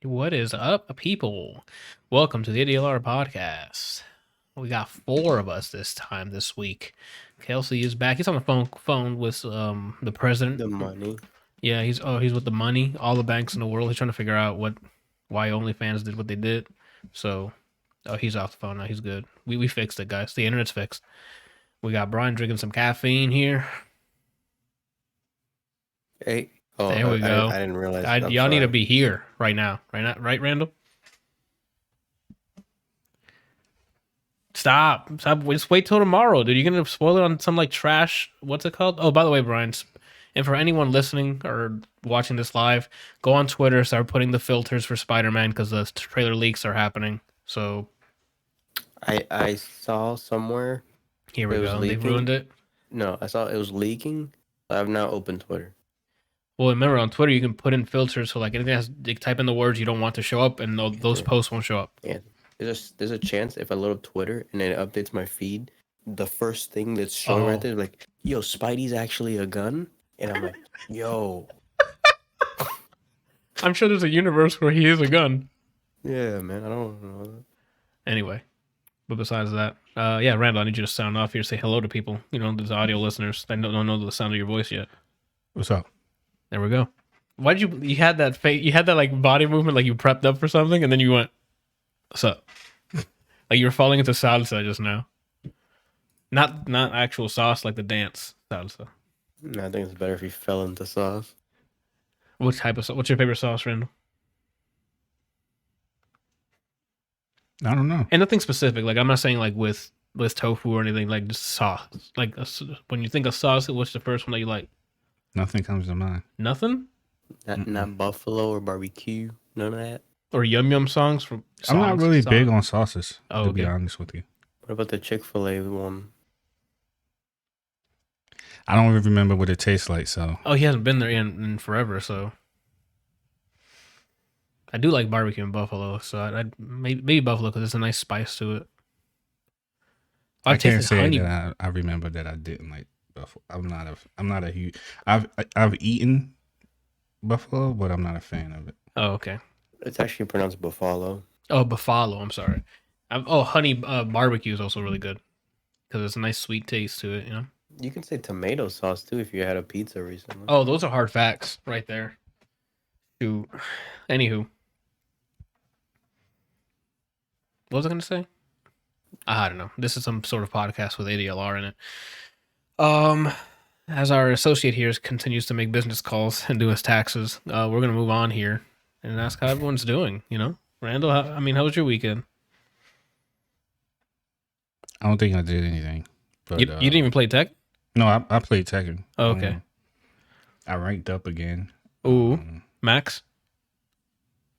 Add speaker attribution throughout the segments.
Speaker 1: What is up, people? Welcome to the ADLR Podcast. We got 4 of us this week. Kelsey is back. He's on the phone with the president.
Speaker 2: The money.
Speaker 1: Yeah, he's with the money. All the banks in the world. He's trying to figure out why OnlyFans did what they did. So, he's off the phone now. He's good. We fixed it, guys. The internet's fixed. We got Brian drinking some caffeine here.
Speaker 2: Hey.
Speaker 1: Oh, there we go.
Speaker 2: I didn't realize.
Speaker 1: Y'all need to be here right now. Right, Randall? Stop. Just wait till tomorrow, dude. You're going to spoil it on some like trash. What's it called? Oh, by the way, Brian, and for anyone listening or watching this live, go on Twitter, start putting the filters for Spider-Man because the trailer leaks are happening. So
Speaker 2: I saw somewhere.
Speaker 1: Here we go. They ruined it.
Speaker 2: No, I saw it was leaking. I've now opened Twitter.
Speaker 1: Well, remember on Twitter you can put in filters, so like anything has type in the words you don't want to show up, and those posts won't show up.
Speaker 2: Yeah, there's a chance if I load up Twitter and it updates my feed, the first thing that's showing right there is like, "Yo, Spidey's actually a gun," and I'm like, "Yo."
Speaker 1: I'm sure there's a universe where he is a gun.
Speaker 2: Yeah, man, I don't know.
Speaker 1: Anyway, but besides that, yeah, Randall, I need you to sound off here, say hello to people. You know, there's audio listeners that don't know the sound of your voice yet.
Speaker 3: What's up?
Speaker 1: There we go. Why did you had that like body movement like you prepped up for something and then you went, what's up? Like you were falling into salsa just now. Not actual sauce like the dance salsa.
Speaker 2: No, I think it's better if you fell into sauce.
Speaker 1: What type of sauce? What's your favorite sauce, Randall?
Speaker 3: I don't know.
Speaker 1: And nothing specific. Like I'm not saying like with tofu or anything, like just sauce. Like when you think of sauce, what's the first one that you like?
Speaker 3: Nothing comes to mind.
Speaker 1: Nothing?
Speaker 2: Not buffalo or barbecue. None of that.
Speaker 1: Or yum songs from.
Speaker 3: I'm not really big on sauces. To be honest with you.
Speaker 2: What about the Chick-fil-A one?
Speaker 3: I don't even remember what it tastes like. So.
Speaker 1: Oh, he hasn't been there in forever. So. I do like barbecue and buffalo, so I'd maybe buffalo because there's a nice spice to it.
Speaker 3: I can't say that I remember that I didn't like buffalo. I'm not a huge. I've eaten buffalo, but I'm not a fan of it.
Speaker 1: Oh, okay.
Speaker 2: It's actually pronounced buffalo.
Speaker 1: Oh, buffalo. I'm sorry. Honey barbecue is also really good because it's a nice sweet taste to it. You know.
Speaker 2: You can say tomato sauce too if you had a pizza recently.
Speaker 1: Oh, those are hard facts right there. Anywho. What was I going to say? I don't know. This is some sort of podcast with ADLR in it. As our associate here continues to make business calls and do his taxes, we're going to move on here and ask how everyone's doing, you know? Randall, how was your weekend?
Speaker 3: I don't think I did anything. But,
Speaker 1: you didn't even play Tech?
Speaker 3: No, I played Tekken.
Speaker 1: Oh, okay.
Speaker 3: I ranked up again.
Speaker 1: Ooh, Max?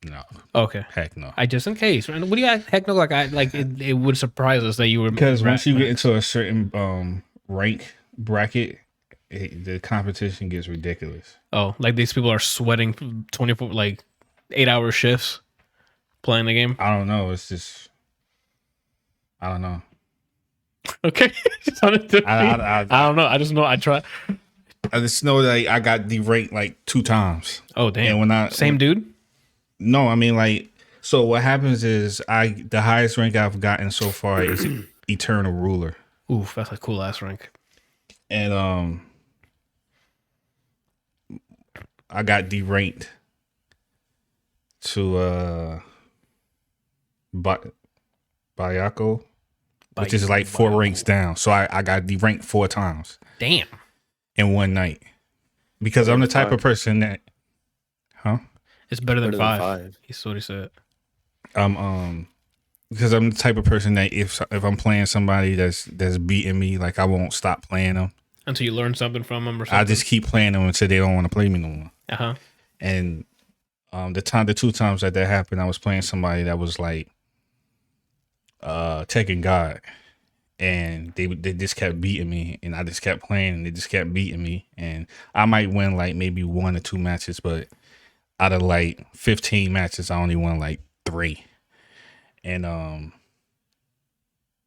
Speaker 3: No.
Speaker 1: Okay.
Speaker 3: Heck no.
Speaker 1: Just in case. What do you heck no? Like it would surprise us that you were
Speaker 3: because once you get into a certain rank bracket, the competition gets ridiculous.
Speaker 1: Oh, like these people are sweating 8-hour shifts playing the game.
Speaker 3: I don't know. It's just I don't know.
Speaker 1: Okay. I don't know. I just know I try.
Speaker 3: I just know that I got deranked like 2 times.
Speaker 1: Oh damn!
Speaker 3: And
Speaker 1: same dude.
Speaker 3: No, I mean like so. What happens is the highest rank I've gotten so far is Eternal Ruler.
Speaker 1: Oof, that's a cool ass rank.
Speaker 3: And I got deranked to Bayako, which is like 4 ranks down. So I got deranked 4 times.
Speaker 1: Damn.
Speaker 3: In one night, because I'm the type of person that,
Speaker 1: It's better than 5. He's what he said.
Speaker 3: Because I'm the type of person that if I'm playing somebody that's beating me, like I won't stop playing them
Speaker 1: until you learn something from them or something.
Speaker 3: I just keep playing them until they don't want to play me no more. And the 2 times that happened, I was playing somebody that was like Tekken God, and they just kept beating me, and I just kept playing, and they just kept beating me, and I might win like maybe 1 or 2 matches, but out of like 15 matches, I only won like 3. And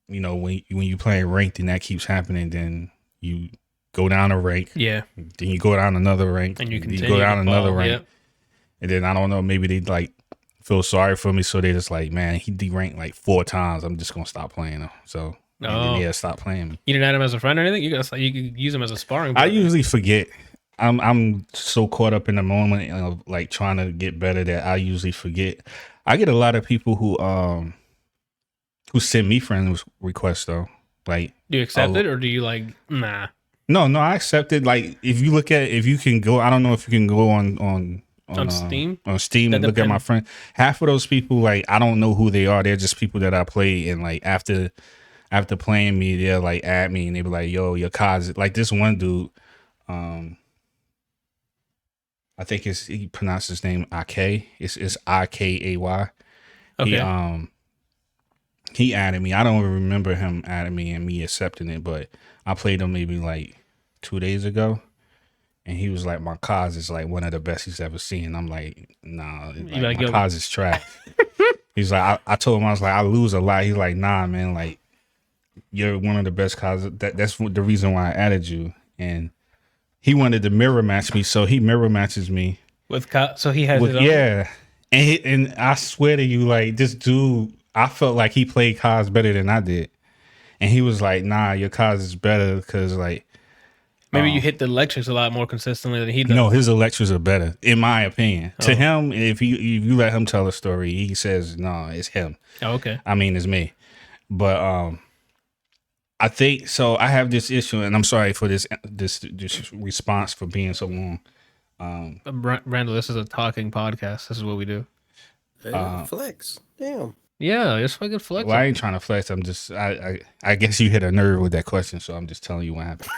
Speaker 3: you know, when you play ranked and that keeps happening, then you go down a rank.
Speaker 1: Yeah.
Speaker 3: Then you go down another rank.
Speaker 1: And you
Speaker 3: go down another rank.
Speaker 1: Yep.
Speaker 3: And then I don't know, maybe they like feel sorry for me, so they just like, man, he deranked like 4 times. I'm just gonna stop playing him. So and then, stop playing me.
Speaker 1: You didn't add him as a friend or anything? You could use him as a sparring
Speaker 3: I
Speaker 1: partner.
Speaker 3: usually forget. I'm so caught up in the moment of like trying to get better that I usually forget. I get a lot of people who send me friend requests though. Like,
Speaker 1: do you accept it or do you like nah?
Speaker 3: No, I accept it. Like, if you can go, I don't know if you can go on
Speaker 1: Steam?
Speaker 3: On Steam and look at my friend. Half of those people, like, I don't know who they are. They're just people that I play, and like after playing me, they'll like add me and they be like, "Yo, your cause." Like this one dude, I think he pronounced his name Ike. It's Ikay.
Speaker 1: Okay.
Speaker 3: He added me. I don't even remember him adding me and me accepting it, but I played him maybe like 2 days ago, and he was like, "My cause is like one of the best he's ever seen." I'm like, "Nah, like, my cause is trash." He's like, I told him, I was like, "I lose a lot." He's like, "Nah, man, like you're one of the best causes. That's the reason why I added you." And he wanted to mirror match me, so he mirror matches me
Speaker 1: so he has his own?
Speaker 3: Yeah, and I swear to you, like this dude, I felt like he played cause better than I did. And he was like, "Nah, your cause is better because like
Speaker 1: maybe you hit the electrics a lot more consistently than he does."
Speaker 3: No, his electrics are better, in my opinion. To him, if you let him tell a story, he says, "No, it's him."
Speaker 1: Oh, okay.
Speaker 3: I mean, it's me. But I think so. I have this issue, and I'm sorry for this response for being so long.
Speaker 1: Randall, this is a talking podcast. This is what we do.
Speaker 2: Flex. Damn.
Speaker 1: Yeah, it's fucking flex.
Speaker 3: Well, I ain't trying to flex. I'm just I guess you hit a nerve with that question, so I'm just telling you what happened.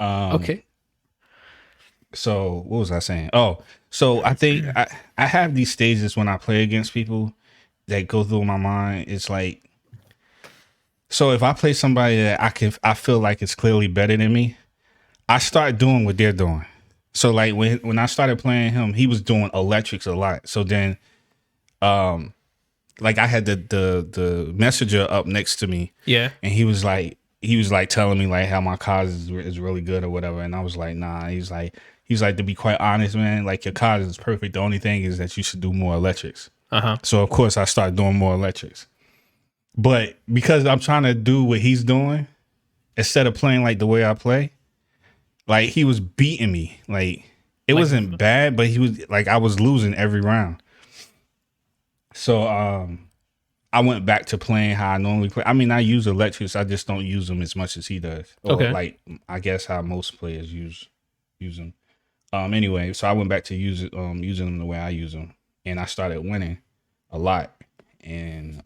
Speaker 1: Okay.
Speaker 3: So what was I saying? Oh, so I think I have these stages when I play against people that go through my mind. It's like, so if I play somebody that I feel like it's clearly better than me, I start doing what they're doing. So like when I started playing him, he was doing electrics a lot. So then, like I had the messenger up next to me.
Speaker 1: Yeah.
Speaker 3: And he was like telling me like how my cause is really good or whatever. And I was like, nah. He's like, to be quite honest, man, like your cause is perfect. The only thing is that you should do more electrics. So of course I started doing more electrics. But because I'm trying to do what he's doing, instead of playing like the way I play, like he was beating me. Like it wasn't bad, but he was like, I was losing every round. So I went back to playing how I normally play. I mean, I use electrics. I just don't use them as much as he does. Or like I guess how most players use them. Anyway, so I went back to using them the way I use them, and I started winning a lot. And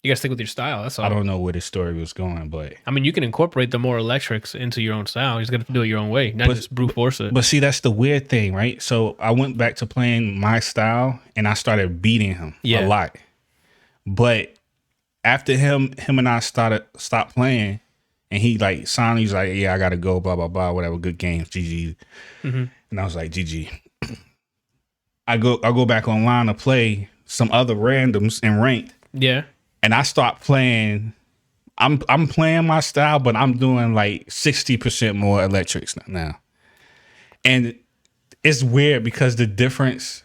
Speaker 1: you gotta stick with your style. That's all.
Speaker 3: I don't know where the story was going, but
Speaker 1: I mean, you can incorporate the more electrics into your own style. You just gotta do it your own way, not just brute force it.
Speaker 3: But see, that's the weird thing, right? So I went back to playing my style, and I started beating him a lot. But after him and I stopped playing, and he like signed, he's like, "Yeah, I gotta go, blah blah blah, whatever. Good games, GG." And I was like, "GG." I go back online to play some other randoms in ranked.
Speaker 1: Yeah.
Speaker 3: And I start playing. I'm playing my style, but I'm doing like 60% more electrics now. And it's weird because the difference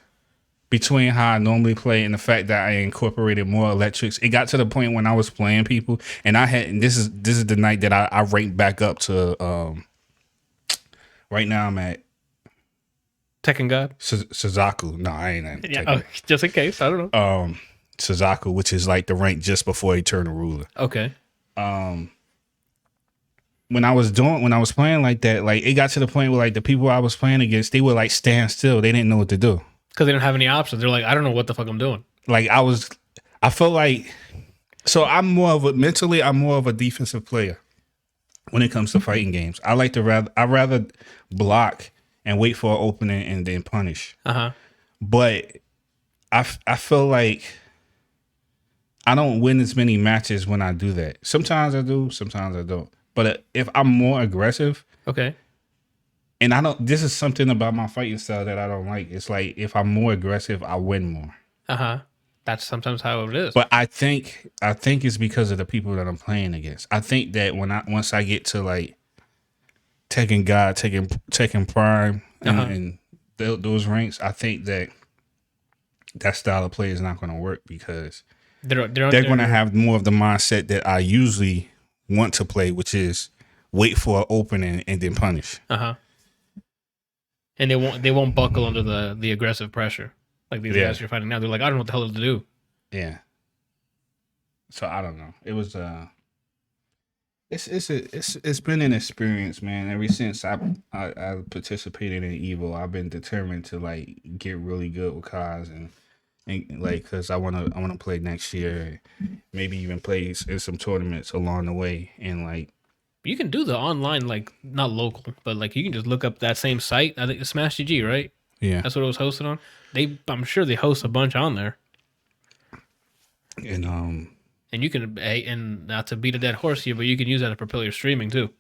Speaker 3: between how I normally play and the fact that I incorporated more electrics, it got to the point when I was playing people, and this is the night that I ranked back up to. Right now I'm at
Speaker 1: Tekken God?
Speaker 3: Suzaku. No, I ain't at
Speaker 1: Tekken. Just in case, I don't know.
Speaker 3: Suzaku, which is like the rank just before he turned a ruler.
Speaker 1: Okay.
Speaker 3: When I was playing like that, like it got to the point where like the people I was playing against, they would like stand still. They didn't know what to do.
Speaker 1: Because they didn't have any options. They're like, I don't know what the fuck I'm doing.
Speaker 3: Like I felt like, so I'm more of a defensive player when it comes to fighting games. I rather block and wait for an opening and then punish. But I feel like I don't win as many matches when I do that. Sometimes I do, sometimes I don't. But if I'm more aggressive,
Speaker 1: okay.
Speaker 3: And this is something about my fighting style that I don't like. It's like if I'm more aggressive, I win more.
Speaker 1: That's sometimes how it is.
Speaker 3: But I think it's because of the people that I'm playing against. I think that once I get to like Tekken God, Tekken Prime, and those ranks, I think that that style of play is not going to work because
Speaker 1: they're
Speaker 3: going to have more of the mindset that I usually want to play, which is wait for an opening and then punish.
Speaker 1: And they won't buckle under the aggressive pressure like these guys you're fighting now. They're like, I don't know what the hell to do.
Speaker 3: Yeah. So I don't know. It was it's been an experience, man. Ever since I participated in Evo, I've been determined to like get really good with Kaz and like because I wanna play next year, maybe even play in some tournaments along the way, and like
Speaker 1: you can do the online, like not local, but like you can just look up that same site. I think it's Smash GG, right?
Speaker 3: Yeah,
Speaker 1: that's what it was hosted on. I'm sure they host a bunch on there. And you can, and not to beat a dead horse here, but you can use that to propel your streaming too.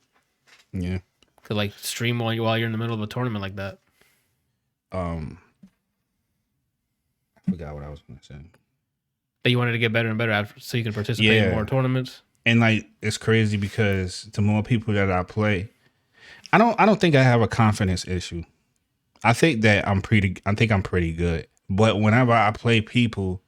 Speaker 3: Yeah,
Speaker 1: to like stream while you're in the middle of a tournament like that.
Speaker 3: I forgot what I was going to say.
Speaker 1: That you wanted to get better and better so you can participate in more tournaments.
Speaker 3: And like it's crazy because the more people that I play, I don't think I have a confidence issue. I think that I'm pretty good. But whenever I play people,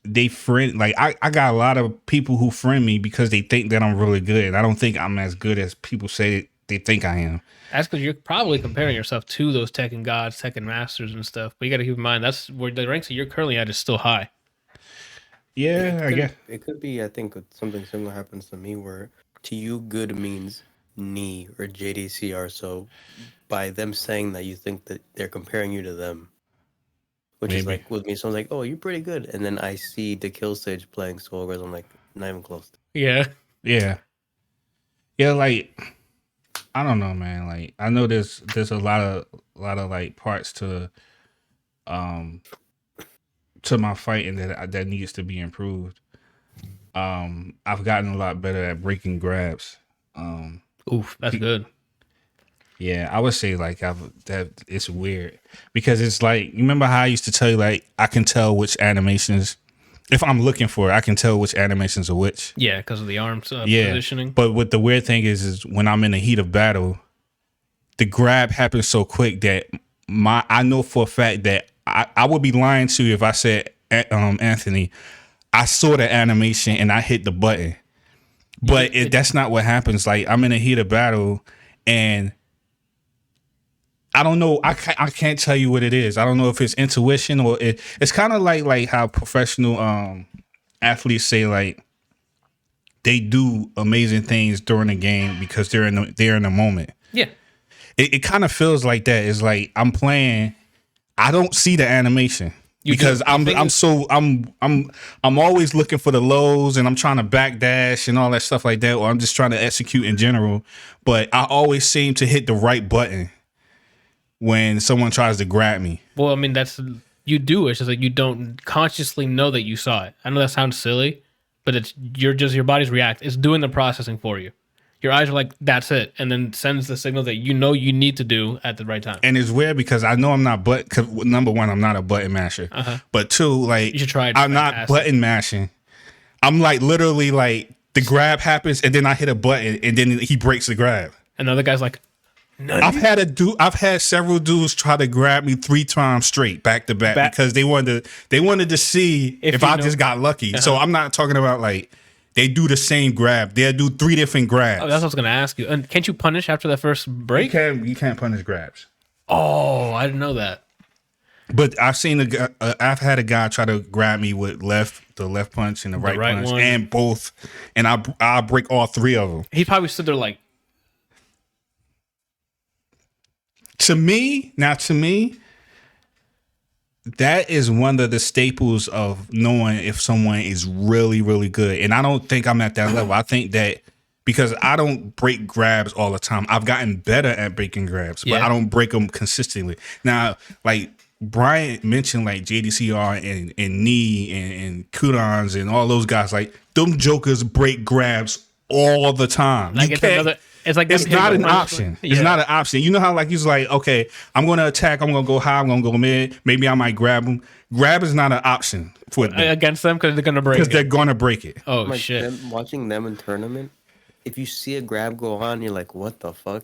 Speaker 3: they friend like I got a lot of people who friend me because they think that I'm really good. And I don't think I'm as good as people say they think I am.
Speaker 1: That's because you're probably comparing yourself to those Tekken gods, Tekken masters and stuff. But you got to keep in mind that's where the ranks that you're currently at is still high.
Speaker 3: Yeah, I guess
Speaker 2: it could be. I think something similar happens to me where to you good means knee or JDCR. So by them saying that, you think that they're comparing you to them, which is like with me. So I'm like, oh, you're pretty good, and then I see the kill stage playing Solgars. I'm like, not even close.
Speaker 1: Yeah.
Speaker 3: Like I don't know, man. Like I know there's a lot of like parts to my fighting that needs to be improved. I've gotten a lot better at breaking grabs.
Speaker 1: Oof, that's good.
Speaker 3: Yeah, I would say like that it's weird because it's like you remember how I used to tell you like I can tell which animations if I'm looking for it, I can tell which animations are which.
Speaker 1: Yeah, because of the arm positioning.
Speaker 3: But what the weird thing is when I'm in the heat of battle, the grab happens so quick that I know for a fact that I would be lying to you if I said Anthony, I saw the animation and I hit the button. But that's not what happens. Like I'm in a heat of battle and I don't know. I can't tell you what it is. I don't know if it's intuition or it's kind of like how professional athletes say like they do amazing things during the game because they're in the moment.
Speaker 1: Yeah,
Speaker 3: it kind of feels like that. It's like I'm playing. I don't see the animation because I'm always looking for the lows and I'm trying to backdash and all that stuff like that, or I'm just trying to execute in general. But I always seem to hit the right button when someone tries to grab me.
Speaker 1: Well, I mean, you do. It's just like you don't consciously know that you saw it. I know that sounds silly, but your body's react. It's doing the processing for you. Your eyes are like, that's it, and then sends the signal that you know you need to do at the right time.
Speaker 3: And it's weird because I know I'm not number one, I'm not a button masher. But two, like
Speaker 1: you should try it.
Speaker 3: I'm not button mashing. I'm like literally like the grab happens and then I hit a button and then he breaks the grab.
Speaker 1: And the other guy's like,
Speaker 3: I've had several dudes try to grab me 3 times straight back to back because they wanted to see if I just got lucky. So I'm not talking about like they do the same grab. They'll do 3 different grabs.
Speaker 1: Oh, that's what I was going to ask you. And can't you punish after that first break?
Speaker 3: You can't punish grabs.
Speaker 1: Oh, I didn't know that.
Speaker 3: But I've seen I've had a guy try to grab me with the left punch and the right punch one. And both, and I break all 3 of them.
Speaker 1: He probably stood there like.
Speaker 3: To me, that is one of the staples of knowing if someone is really, really good. And I don't think I'm at that level. I think that because I don't break grabs all the time, I've gotten better at breaking grabs, but I don't break them consistently. Now, like Brian mentioned, like JDCR and Knee and Kudons and all those guys, like them jokers break grabs all the time.
Speaker 1: Like it's
Speaker 3: not an option. Yeah. It's not an option. You know how like he's like, okay, I'm going to attack. I'm going to go high. I'm going to go mid. Maybe I might grab him. Grab is not an option for them.
Speaker 1: Against them because they're going to break it.
Speaker 3: Because they're going to break it.
Speaker 1: Oh,
Speaker 2: like
Speaker 1: shit.
Speaker 2: Watching them in tournament, if you see a grab go on, you're like, what the fuck?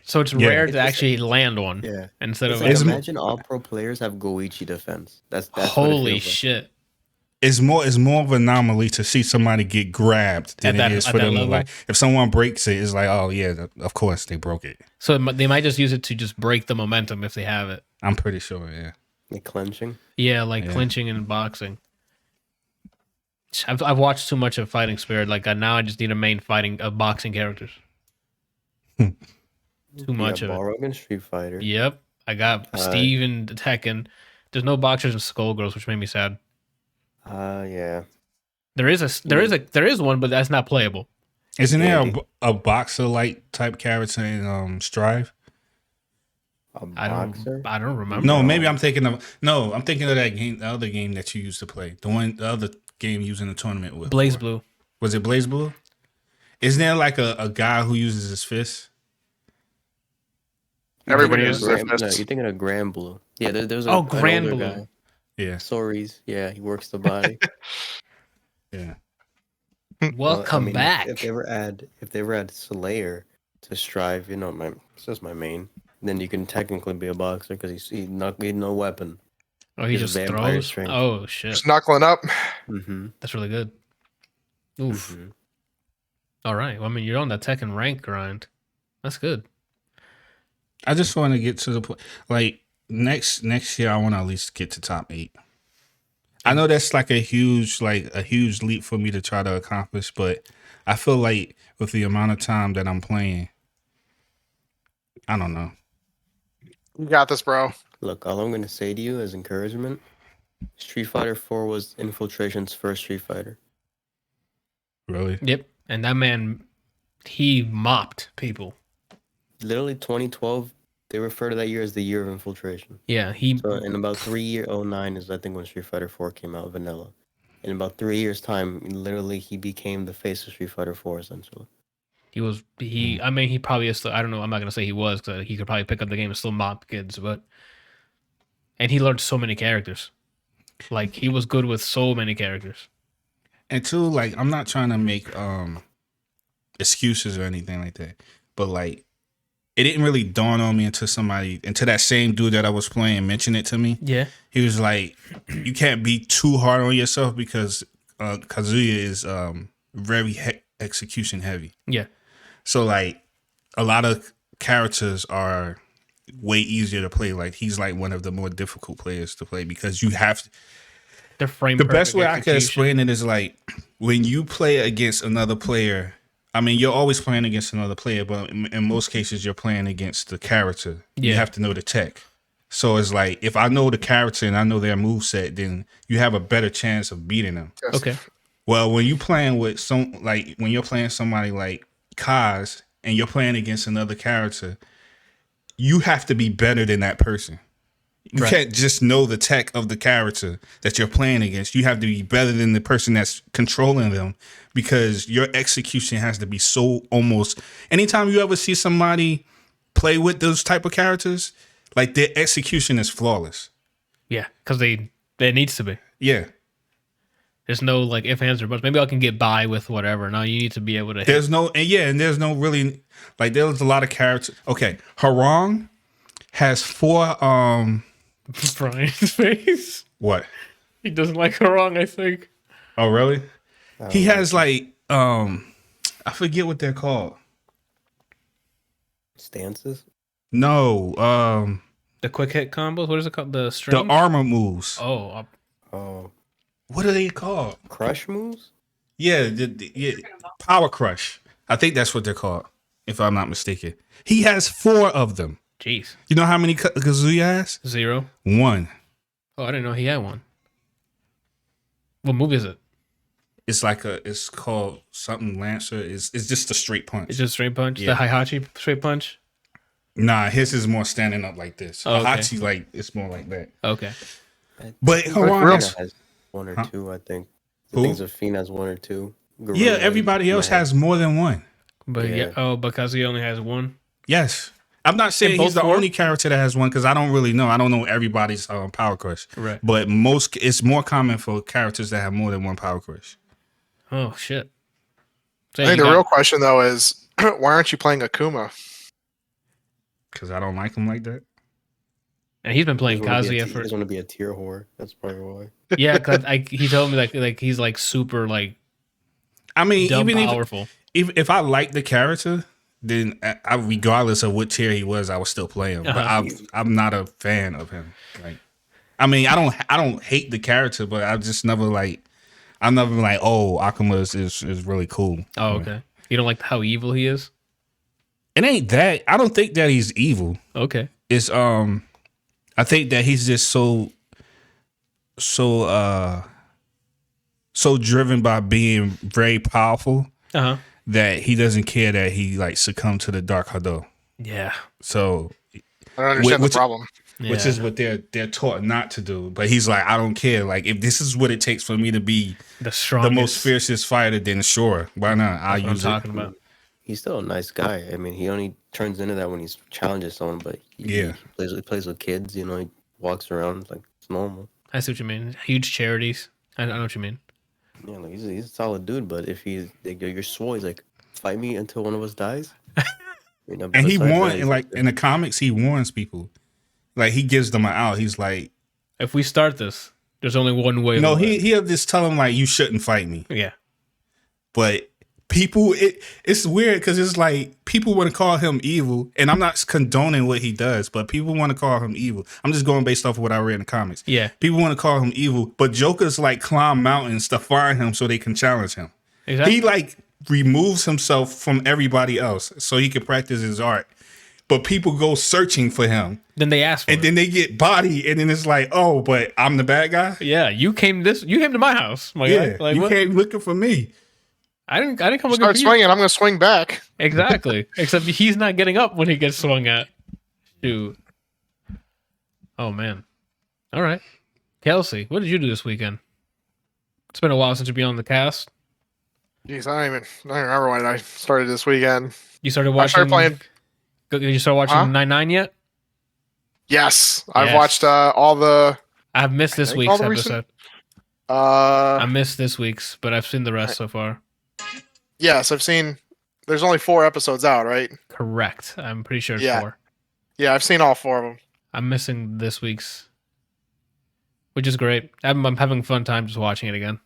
Speaker 1: So it's
Speaker 3: Yeah.
Speaker 1: rare
Speaker 2: It's
Speaker 1: to
Speaker 2: just-
Speaker 1: actually land one.
Speaker 2: Yeah.
Speaker 1: Instead
Speaker 2: It's
Speaker 1: of
Speaker 2: like
Speaker 3: It's-
Speaker 2: imagine all pro players have Goichi defense. That's what it
Speaker 1: holy
Speaker 2: feels like.
Speaker 1: shit.
Speaker 3: It's more of an anomaly to see somebody get grabbed than
Speaker 1: At
Speaker 3: it is
Speaker 1: that
Speaker 3: for them to
Speaker 1: level?
Speaker 3: like. If someone breaks it, it's like, oh yeah, of course they broke it.
Speaker 1: So they might just use it to just break the momentum if they have it.
Speaker 3: I'm pretty sure. Yeah.
Speaker 2: Like clenching.
Speaker 1: Yeah, like
Speaker 3: Yeah.
Speaker 1: clinching and boxing. I've watched too much of Fighting Spirit. Like now, I just need a main boxing characters. Too much of it.
Speaker 2: Balrog and Street Fighter.
Speaker 1: Yep, I got Steve and Tekken. There's no boxers and Skullgirls, which made me sad.
Speaker 2: Yeah.
Speaker 1: There is one, but that's not playable.
Speaker 3: Isn't there
Speaker 2: Andy.
Speaker 3: a boxer like type character in Strive?
Speaker 2: A
Speaker 1: I
Speaker 2: boxer.
Speaker 1: don't remember.
Speaker 3: No, maybe I'm thinking of that game, the other game that you used to play, the other game you was in the tournament with.
Speaker 1: Blaze Blue.
Speaker 3: Was it Blaze Blue? Isn't there like a guy who uses his fist?
Speaker 4: Everybody
Speaker 2: You're
Speaker 4: uses
Speaker 2: thinking
Speaker 4: their
Speaker 2: of
Speaker 4: fists.
Speaker 2: you're thinking of Grand Blue. Yeah, there's
Speaker 1: Oh,
Speaker 2: an
Speaker 1: Grand
Speaker 2: older
Speaker 1: Blue.
Speaker 2: guy.
Speaker 3: Yeah,
Speaker 2: Sorry's. Yeah, he works the body.
Speaker 3: yeah.
Speaker 1: Welcome
Speaker 2: I mean,
Speaker 1: back.
Speaker 2: If they ever add Slayer to Strive, it's just my main. Then you can technically be a boxer because he no weapon.
Speaker 1: Oh, he
Speaker 2: His
Speaker 1: just
Speaker 2: vampire
Speaker 1: throws.
Speaker 2: strength.
Speaker 1: Oh shit,
Speaker 4: Just knuckling up.
Speaker 2: Mm-hmm.
Speaker 1: that's really good. Oof.
Speaker 2: Mm-hmm.
Speaker 1: All right. Well, I mean, you're on that Tekken rank grind. That's good.
Speaker 3: I just want to get to the point. Like next year, I want to at least get to top 8. I know that's like a huge leap for me to try to accomplish, but I feel like with the amount of time that I'm playing, I don't know.
Speaker 4: You got this, bro.
Speaker 2: Look, all I'm gonna say to you as encouragement: Street Fighter 4 was Infiltration's first Street Fighter.
Speaker 3: Really?
Speaker 1: Yep. And that man, he mopped people.
Speaker 2: Literally, 2012. They refer to that year as the year of Infiltration.
Speaker 1: Yeah, he.
Speaker 2: So in about 3 years, 09 is I think when Street Fighter 4 came out, vanilla. In about 3 years' time, literally he became the face of Street Fighter 4 essentially.
Speaker 1: I mean, he probably is still, I don't know. I'm not going to say he was, because he could probably pick up the game and still mop kids, and he learned so many characters. Like, he was good with so many characters.
Speaker 3: And two, like, I'm not trying to make excuses or anything like that, but like, it didn't really dawn on me until that same dude that I was playing mentioned it to me.
Speaker 1: Yeah.
Speaker 3: He was like, you can't be too hard on yourself because Kazuya is very execution heavy.
Speaker 1: Yeah.
Speaker 3: So like a lot of characters are way easier to play. Like he's like one of the more difficult players to play because you have to. The best way I can explain it is like when you play against another player. I mean, you're always playing against another player, but in most cases, you're playing against the character. You have to know the tech. So it's like, if I know the character and I know their moveset, then you have a better chance of beating them.
Speaker 1: Okay.
Speaker 3: Well, when you're playing with when you're playing somebody like Kaz and you're playing against another character, you have to be better than that person. You can't just know the tech of the character that you're playing against. You have to be better than the person that's controlling them because your execution has to be so almost. Anytime you ever see somebody play with those type of characters, like their execution is flawless.
Speaker 1: Yeah, because there needs to be.
Speaker 3: Yeah.
Speaker 1: There's no like if, ands, or buts. Maybe I can get by with whatever. No, you need to be able to.
Speaker 3: There's no really like there's a lot of characters. Okay, Harong has 4
Speaker 1: Brian's face.
Speaker 3: What?
Speaker 1: He doesn't like her wrong, I think.
Speaker 3: Oh really? He has like I forget what they're called.
Speaker 2: Stances?
Speaker 3: No,
Speaker 1: The quick hit combos. What is it called? The strings?
Speaker 3: the armor moves.
Speaker 1: Oh,
Speaker 3: What are they called?
Speaker 2: Crush moves?
Speaker 3: Yeah, Power Crush. I think that's what they're called, if I'm not mistaken. He has 4 of them.
Speaker 1: jeez.
Speaker 3: You know how many Kazuya has?
Speaker 1: 0.
Speaker 3: 1.
Speaker 1: Oh, I didn't know he had one. What move is it?
Speaker 3: It's called something Lancer. It's just a straight punch.
Speaker 1: It's just straight punch.
Speaker 3: Yeah.
Speaker 1: The Heihachi straight punch.
Speaker 3: Nah, his is more standing up like this.
Speaker 1: Oh, okay.
Speaker 3: Hachi, like it's more like that.
Speaker 1: Okay.
Speaker 3: But Harong
Speaker 4: real-
Speaker 2: has 1 or 2, I think. I
Speaker 3: Who?
Speaker 2: think Zafina has 1 or 2.
Speaker 3: yeah,
Speaker 2: Gorilla
Speaker 3: everybody
Speaker 2: and
Speaker 3: else
Speaker 2: Mad.
Speaker 3: has more than 1.
Speaker 1: But
Speaker 2: Yeah.
Speaker 1: because he only has 1.
Speaker 3: Yes. I'm not saying
Speaker 1: both
Speaker 3: he's the
Speaker 1: work?
Speaker 3: only character that has 1 because I don't really know. I don't know everybody's Power Crush.
Speaker 1: Right.
Speaker 3: But it's more common for characters that have more than 1 Power Crush.
Speaker 1: Oh shit. So
Speaker 4: I think the real question though is why aren't you playing Akuma?
Speaker 3: Because I don't like him like that.
Speaker 1: And he's been playing
Speaker 2: He doesn't
Speaker 1: Kazuya for
Speaker 2: want to be a tier whore. That's probably why.
Speaker 1: yeah. Cause he told me like he's like super like
Speaker 3: I mean,
Speaker 1: dumb
Speaker 3: even
Speaker 1: powerful.
Speaker 3: if I like the character, then I, regardless of what tier he was, I would still play him. But I'm not a fan of him. Like, I mean, I don't hate the character, but I just never like. I'm never like, oh, Akuma is really cool.
Speaker 1: Oh, okay. You don't like how evil he is?
Speaker 3: It ain't that. I don't think that he's evil.
Speaker 1: Okay.
Speaker 3: It's I think that he's just so driven by being very powerful that he doesn't care that he like succumbed to the Dark Hado.
Speaker 1: Yeah.
Speaker 3: So
Speaker 4: I don't understand the problem.
Speaker 3: Which is what they're taught not to do. But he's like, I don't care. Like, if this is what it takes for me to be the most fiercest fighter, then sure, why not? I'll use it.
Speaker 1: Talking about.
Speaker 2: He's still a nice guy. I mean, he only turns into that when he challenges someone. But he plays with kids. You know, he walks around like it's normal.
Speaker 1: I see what you mean. Huge charities. I know what you mean.
Speaker 2: Yeah, like he's a solid dude. But if he's like, you're swole, he's like, fight me until one of us dies. You know,
Speaker 3: and he warns, like in the comics, he warns people. Like, he gives them an out. He's like,
Speaker 1: if we start this, there's only one way.
Speaker 3: No, he'll just tell them, like, you shouldn't fight me.
Speaker 1: Yeah.
Speaker 3: But people, it's weird because it's like people want to call him evil. And I'm not condoning what he does, but people want to call him evil. I'm just going based off of what I read in the comics.
Speaker 1: Yeah.
Speaker 3: People want to call him evil, but Joker's like climb mountains to find him so they can challenge him. Exactly. He like removes himself from everybody else so he can practice his art. But people go searching for him.
Speaker 1: Then they ask for
Speaker 3: and then they get body, and then it's like, oh, but I'm the bad guy?
Speaker 1: Yeah, you came to my house, my guy. Like,
Speaker 3: you came looking for me.
Speaker 1: I didn't come looking for you.
Speaker 4: Start swinging, I'm going to swing back.
Speaker 1: Exactly. Except he's not getting up when he gets swung at. Shoot. Oh, man. All right. Kelsey, what did you do this weekend? It's been a while since you've been on the cast.
Speaker 4: Jeez, I don't remember when I started this weekend.
Speaker 1: You started watching...
Speaker 4: I started playing...
Speaker 1: Did you start watching 9-9 yet?
Speaker 4: Yes. I've watched all the...
Speaker 1: I've missed this week's episode. I missed this week's, but I've seen the rest so far.
Speaker 4: Yes, I've seen... There's only 4 episodes out, right?
Speaker 1: Correct. I'm pretty sure it's 4.
Speaker 4: Yeah, I've seen all 4 of them.
Speaker 1: I'm missing this week's, which is great. I'm having a fun time just watching it again.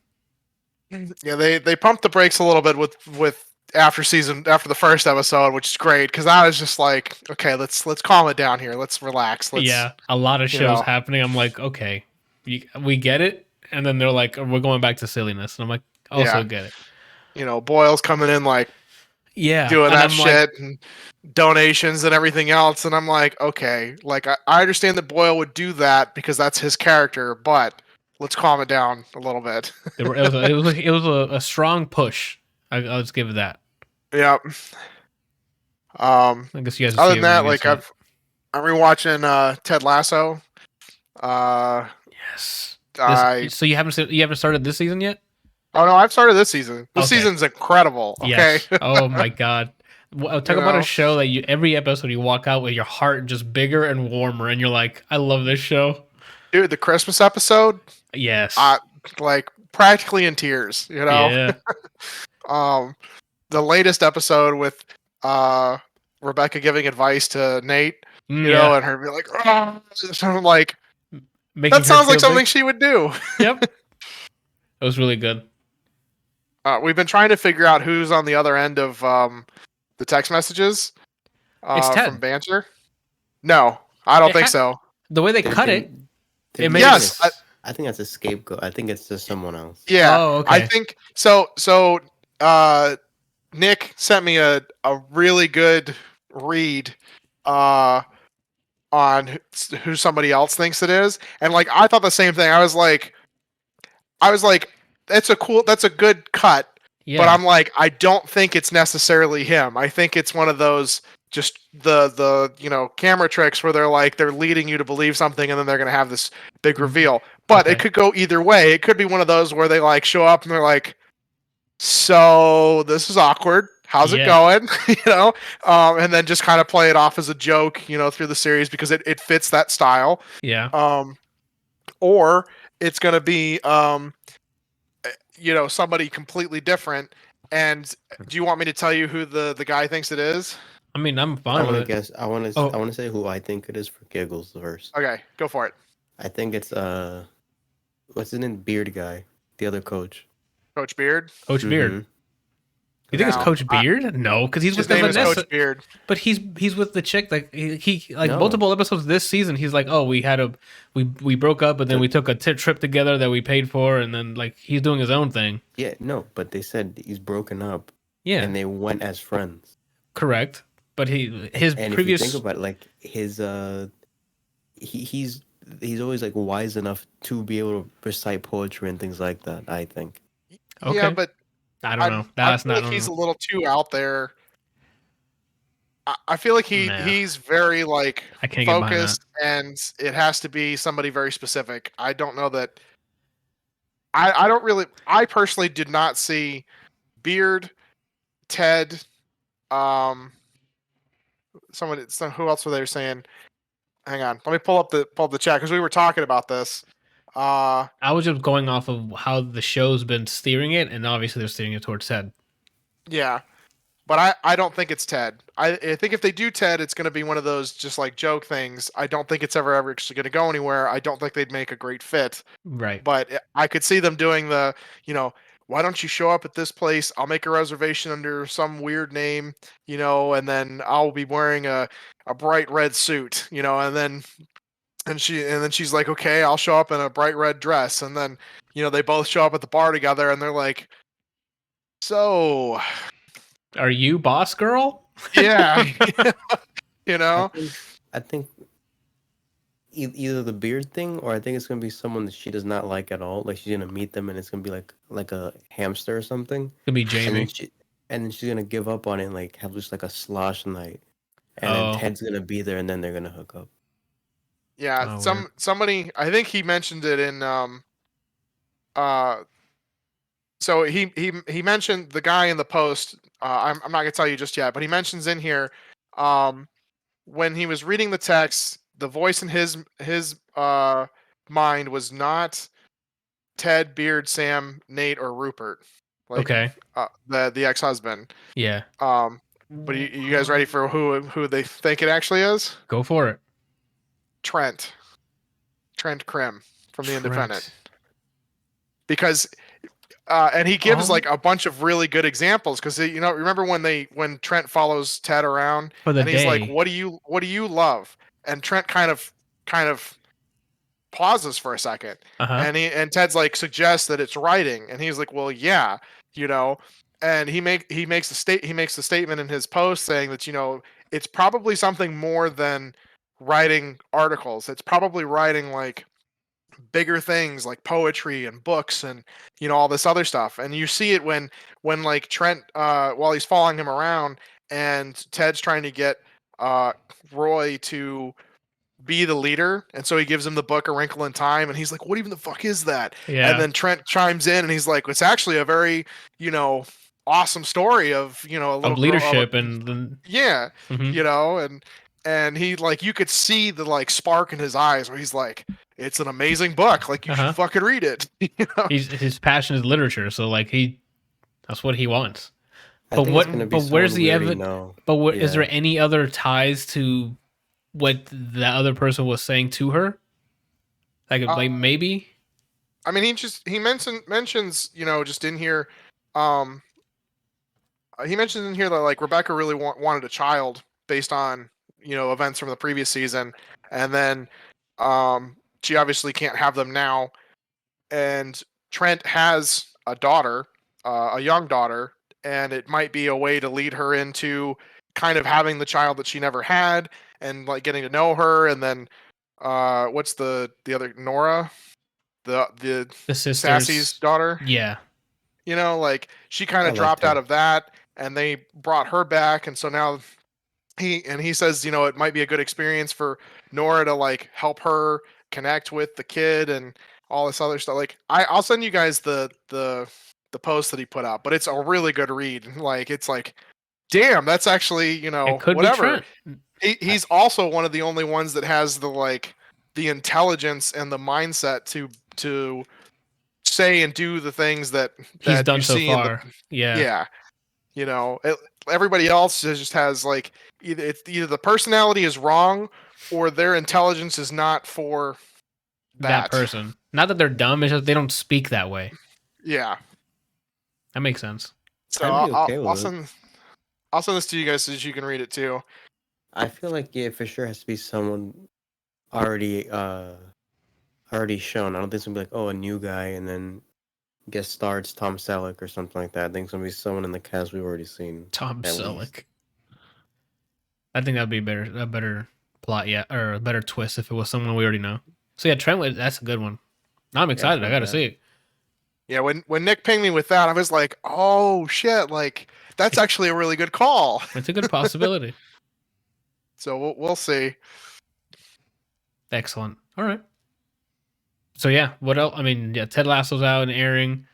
Speaker 4: Yeah, they pumped the brakes a little bit with after the first episode, which is great because I was just like, okay, let's calm it down here, let's relax.
Speaker 1: A lot of shows happening. I'm like, okay, we get it, and then they're like, we're going back to silliness, and I'm like, also get it.
Speaker 4: You know, Boyle's coming in like, doing that shit and donations and everything else, and I'm like, okay, like I understand that Boyle would do that because that's his character, but let's calm it down a little bit. It
Speaker 1: was a strong push. I'll just give it that.
Speaker 4: Yeah.
Speaker 1: I guess you guys.
Speaker 4: Other than that, like I'm rewatching Ted Lasso.
Speaker 1: Yes. So you haven't started this season yet?
Speaker 4: Oh no, I've started this season. This season's incredible. Okay.
Speaker 1: Yes. Oh my god. Talk about a show that every episode you walk out with your heart just bigger and warmer, and you're like, I love this show.
Speaker 4: Dude, the Christmas episode.
Speaker 1: Yes.
Speaker 4: Like practically in tears. You know.
Speaker 1: Yeah.
Speaker 4: The latest episode with Rebecca giving advice to Nate, you know, and her be like, oh, I'm like, that sounds like something she would do.
Speaker 1: Yep. It was really good.
Speaker 4: We've been trying to figure out who's on the other end of the text messages from Banter. No, I don't think so.
Speaker 1: The way they cut it makes
Speaker 2: yes. I think that's a scapegoat. I think it's just someone else.
Speaker 4: Yeah.
Speaker 1: Oh, okay.
Speaker 4: I think so. Nick sent me a really good read on who somebody else thinks it is, and like I thought the same thing. I was like, that's a good cut, but I'm like, I don't think it's necessarily him. I think it's one of those just the camera tricks where they're leading you to believe something, and then they're gonna have this big reveal. But it could go either way. It could be one of those where they like show up and they're like, so this is awkward. How's it going? And then just kind of play it off as a joke, through the series because it fits that style.
Speaker 1: Yeah.
Speaker 4: Or it's going to be, somebody completely different. And do you want me to tell you who the guy thinks it is?
Speaker 1: I mean, I'm
Speaker 2: I
Speaker 1: fine
Speaker 2: want
Speaker 1: with
Speaker 2: to
Speaker 1: it.
Speaker 2: guess. I want to.
Speaker 1: Oh.
Speaker 2: I want to say who I think it is for giggles first.
Speaker 4: Okay, go for it.
Speaker 2: I think it's what's his name? Beard guy, the other coach.
Speaker 4: Coach Beard.
Speaker 1: Coach Beard.
Speaker 2: Mhm.
Speaker 1: You think it's
Speaker 4: No,
Speaker 1: Coach Beard? No, because he's
Speaker 4: His
Speaker 1: with the
Speaker 4: name is
Speaker 1: Vanessa.
Speaker 4: Coach Beard.
Speaker 1: But he's with the chick. Like he like
Speaker 2: No.
Speaker 1: multiple episodes this season. He's like, oh, we broke up, but then we took a trip together that we paid for, and then like he's doing his own thing.
Speaker 2: Yeah, no, but they said he's broken up,
Speaker 1: Yeah,
Speaker 2: and they went as friends.
Speaker 1: correct. But his
Speaker 2: And
Speaker 1: previous.
Speaker 2: if you think about it, like his he's always like wise enough to be able to recite poetry and things like that. I think.
Speaker 1: Okay.
Speaker 4: Yeah, but
Speaker 1: I don't know.
Speaker 4: I
Speaker 1: That's
Speaker 4: feel
Speaker 1: not.
Speaker 4: like he's a little too out there. I feel like
Speaker 1: Nah.
Speaker 4: he's very like
Speaker 1: I can't get behind
Speaker 4: focused, and it has to be somebody very specific. I don't know that. I don't really. I personally did not see Beard, Ted, who else were they saying? Hang on, let me pull up the chat because we were talking about this.
Speaker 1: I was just going off of how the show's been steering it, and obviously they're steering it towards Ted.
Speaker 4: Yeah, but I don't think it's Ted. I think if they do Ted, it's going to be one of those just like joke things. I don't think it's ever actually going to go anywhere. I don't think they'd make a great fit.
Speaker 1: Right.
Speaker 4: But I could see them doing why don't you show up at this place? I'll make a reservation under some weird name, and then I'll be wearing a bright red suit, and then she's like, okay, I'll show up in a bright red dress, and then they both show up at the bar together, and they're like, so,
Speaker 1: are you boss girl?
Speaker 4: yeah,
Speaker 2: I think either the beard thing, or I think it's gonna be someone that she does not like at all. Like she's gonna meet them, and it's gonna be like a hamster or something.
Speaker 1: Could be
Speaker 2: And
Speaker 1: Jamie.
Speaker 2: then she's gonna give up on it, and like have just like a slosh night, and
Speaker 1: Oh.
Speaker 2: then Ted's gonna be there, and then they're gonna hook up.
Speaker 4: yeah.
Speaker 1: Oh,
Speaker 4: Somebody, I think he mentioned it in So he mentioned the guy in the post. I'm not gonna tell you just yet, but he mentions in here, when he was reading the text, the voice in his mind was not Ted, Beard, Sam, Nate, or Rupert. Like,
Speaker 1: Okay.
Speaker 4: The ex-husband.
Speaker 1: Yeah.
Speaker 4: But you guys ready for who they think it actually is?
Speaker 1: Go for it.
Speaker 4: Trent Krim from the
Speaker 1: Trent.
Speaker 4: Independent. Because and he gives like a bunch of really good examples because remember when Trent follows Ted around
Speaker 1: For the
Speaker 4: and he's
Speaker 1: day.
Speaker 4: like, what do you love? And Trent kind of pauses for a second,
Speaker 1: Uh-huh.
Speaker 4: and Ted's like suggests that it's writing, and he's like, well, yeah, and he makes the statement in his post saying that it's probably something more than writing articles. It's probably writing like bigger things like poetry and books and all this other stuff. And you see it when like Trent while he's following him around and Ted's trying to get Roy to be the leader, and so he gives him the book A Wrinkle in Time, and he's like, what even the fuck is that?
Speaker 1: Yeah.
Speaker 4: And then Trent chimes in and he's like, it's actually a very awesome story of a little
Speaker 1: of leadership and
Speaker 4: yeah.
Speaker 1: Mhm.
Speaker 4: And he like, you could see the like spark in his eyes where he's like, it's an amazing book, like you should fucking read it.
Speaker 1: His passion is literature, so like that's what he wants.
Speaker 2: I
Speaker 1: But
Speaker 2: think
Speaker 1: what?
Speaker 2: it's gonna be
Speaker 1: But where's
Speaker 2: someone
Speaker 1: the
Speaker 2: we already
Speaker 1: evidence?
Speaker 2: know.
Speaker 1: But is
Speaker 2: Yeah.
Speaker 1: there any other ties to what the other person was saying to her? Like maybe.
Speaker 4: I mean, he mentions just in here, he mentions in here that like Rebecca really wanted a child based on events from the previous season, and then she obviously can't have them now, and Trent has a daughter, a young daughter, and it might be a way to lead her into kind of having the child that she never had, and like getting to know her, and then what's the other, Nora, the
Speaker 1: sisters.
Speaker 4: Sassy's daughter?
Speaker 1: Yeah.
Speaker 4: Like she kind
Speaker 2: I
Speaker 4: of
Speaker 2: like
Speaker 4: dropped
Speaker 2: her.
Speaker 4: out of that, and they brought her back, and so now he says it might be a good experience for Nora to like help her connect with the kid and all this other stuff. Like I'll send you guys the post that he put out, but it's a really good read. Like it's like, damn, that's actually
Speaker 1: It could
Speaker 4: whatever.
Speaker 1: be Trent.
Speaker 4: He's also one of the only ones that has the intelligence and the mindset to say and do the things that
Speaker 1: He's done
Speaker 4: you
Speaker 1: so
Speaker 4: see
Speaker 1: far. Yeah.
Speaker 4: yeah. everybody else just has like either the personality is wrong or their intelligence is not for
Speaker 1: that person. Not that they're dumb, it's just they don't speak that way.
Speaker 4: Yeah.
Speaker 1: That makes sense.
Speaker 4: So
Speaker 2: I'd be okay with
Speaker 4: I'll
Speaker 2: it.
Speaker 4: send this to you guys so that you can read it too.
Speaker 2: I feel like for sure has to be someone already shown. I don't think it's gonna be like, oh, a new guy and then guest stars Tom Selleck or something like that. I think it's gonna be someone in the cast we've already seen.
Speaker 1: Tom Selleck. I think that'd be a better plot, or a better twist if it was someone we already know. So yeah, Trent, that's a good one. I'm excited. I gotta see it.
Speaker 4: Yeah, when Nick pinged me with that, I was like, oh shit, like that's actually a really good call.
Speaker 1: It's a good possibility.
Speaker 4: So we'll see.
Speaker 1: Excellent. All right. So yeah, what else? I mean, yeah, Ted Lasso's out and airing.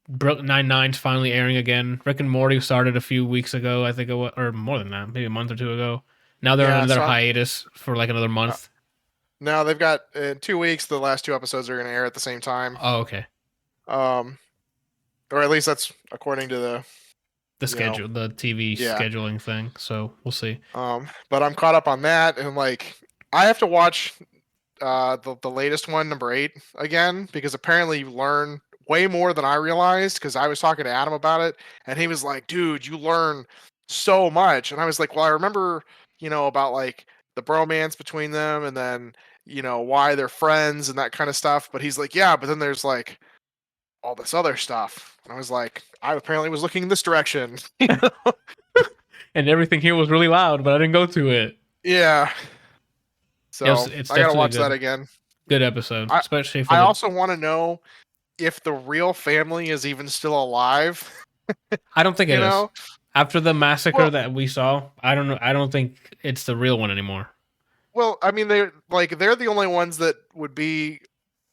Speaker 1: Brooklyn Nine-Nine's finally airing again. Rick and Morty started a few weeks ago, I think, or more than that, maybe a month or two ago. Now they're on another hiatus for like another month.
Speaker 4: No, they've got in 2 weeks. The last 2 episodes are going to air at the same time.
Speaker 1: Oh, okay.
Speaker 4: Or at least that's according to the
Speaker 1: schedule, the TV scheduling thing. So we'll see.
Speaker 4: But I'm caught up on that, and like I have to watch the latest one, number 8, again, because apparently you learn way more than I realized. Because I was talking to Adam about it, and he was like, "Dude, you learn so much," and I was like, "Well, I remember, about like the bromance between them, and then." Why they're friends and that kind of stuff. But he's like, yeah, but then there's like all this other stuff. And I was like, I apparently was looking in this direction.
Speaker 1: And everything here was really loud, but I didn't go to it.
Speaker 4: Yeah. So
Speaker 1: it's
Speaker 4: I gotta watch that again.
Speaker 1: Good episode. Especially
Speaker 4: I also want to know if the real family is even still alive.
Speaker 1: I don't think it is. After the massacre that we saw, I don't know. I don't think it's the real one anymore.
Speaker 4: Well, I mean, they're the only ones that would be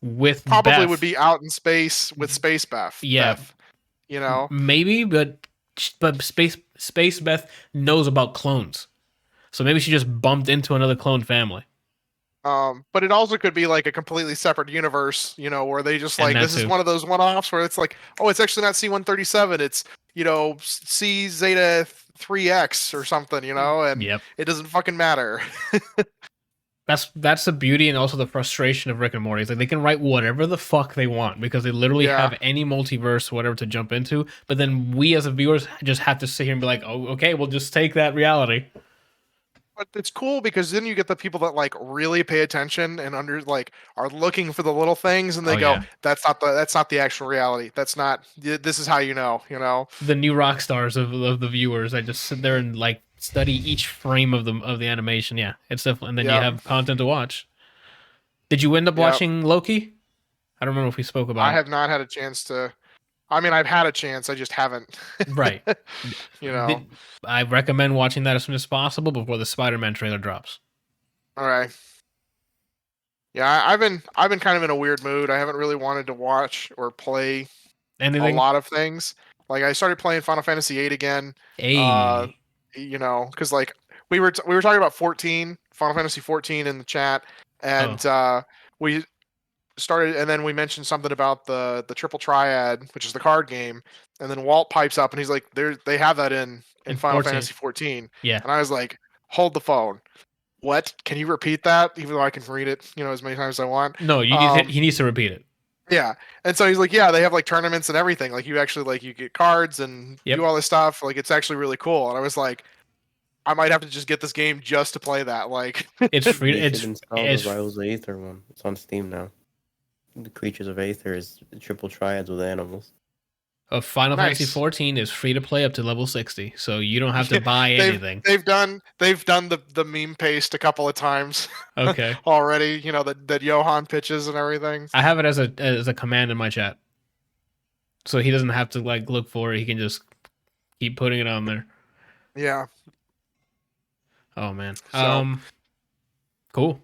Speaker 1: with
Speaker 4: probably
Speaker 1: Beth.
Speaker 4: Would be out in space with Space Beth.
Speaker 1: Yeah,
Speaker 4: Beth,
Speaker 1: maybe, but Space Beth knows about clones, so maybe she just bumped into another clone family.
Speaker 4: But it also could be like a completely separate universe, where they just like this is one of those one-offs where it's like, oh, it's actually not C-137, it's C Zeta 3X or something, and it doesn't fucking matter.
Speaker 1: That's the beauty and also the frustration of Rick and Morty. It's like they can write whatever the fuck they want because they literally have any multiverse, whatever, to jump into. But then we as the viewers just have to sit here and be like, oh, okay, we'll just take that reality.
Speaker 4: But it's cool because then you get the people that like really pay attention and are looking for the little things, and they go, that's not the actual reality. That's not. This is how you know.
Speaker 1: The new rock stars of the viewers. I just sit there and like study each frame of the animation. Yeah, it's definitely. And then you have content to watch. Did you end up watching Loki? I don't remember if we spoke about it.
Speaker 4: I have not had a chance to. I mean, I've had a chance. I just haven't.
Speaker 1: Right. I recommend watching that as soon as possible before the Spider-Man trailer drops.
Speaker 4: All right. Yeah, I've been kind of in a weird mood. I haven't really wanted to watch or play
Speaker 1: anything.
Speaker 4: A lot of things. Like I started playing Final Fantasy VIII again.
Speaker 1: Hey.
Speaker 4: Because like we were talking about Final Fantasy 14 in the chat, and we started, and then we mentioned something about the Triple Triad, which is the card game, and then Walt pipes up and he's like, they have that in Final Fantasy 14.
Speaker 1: Yeah.
Speaker 4: And I was like, hold the phone. What? Can you repeat that? Even though I can read it, as many times as I want.
Speaker 1: No, he needs to repeat it.
Speaker 4: Yeah. And so he's like, yeah, they have like tournaments and everything. Like you actually you get cards and do all this stuff. Like it's actually really cool. And I was like, I might have to just get this game just to play that. Like
Speaker 1: it's free. It's
Speaker 2: the Rivals of Aether one. It's on Steam now. The Creatures of Aether is Triple Triads with animals.
Speaker 1: Final Fantasy 14 is free to play up to level 60, so you don't have to buy anything.
Speaker 4: They've done the meme paste a couple of times.
Speaker 1: Okay.
Speaker 4: Already, that Johan pitches and everything.
Speaker 1: I have it as a command in my chat, so he doesn't have to like look for it. He can just keep putting it on there.
Speaker 4: Yeah.
Speaker 1: Oh man.
Speaker 4: So,
Speaker 1: Cool.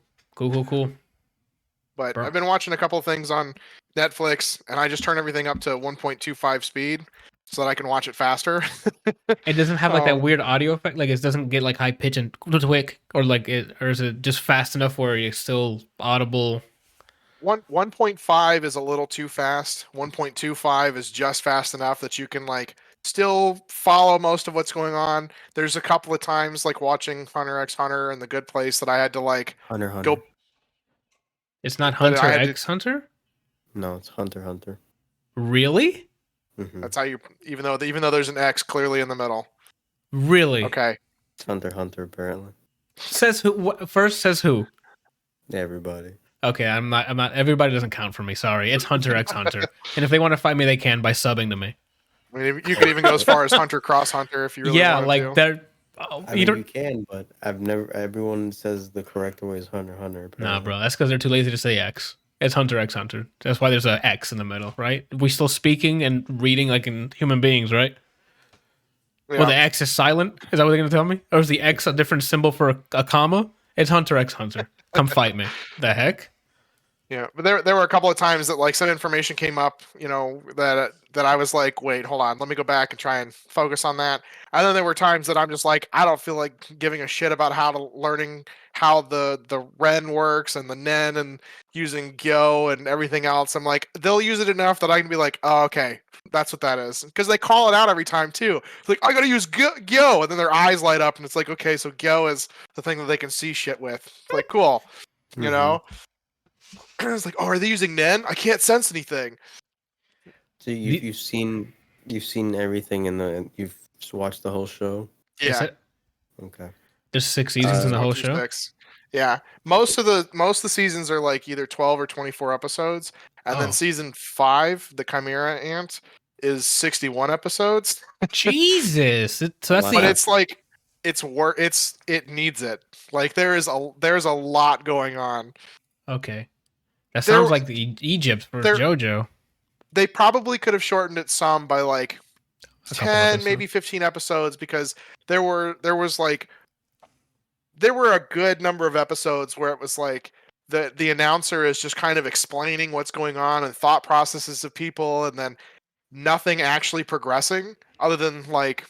Speaker 4: But I've been watching a couple of things on Netflix, and I just turn everything up to 1.25 speed so that I can watch it faster.
Speaker 1: It doesn't have like that weird audio effect. Like it doesn't get like high pitch and quick, or is it just fast enough where you're still audible?
Speaker 4: 1.5 is a little too fast. 1.25 is just fast enough that you can like still follow most of what's going on. There's a couple of times like watching Hunter x Hunter and The Good Place that I had to like
Speaker 2: Hunter x
Speaker 4: go.
Speaker 2: Hunter.
Speaker 1: It's not
Speaker 4: That I
Speaker 1: Hunter
Speaker 4: had to-
Speaker 1: x Hunter?
Speaker 2: No, it's Hunter x Hunter.
Speaker 1: Really?
Speaker 4: That's how you. Even though there's an X clearly in the middle.
Speaker 1: Really?
Speaker 4: Okay.
Speaker 2: It's Hunter x Hunter apparently.
Speaker 1: Says who? First says who?
Speaker 2: Everybody.
Speaker 1: Okay, I'm not. Everybody doesn't count for me. Sorry, it's Hunter x Hunter. And if they want to fight me, they can by subbing to me.
Speaker 4: I mean, you could even go as far as Hunter Cross Hunter if you really
Speaker 1: Yeah,
Speaker 4: wanted
Speaker 1: like
Speaker 4: to.
Speaker 1: they're.
Speaker 2: I mean, you can, but I've never. Everyone says the correct way is Hunter x Hunter.
Speaker 1: Nah,
Speaker 2: apparently.
Speaker 1: bro. That's because they're too lazy to say X. It's Hunter x Hunter. That's why there's a X in the middle, right? We still speaking and reading like in human beings, right?
Speaker 4: Yeah.
Speaker 1: Well, the X is silent. Is that what they're gonna tell me? Or is the X a different symbol for a comma? It's Hunter x Hunter. Come fight me. The heck?
Speaker 4: Yeah, but there were a couple of times that like some information came up, that I was like, wait, hold on, let me go back and try and focus on that. And then there were times that I'm just like, I don't feel like giving a shit about learning how the Ren works and the Nen and using Gyo and everything else. I'm like, they'll use it enough that I can be like, oh, okay, that's what that is, because they call it out every time too. It's like, I gotta use Gyo, and then their eyes light up, and it's like, okay, so Gyo is the thing that they can see shit with. It's like, cool, you know. It's like, oh, are they using Nen? I can't sense anything.
Speaker 2: So you've seen everything you've watched the whole show.
Speaker 4: Yeah,
Speaker 2: Okay.
Speaker 1: There's 6 seasons in the whole show.
Speaker 4: 6. Yeah, most of the seasons are like either 12 or 24 episodes, and then season 5, the Chimera Ant, is 61 episodes.
Speaker 1: Jesus, so that's
Speaker 4: But it's like it needs it. Like there's a lot going on.
Speaker 1: Okay. That sounds like the Egypt for JoJo.
Speaker 4: They probably could have shortened it some by like 10, maybe 15 episodes, because there were a good number of episodes where it was like the announcer is just kind of explaining what's going on and thought processes of people, and then nothing actually progressing other than like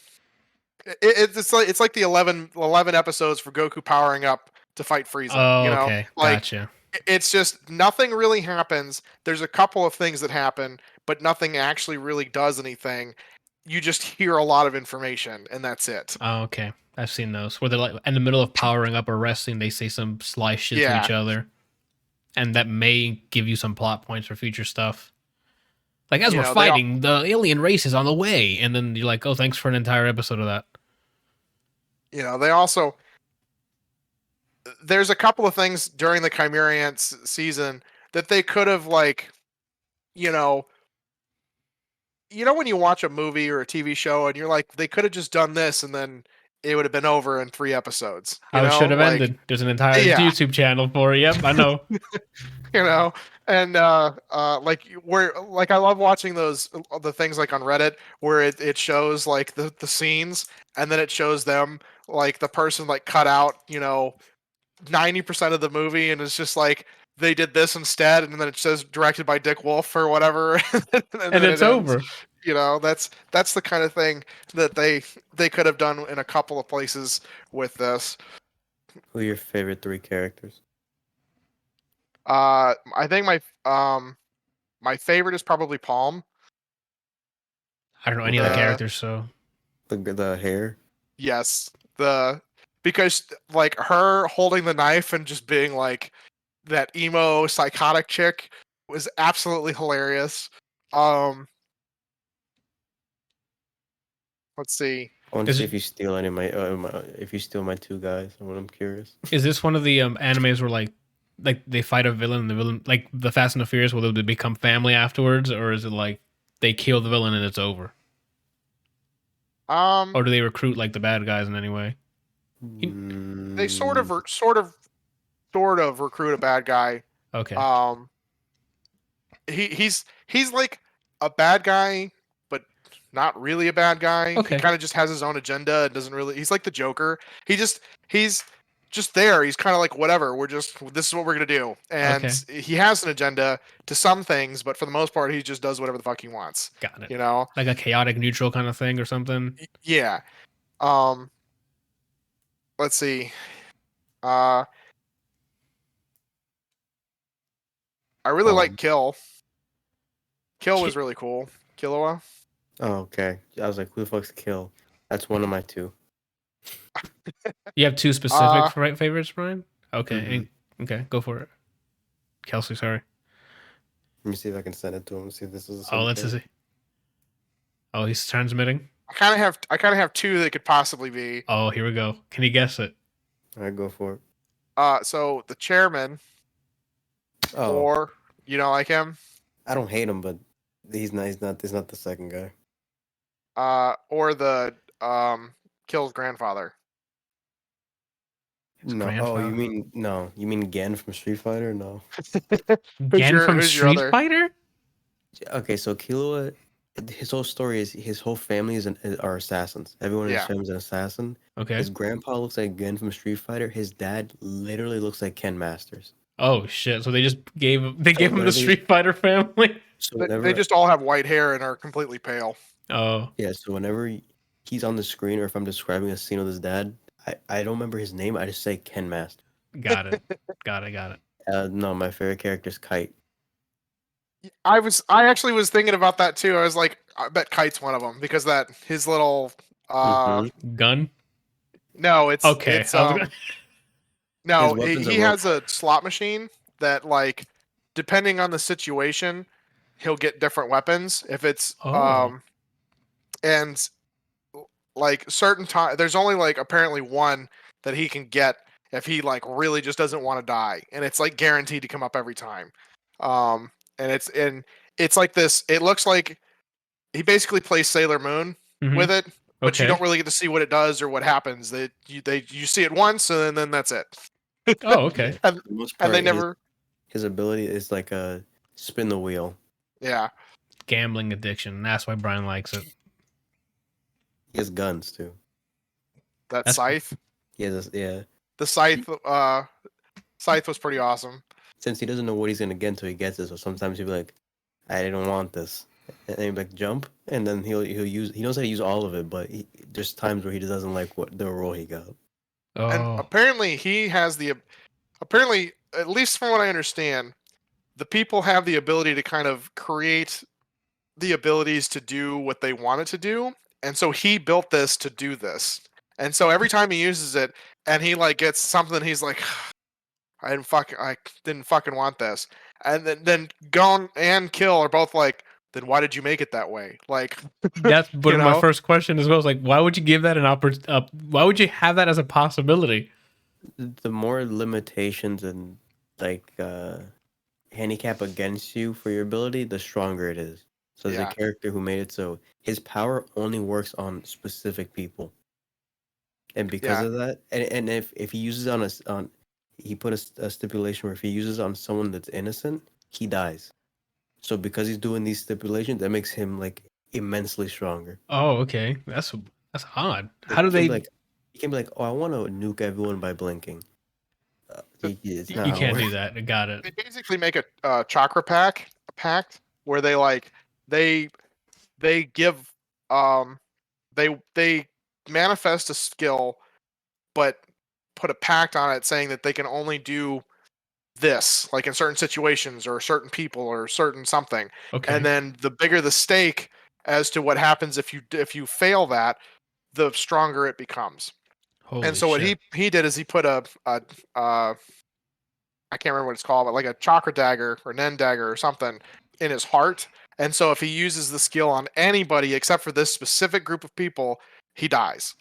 Speaker 4: it's like the 11 episodes for Goku powering up to fight Frieza.
Speaker 1: Oh,
Speaker 4: you know?
Speaker 1: okay.
Speaker 4: Like,
Speaker 1: Gotcha.
Speaker 4: it's just nothing really happens. There's a couple of things that happen, but nothing actually really does anything. You just hear a lot of information, and that's it.
Speaker 1: Oh, okay. I've seen those where they're like in the middle of powering up or resting, they say some sly shit to each other, and that may give you some plot points for future stuff. Like, as we're fighting, the alien race is on the way, and then you're like, oh, thanks for an entire episode of that.
Speaker 4: They also... There's a couple of things during the Chimera Ants season that they could have, like, when you watch a movie or a TV show and you're like, they could have just done this and then it would have been over in 3 episodes.
Speaker 1: How it should have ended. There's an entire YouTube channel for it. Yep, I know.
Speaker 4: And like I love watching the things like on Reddit where it shows like the scenes, and then it shows them like the person like cut out 90% of the movie, and it's just like they did this instead, and then it says directed by Dick Wolf or whatever, and
Speaker 1: it's over.
Speaker 4: That's the kind of thing that they could have done in a couple of places with this.
Speaker 2: Who are your favorite 3 characters?
Speaker 4: I think my favorite is probably Palm.
Speaker 1: I don't know any other characters, so
Speaker 2: the hair.
Speaker 4: Yes, because like her holding the knife and just being like that emo psychotic chick was absolutely hilarious. Let's see.
Speaker 2: I want to see if you steal any of my if you steal my 2 guys. I'm curious.
Speaker 1: Is this one of the animes where like they fight a villain and the villain, like the Fast and the Furious, will they become family afterwards, or is it like they kill the villain and it's over? Or do they recruit like the bad guys in any way?
Speaker 4: They sort of recruit a bad guy.
Speaker 1: Okay.
Speaker 4: He's like a bad guy, but not really a bad guy.
Speaker 1: Okay.
Speaker 4: He kind of just has his own agenda and doesn't really. He's like the Joker. He's just there. He's kind of like, whatever. This is what we're gonna do, and he has an agenda to some things, but for the most part, he just does whatever the fuck he wants.
Speaker 1: Got it.
Speaker 4: Like
Speaker 1: a chaotic neutral kind of thing or something.
Speaker 4: Yeah. Let's see. I really like Kill. Kill was really cool. Killua.
Speaker 2: Oh, okay. I was like, who the fuck's Kill? That's one of my two.
Speaker 1: You have two specific favorites, Brian? Okay.
Speaker 2: Mhm.
Speaker 1: Okay, go for it. Kelsey, sorry.
Speaker 2: Let me see if I can send it to him. See if this is the same.
Speaker 1: Oh, let's see. Oh, he's transmitting.
Speaker 4: I kind of have two that could possibly be.
Speaker 1: Oh, here we go. Can you guess it?
Speaker 2: All right, go for it.
Speaker 4: So the chairman, or you don't like him?
Speaker 2: I don't hate him, but he's not. He's not the second guy.
Speaker 4: Or the Kill's grandfather.
Speaker 2: No. Oh, you mean no? You mean Gen from Street Fighter? No.
Speaker 1: Gen from Street Fighter?
Speaker 2: Okay, so Killua, his whole story is his whole family are assassins. Everyone in his family is an assassin.
Speaker 1: Okay.
Speaker 2: His grandpa looks like Gen from Street Fighter. His dad literally looks like Ken Masters.
Speaker 1: Oh shit! So they just gave him the Street Fighter family.
Speaker 2: So
Speaker 4: they just all have white hair and are completely pale.
Speaker 1: Oh
Speaker 2: yeah. So whenever he's on the screen, or if I'm describing a scene with his dad, I don't remember his name. I just say Ken Master.
Speaker 1: Got it. Got it.
Speaker 2: No, my favorite character is Kite.
Speaker 4: I actually was thinking about that too. I was like, I bet Kite's one of them because that his little
Speaker 1: gun.
Speaker 4: No, it's
Speaker 1: okay.
Speaker 4: It's, no, he has a slot machine that, like, depending on the situation, he'll get different weapons. If it's and like certain time, there's only like apparently one that he can get if he like really just doesn't want to die, and it's like guaranteed to come up every time. And it's like this. It looks like he basically plays Sailor Moon with it, but you don't really get to see what it does or what happens. You see it once and then that's it.
Speaker 1: Oh, okay.
Speaker 4: and they never.
Speaker 2: His ability is like a spin the wheel.
Speaker 4: Yeah.
Speaker 1: Gambling addiction. That's why Brian likes it.
Speaker 2: He has guns too.
Speaker 4: That's Scythe.
Speaker 2: Yeah.
Speaker 4: The Scythe. Scythe was pretty awesome.
Speaker 2: Since he doesn't know what he's gonna get until he gets it, so sometimes he'll be like, "I don't want this," and he'll be like, "Jump," and then he knows how to use all of it, but there's times where he just doesn't like what the role he got.
Speaker 1: Oh.
Speaker 4: And apparently he has apparently, at least from what I understand, the people have the ability to kind of create the abilities to do what they want it to do, and so he built this to do this. And so every time he uses it, and he like gets something, he's like, I didn't fucking want this. And then Gon and Kill are both like, then why did you make it that way? Like,
Speaker 1: that's but my first question as well is like, why would you give that an why would you have that as a possibility?
Speaker 2: The more limitations and like handicap against you for your ability, the stronger it is. So there's a character who made it so his power only works on specific people, and because of that, and if he uses on he put a stipulation where if he uses on someone that's innocent, he dies. So because he's doing these stipulations, that makes him like immensely stronger.
Speaker 1: Oh, okay. That's odd. How do they?
Speaker 2: He can be like, "Oh, I want to nuke everyone by blinking."
Speaker 1: You can't do that. Got it.
Speaker 4: They basically make a chakra pact where they give they manifest a skill, but put a pact on it saying that they can only do this, like in certain situations or certain people or certain something.
Speaker 1: Okay.
Speaker 4: And then the bigger the stake as to what happens if you fail that, the stronger it becomes.
Speaker 1: Holy
Speaker 4: and so what he did is he put a I can't remember what it's called, but like a chakra dagger or nen dagger or something in his heart. And so if he uses the skill on anybody except for this specific group of people, he dies.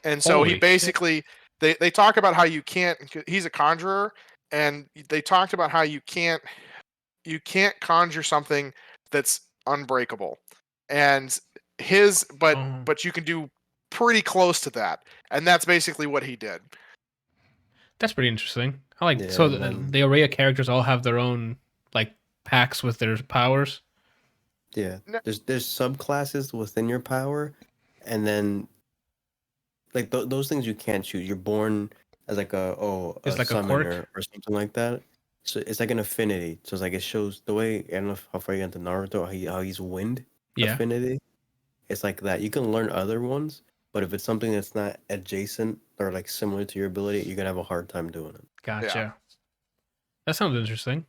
Speaker 4: And so he basically they talk about how you can't. He's a conjurer, and they talked about how you can't conjure something that's unbreakable. And but you can do pretty close to that, and that's basically what he did.
Speaker 1: That's pretty interesting. I like so the array of characters all have their own like packs with their powers.
Speaker 2: Yeah, there's subclasses within your power, and then like those things you can't choose. You're born as like a summoner or something like that. So it's like an affinity. So it's like it shows the way. I don't know how far you got into Naruto. How he's wind affinity. It's like that. You can learn other ones, but if it's something that's not adjacent or like similar to your ability, you're gonna have a hard time doing it.
Speaker 1: Gotcha. Yeah. That sounds interesting.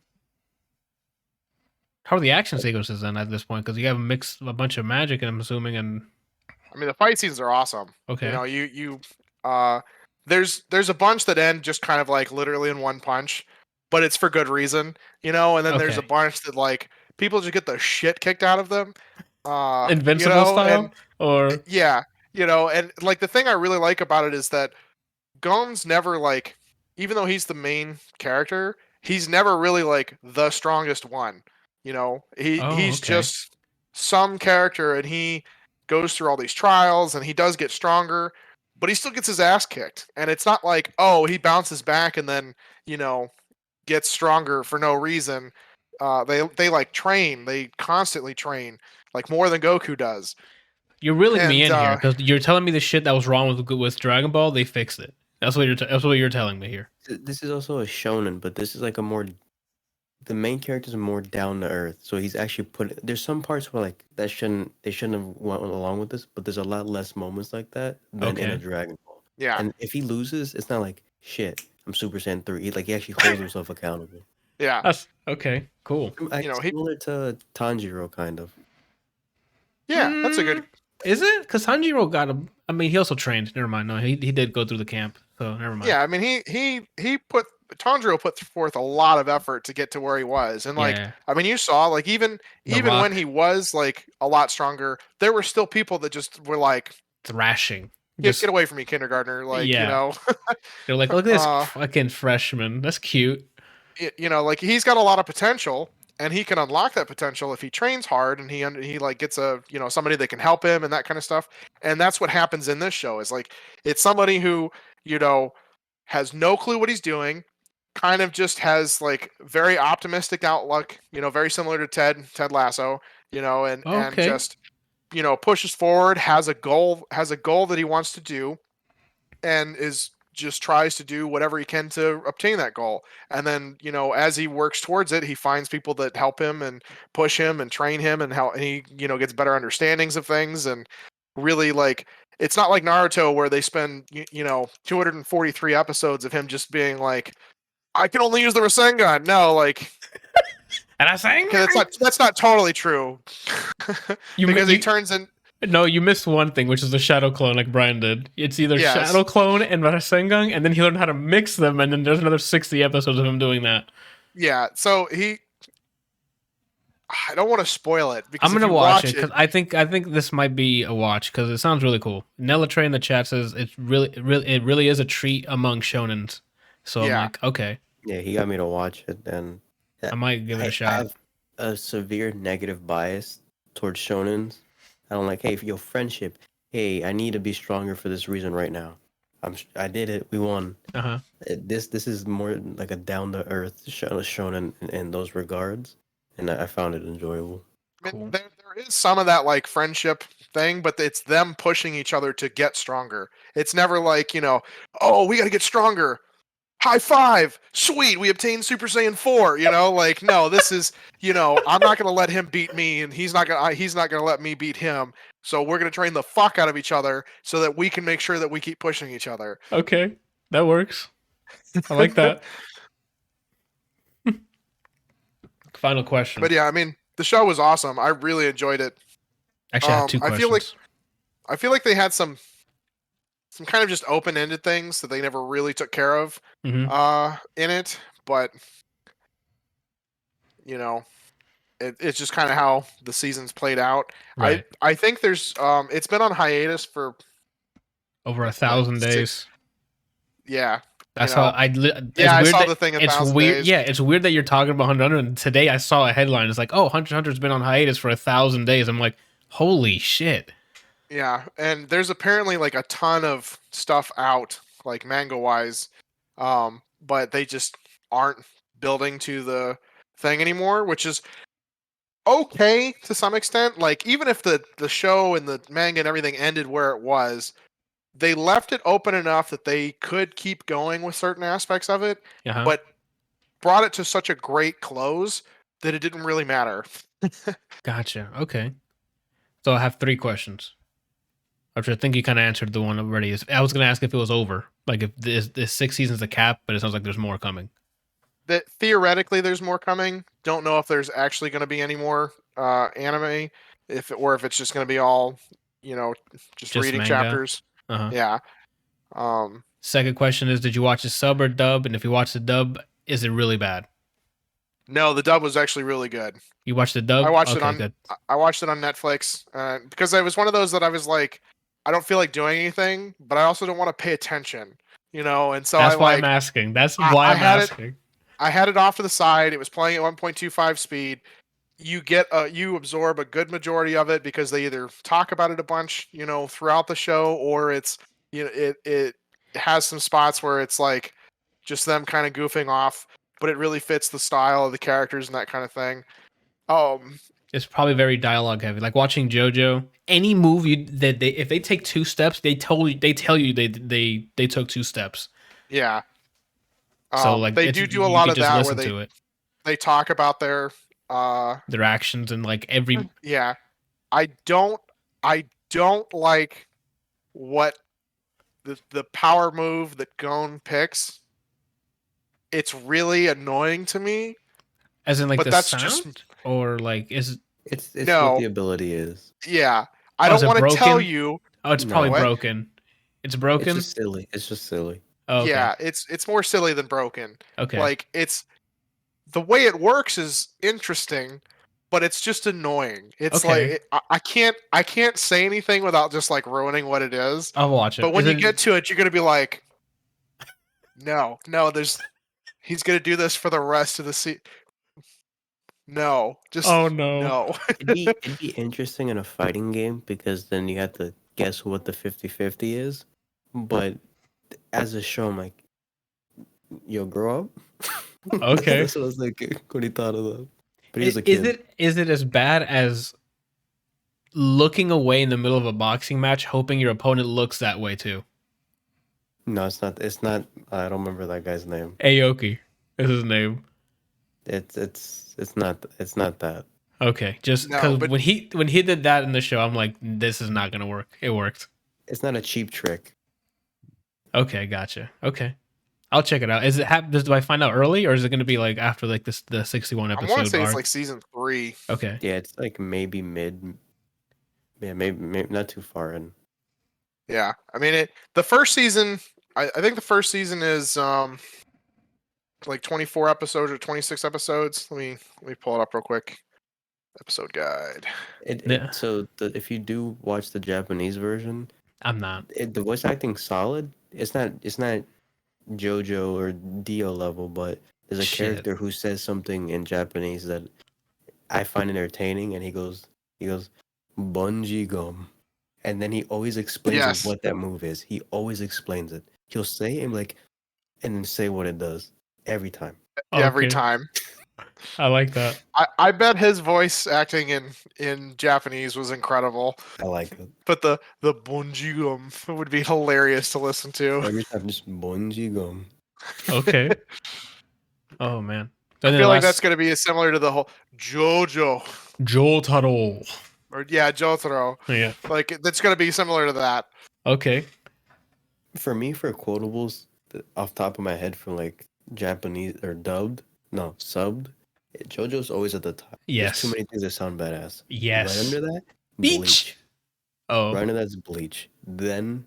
Speaker 1: How are the action sequences then at this point? Because you have a bunch of magic, and I'm assuming, and
Speaker 4: I mean, the fight scenes are awesome.
Speaker 1: okay,
Speaker 4: there's a bunch that end just kind of like literally in one punch, but it's for good reason, and then there's a bunch that like people just get the shit kicked out of them.
Speaker 1: Invincible style, or
Speaker 4: yeah, and like the thing I really like about it is that Gon's never like, even though he's the main character, he's never really like the strongest one. He's just some character, and he goes through all these trials, and he does get stronger, but he still gets his ass kicked. And it's not like, oh, he bounces back and then gets stronger for no reason. They like train. They constantly train, like more than Goku does.
Speaker 1: You're reeling me in here because you're telling me the shit that was wrong with Dragon Ball. They fixed it. That's what you're telling me here.
Speaker 2: This is also a shonen, but this is like the main characters are more down to earth. So he's actually there's some parts where like they shouldn't have went along with this, but there's a lot less moments like that than in a Dragon Ball.
Speaker 4: Yeah.
Speaker 2: And if he loses, it's not like shit, I'm Super Saiyan 3. Like he actually holds himself accountable.
Speaker 4: Yeah.
Speaker 1: That's okay. Cool.
Speaker 2: Similar to Tanjiro, kind of.
Speaker 4: Yeah, that's a good.
Speaker 1: Is it? Because Tanjiro got him. I mean, he also trained. Never mind. No, he did go through the camp. So never mind.
Speaker 4: Yeah, I mean, Tanjiro put forth a lot of effort to get to where he was, and like, I mean, you saw like even when he was like a lot stronger, there were still people that just were like
Speaker 1: thrashing.
Speaker 4: Get away from me, kindergartner! Like
Speaker 1: they're like, look at this fucking freshman. That's cute.
Speaker 4: Like he's got a lot of potential, and he can unlock that potential if he trains hard, and he like gets a somebody that can help him and that kind of stuff. And that's what happens in this show. Is like it's somebody who has no clue what he's doing, kind of just has like very optimistic outlook, very similar to Ted Lasso, and just pushes forward, has a goal that he wants to do, and just tries to do whatever he can to obtain that goal. And then, as he works towards it, he finds people that help him and push him and train him, and how he, gets better understandings of things. And really, like, it's not like Naruto where they spend, 243 episodes of him just being like, I can only use the Rasengan. No, like,
Speaker 1: and I sang.
Speaker 4: That's not totally true. Because he turns in.
Speaker 1: No, you missed one thing, which is the shadow clone, like Brian did. It's either shadow clone and Rasengan, and then he learned how to mix them, and then there's another 60 episodes of him doing that.
Speaker 4: Yeah, so I don't want to spoil it. Because
Speaker 1: I'm gonna watch it because I think this might be a watch because it sounds really cool. Nella Trey in the chat says it really is a treat among shonens. So I'm like, okay.
Speaker 2: Yeah, he got me to watch it, and
Speaker 1: I might give it a shot.
Speaker 2: I have a severe negative bias towards shonens. I don't like, hey, for your friendship, hey, I need to be stronger for this reason right now. I did it. We won.
Speaker 1: Uh-huh.
Speaker 2: This is more like a down to earth shonen in those regards, and I found it enjoyable.
Speaker 4: I mean, there is some of that like friendship thing, but it's them pushing each other to get stronger. It's never like, oh, we got to get stronger. High five! Sweet, we obtained Super Saiyan 4. Like, no, this is, I'm not gonna let him beat me, and he's not gonna let me beat him. So we're gonna train the fuck out of each other so that we can make sure that we keep pushing each other.
Speaker 1: Okay, that works. I like that. Final question.
Speaker 4: But yeah, I mean, the show was awesome. I really enjoyed it.
Speaker 1: Actually, I have two questions.
Speaker 4: I feel like they had some kind of just open-ended things that they never really took care of in it, but it's just kind of how the seasons played out.
Speaker 1: Right.
Speaker 4: I think there's it's been on hiatus for
Speaker 1: over 1,000 days.
Speaker 4: Yeah.
Speaker 1: That's how I
Speaker 4: saw the thing.
Speaker 1: It's weird. Days. Yeah, it's weird that you're talking about Hunter. And today I saw a headline. It's like, oh, Hunter's been on hiatus for 1,000 days. I'm like, holy shit.
Speaker 4: Yeah, and there's apparently like a ton of stuff out, like manga-wise, but they just aren't building to the thing anymore, which is okay to some extent. Like, even if the show and the manga and everything ended where it was, they left it open enough that they could keep going with certain aspects of it, but brought it to such a great close that it didn't really matter.
Speaker 1: Gotcha. Okay. So I have 3 questions. Which I think you kind of answered the one already. I was going to ask if it was over. Like if this 6 seasons a cap, but it sounds like there's more coming.
Speaker 4: that theoretically there's more coming. Don't know if there's actually going to be any more anime, if it's just going to be all, just reading
Speaker 1: manga?
Speaker 4: chapters.
Speaker 1: Uh-huh.
Speaker 4: Yeah.
Speaker 1: Second question is, did you watch the sub or dub? And if you watch the dub, is it really bad?
Speaker 4: No, the dub was actually really good.
Speaker 1: You watched the dub?
Speaker 4: I watched
Speaker 1: okay,
Speaker 4: it on
Speaker 1: good.
Speaker 4: I watched it on Netflix because I was one of those that I was like, I don't feel like doing anything, but I also don't want to pay attention, and so
Speaker 1: That's why I'm asking. That's why I'm asking.
Speaker 4: I had it off to the side. It was playing at 1.25 speed. You absorb a good majority of it because they either talk about it a bunch, throughout the show, or it's it has some spots where it's like just them kind of goofing off, but it really fits the style of the characters and that kind of thing.
Speaker 1: It's probably very dialogue heavy. Like watching JoJo, any move if they take 2 steps, they tell you they took 2 steps.
Speaker 4: Yeah.
Speaker 1: So like
Speaker 4: they do a lot of that where they talk about their
Speaker 1: actions and like every.
Speaker 4: Yeah. I don't like what the power move that Gon picks. It's really annoying to me.
Speaker 1: As in like the
Speaker 4: that's
Speaker 1: sound?
Speaker 4: Just
Speaker 1: or like is
Speaker 2: it's
Speaker 4: no,
Speaker 2: what the ability is.
Speaker 4: Yeah. I don't want to tell you.
Speaker 1: Oh, it's probably broken. It's broken?
Speaker 2: It's just silly.
Speaker 1: Oh, okay.
Speaker 4: Yeah, it's more silly than broken.
Speaker 1: Okay.
Speaker 4: Like it's the way it works is interesting, but it's just annoying. It's
Speaker 1: Okay.
Speaker 4: like I can't say anything without just like ruining what it is.
Speaker 1: I'll watch it.
Speaker 4: But when you get to it, you're gonna be like, no, he's gonna do this for the rest of the season. No, just no.
Speaker 2: It'd be interesting in a fighting game because then you have to guess what the 50-50 is. But as a show, I'm like, yo, grow up.
Speaker 1: Okay.
Speaker 2: That's what I was thinking when he thought of that. But he's a kid.
Speaker 1: Is it as bad as looking away in the middle of a boxing match, hoping your opponent looks that way too?
Speaker 2: No, it's not. It's not. I don't remember that guy's name.
Speaker 1: Aoki is his name.
Speaker 2: It's not that.
Speaker 1: Okay, just because when he did that in the show, I'm like, this is not gonna work. It worked.
Speaker 2: It's not a cheap trick.
Speaker 1: Okay, gotcha. Okay, I'll check it out. Is it do I find out early, or is it gonna be like after like the 61 episode?
Speaker 4: I want to say it's like season 3.
Speaker 1: Okay.
Speaker 2: Yeah, it's like maybe mid. Yeah, maybe not too far in.
Speaker 4: Yeah, I mean the first season. I think the first season is like 24 episodes or 26 episodes. Let me pull it up real quick. Episode guide.
Speaker 2: So if you do watch the Japanese version,
Speaker 1: I'm not.
Speaker 2: The voice acting's solid. It's not JoJo or Dio level, but there's a character who says something in Japanese that I find entertaining, and he goes bungee gum, and then he always explains what that move is. He always explains it. He'll say it and then say what it does every time.
Speaker 4: Every time.
Speaker 1: I like that.
Speaker 4: I bet his voice acting in Japanese was incredible.
Speaker 2: I like it.
Speaker 4: But the bungee gum would be hilarious to listen to.
Speaker 2: Every time, just bungee gum.
Speaker 1: Okay. Oh man.
Speaker 4: I feel like that's going to be similar to the whole Jotaro. Or Jotaro.
Speaker 1: Yeah.
Speaker 4: Like that's going to be similar to that.
Speaker 1: Okay.
Speaker 2: For me, for quotables, off the top of my head, from like Japanese or subbed, JoJo's always at the top.
Speaker 1: Yes.
Speaker 2: There's too many things that sound badass.
Speaker 1: Yes.
Speaker 2: Right under that,
Speaker 1: Bleach. Oh.
Speaker 2: Right under that's Bleach. Then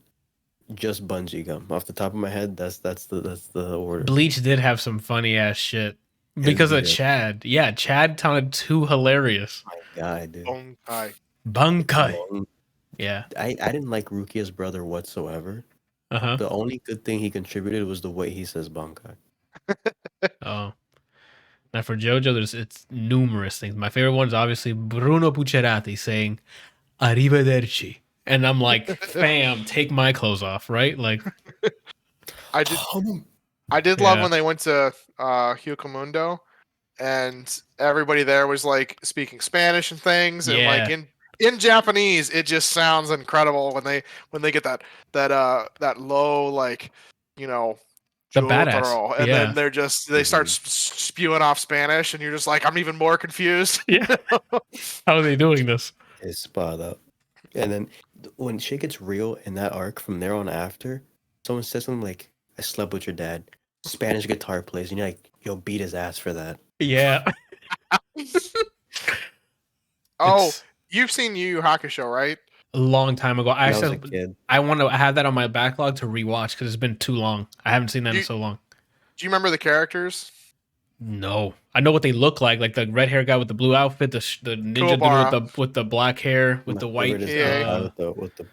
Speaker 2: just bungee gum. Off the top of my head, that's the order.
Speaker 1: Bleach did have some funny ass shit because of Chad. Yeah, Chad sounded too hilarious.
Speaker 2: My God, dude.
Speaker 1: Bunkai. Yeah.
Speaker 2: I didn't like Rukia's brother whatsoever.
Speaker 1: Uh-huh.
Speaker 2: The only good thing he contributed was the way he says Bankai.
Speaker 1: Oh. Now for JoJo, it's numerous things. My favorite one is obviously Bruno Bucciarati saying "Arrivederci," and I'm like, "Fam, take my clothes off," right? Like,
Speaker 4: I did love when they went to Hucamundo, and everybody there was like speaking Spanish and things, and like in Japanese, it just sounds incredible when they get that low, like,
Speaker 1: the badass,
Speaker 4: and then they start spewing off Spanish, and you're just like, I'm even more confused.
Speaker 1: Yeah. How are they doing this?
Speaker 2: It's spot up. And then when shit gets real in that arc, from there on after, someone says something like, "I slept with your dad." Spanish guitar plays, and you're like, You'll beat his ass for that.
Speaker 1: Yeah.
Speaker 4: Oh,
Speaker 1: It's
Speaker 4: you've seen Yu Yu Hakusho, right?
Speaker 1: a long time ago. I
Speaker 2: When I was a
Speaker 1: actually,
Speaker 2: kid.
Speaker 1: I want to have that on my backlog to rewatch because it's been too long. I haven't seen that in
Speaker 4: You-
Speaker 1: so long.
Speaker 4: Do you remember the characters?
Speaker 1: No, I know what they look like the red hair guy with the blue outfit, the ninja
Speaker 4: Kuwabara.
Speaker 1: dude with the black hair with
Speaker 2: My
Speaker 1: the white.
Speaker 2: favorite is the guy
Speaker 4: Yeah.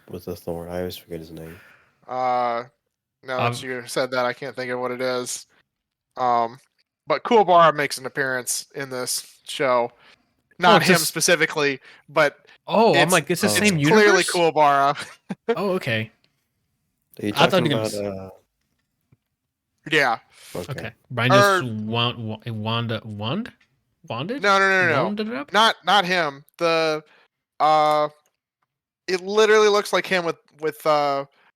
Speaker 2: with the thorn. I always forget his name.
Speaker 4: Now that
Speaker 1: Um,
Speaker 4: you said that, I can't think of what it is. But Kuwabara makes an appearance in this show. Not him
Speaker 1: just-
Speaker 4: specifically, but
Speaker 1: I'm
Speaker 4: it's-
Speaker 1: like, it's the
Speaker 2: it's
Speaker 1: same
Speaker 4: clearly
Speaker 1: universe.
Speaker 4: Kuwabara.
Speaker 1: Oh, okay.
Speaker 2: Are you
Speaker 1: I thought
Speaker 2: talking
Speaker 1: it
Speaker 2: about?
Speaker 1: was-
Speaker 4: Yeah.
Speaker 1: Okay. Brian just Wanded?
Speaker 4: No.
Speaker 1: Wounded it up?
Speaker 4: Not him. The it literally looks like him with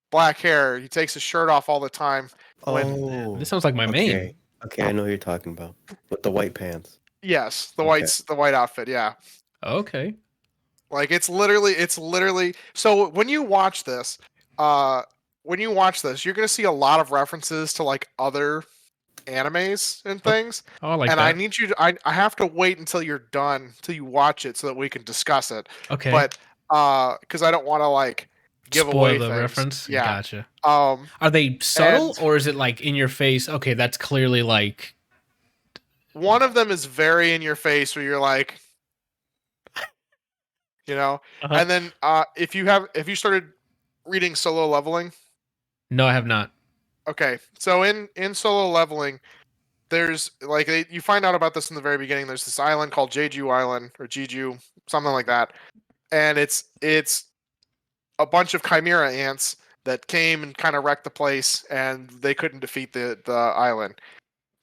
Speaker 4: black hair. He takes his shirt off all the time.
Speaker 2: Oh,
Speaker 1: This sounds like my main.
Speaker 2: Okay, I know who you're talking about. With the white pants.
Speaker 4: Yes, the
Speaker 2: Okay.
Speaker 4: white outfit. Yeah.
Speaker 1: Okay.
Speaker 4: Like it's literally. So when you watch this, you're gonna see a lot of references to like other animes and things.
Speaker 1: Oh, I like
Speaker 4: and
Speaker 1: that.
Speaker 4: I need you to. I have to wait until you're done, till you watch it, so that we can discuss it.
Speaker 1: Okay.
Speaker 4: But because I don't want to like give
Speaker 1: Spoil
Speaker 4: away
Speaker 1: the
Speaker 4: things.
Speaker 1: reference.
Speaker 4: Yeah.
Speaker 1: Gotcha. Are
Speaker 4: Um.
Speaker 1: they subtle
Speaker 4: and-
Speaker 1: or is it like in your face? Okay, that's clearly like.
Speaker 4: One of them is very in your face, where you're like,
Speaker 1: Uh-huh.
Speaker 4: and then if you started reading Solo Leveling.
Speaker 1: No, I have not.
Speaker 4: Okay, so in Solo Leveling, there's like you find out about this in the very beginning. There's this island called Jeju Island or Jeju, something like that, and it's a bunch of chimera ants that came and kind of wrecked the place, and they couldn't defeat the island.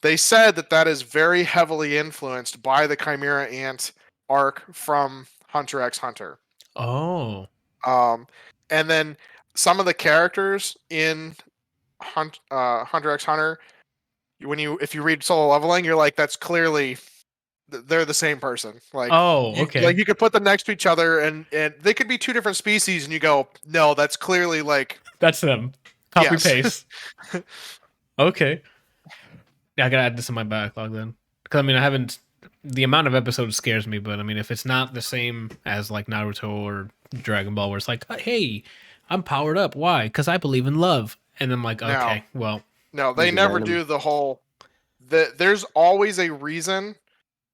Speaker 4: They said that is very heavily influenced by the chimera ant arc from Hunter x Hunter.
Speaker 1: Oh.
Speaker 4: And then some of the characters in Hunter x Hunter, if you read Solo Leveling, you're like, that's clearly they're the same person. Like,
Speaker 1: okay.
Speaker 4: Like you could put them next to each other, and they could be two different species, and you go, no, that's clearly like
Speaker 1: That's them. Copy
Speaker 4: Yes.
Speaker 1: paste. Okay. Yeah, I gotta add this in my backlog then. Because I mean, I haven't. The amount of episodes scares me, but I mean, if it's not the same as like Naruto or Dragon Ball, where it's like, hey, I'm powered up. Why? Because I believe in love. And I'm like, okay, well,
Speaker 4: no, they
Speaker 2: Maybe
Speaker 4: never
Speaker 2: random.
Speaker 4: do the whole. There's always a reason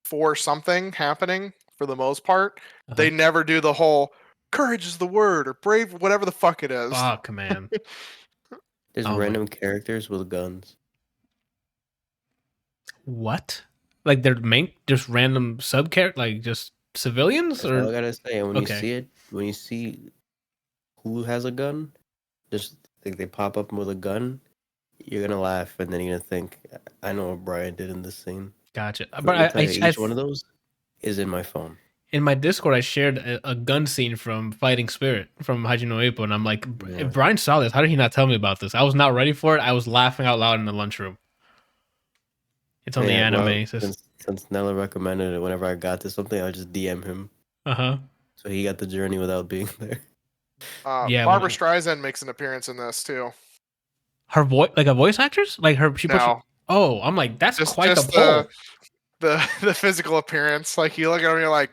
Speaker 4: for something happening. For the most part, they never do the whole courage is the word or brave, whatever the fuck it is.
Speaker 1: fuck, man.
Speaker 2: There's
Speaker 1: Oh my-
Speaker 2: random characters with guns.
Speaker 1: What? Like they're just random sub character, like just civilians,
Speaker 2: That's all I
Speaker 1: or
Speaker 2: gotta say. And when
Speaker 1: Okay.
Speaker 2: you see it, when you see who has a gun, just think they pop up with a gun, you're gonna laugh, and then you're gonna think, I know what Brian did in this scene.
Speaker 1: gotcha.
Speaker 2: Let
Speaker 1: But
Speaker 2: me tell you,
Speaker 1: I
Speaker 2: each one of those is in my phone.
Speaker 1: in my Discord, I shared a gun scene from Fighting Spirit from Hajime no Ippo, and I'm like,
Speaker 2: Yeah.
Speaker 1: if Brian saw this, how did he not tell me about this? I was not ready for it. I was laughing out loud in the lunchroom. It's on the
Speaker 2: Yeah,
Speaker 1: anime.
Speaker 2: well, since Nella recommended it, whenever I got to something, I just DM him.
Speaker 1: Uh-huh.
Speaker 2: So he got the journey without being there.
Speaker 1: Yeah,
Speaker 4: Barbara
Speaker 1: when-
Speaker 4: Streisand makes an appearance in this too.
Speaker 1: Her voice, like a voice actress, like her.
Speaker 4: No,
Speaker 1: Oh, I'm like, that's
Speaker 4: just
Speaker 1: quite the pull.
Speaker 4: the physical appearance. Like you look at her, and you're like,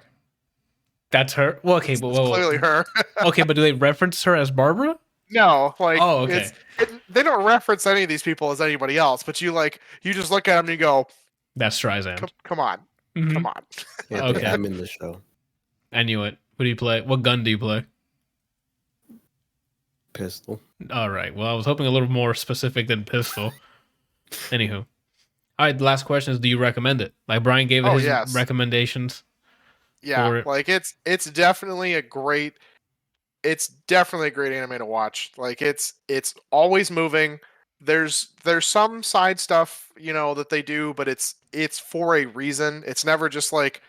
Speaker 1: That's her. Well, okay,
Speaker 4: it's
Speaker 1: but
Speaker 4: clearly her.
Speaker 1: okay, but do they reference her as Barbara?
Speaker 4: No, like,
Speaker 1: Oh, okay.
Speaker 4: they don't reference any of these people as anybody else, but you just look at them and you go,
Speaker 1: That's Streisand.
Speaker 4: come on,
Speaker 1: Mhm.
Speaker 4: come on.
Speaker 2: Yeah,
Speaker 1: Okay.
Speaker 2: I'm in the show.
Speaker 1: I knew it. What do you play? What gun do you play?
Speaker 2: Pistol.
Speaker 1: All right. Well, I was hoping a little more specific than pistol. Anywho. All right. The last question is: do you recommend it? Like Brian gave
Speaker 4: Oh,
Speaker 1: his
Speaker 4: yes.
Speaker 1: recommendations.
Speaker 4: Yeah,
Speaker 1: For it.
Speaker 4: like it's definitely a great anime to watch. Like it's always moving. There's some side stuff, that they do, but it's for a reason. It's never just like,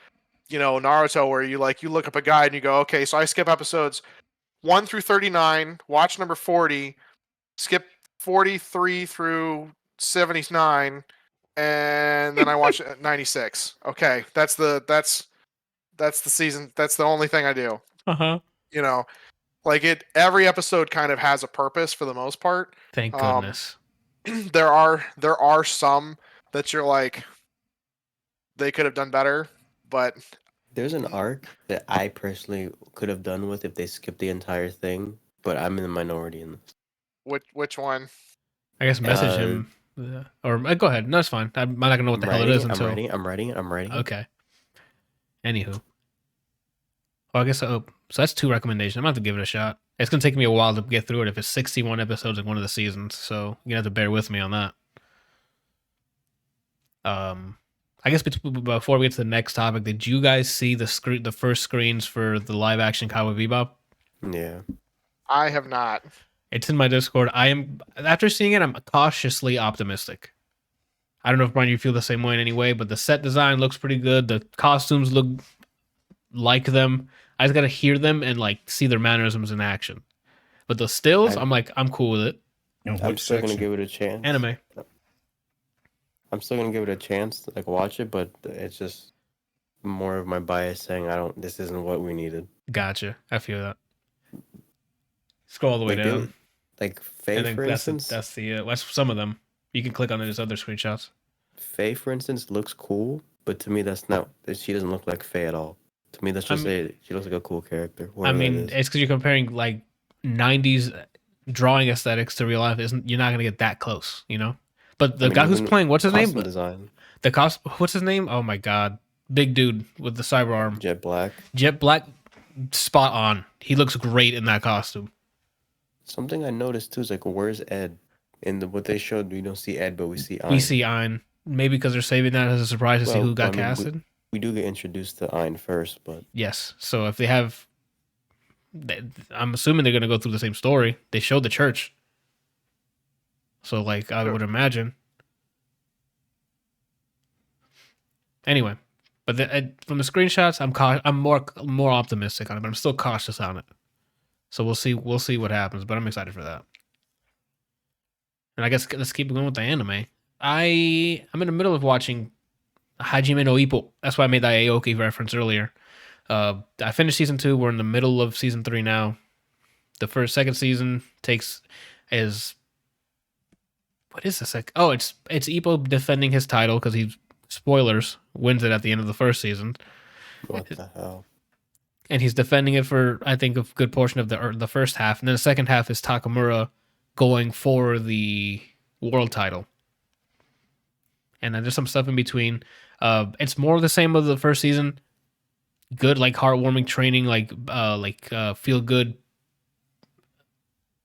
Speaker 4: Naruto where you look up a guide and you go, okay, so I skip episodes 1 through 39, watch number 40, skip 43 through 79, and then I watch 96. Okay, that's the season. That's the only thing I do.
Speaker 1: Uh huh.
Speaker 4: Every episode kind of has a purpose for the most part.
Speaker 1: Thank goodness.
Speaker 4: There are some that you're like, they could have done better. But
Speaker 2: There's an arc that I personally could have done with if they skipped the entire thing, but I'm in the minority in this.
Speaker 4: which one?
Speaker 1: I guess message him. Or go ahead. No, it's fine. I'm not going to know what the hell it is until...
Speaker 2: I'm writing.
Speaker 1: Okay. Anywho. Well, I guess so that's 2 recommendations. I'm going to have to give it a shot. It's going to take me a while to get through it if it's 61 episodes in one of the seasons. So you're going to have to bear with me on that. I guess before we get to the next topic, did you guys see the first screens for the live action Kaiwa Bebop?
Speaker 2: Yeah.
Speaker 4: I have not.
Speaker 1: It's in my Discord. After seeing it, I'm cautiously optimistic. I don't know if Brian, you feel the same way in any way, but the set design looks pretty good. The costumes look like them. I just gotta hear them and like see their mannerisms in action. But the stills, I'm cool with it.
Speaker 2: I'm still gonna give it a chance.
Speaker 1: Anime.
Speaker 2: I'm still gonna give it a chance to like watch it, but it's just more of my bias saying this isn't what we needed.
Speaker 1: Gotcha. I feel that. Scroll all the way down.
Speaker 2: Like Faye, for instance.
Speaker 1: That's some of them. You can click on those other screenshots.
Speaker 2: Faye, for instance, looks cool, but to me, that's not. She doesn't look like Faye at all. To me, that's just she looks like a cool character.
Speaker 1: I mean, it's because you're comparing like 90s drawing aesthetics to real life. You're not gonna get that close, you know. But the guy who's playing, what's his name?
Speaker 2: Design.
Speaker 1: What's his name? Oh my god, big dude with the cyber arm.
Speaker 2: Jet Black,
Speaker 1: spot on. He looks great in that costume.
Speaker 2: Something I noticed too is like, where's Ed? In what they showed, we don't see Ed, but we see Ein.
Speaker 1: We see Ein. Maybe because they're saving that as a surprise to see who got casted.
Speaker 2: We do get introduced to Ein first, but
Speaker 1: yes. So if they have, I'm assuming they're going to go through the same story. They showed the church, so like I would imagine. Anyway, but from the screenshots, I'm more optimistic on it, but I'm still cautious on it. So we'll see what happens, but I'm excited for that. And I guess let's keep going with the anime. I'm in the middle of watching Hajime no Ippo. That's why I made that Aoki reference earlier. I finished season 2. We're in the middle of season 3 now. The second season is what is this? Oh, it's Ippo defending his title because he wins it at the end of the first season.
Speaker 2: What the hell?
Speaker 1: And he's defending it for, I think, a good portion of the first half. And then the second half is Takamura going for the world title. And then there's some stuff in between. It's more of the same of the first season. Good, like heartwarming training, feel good.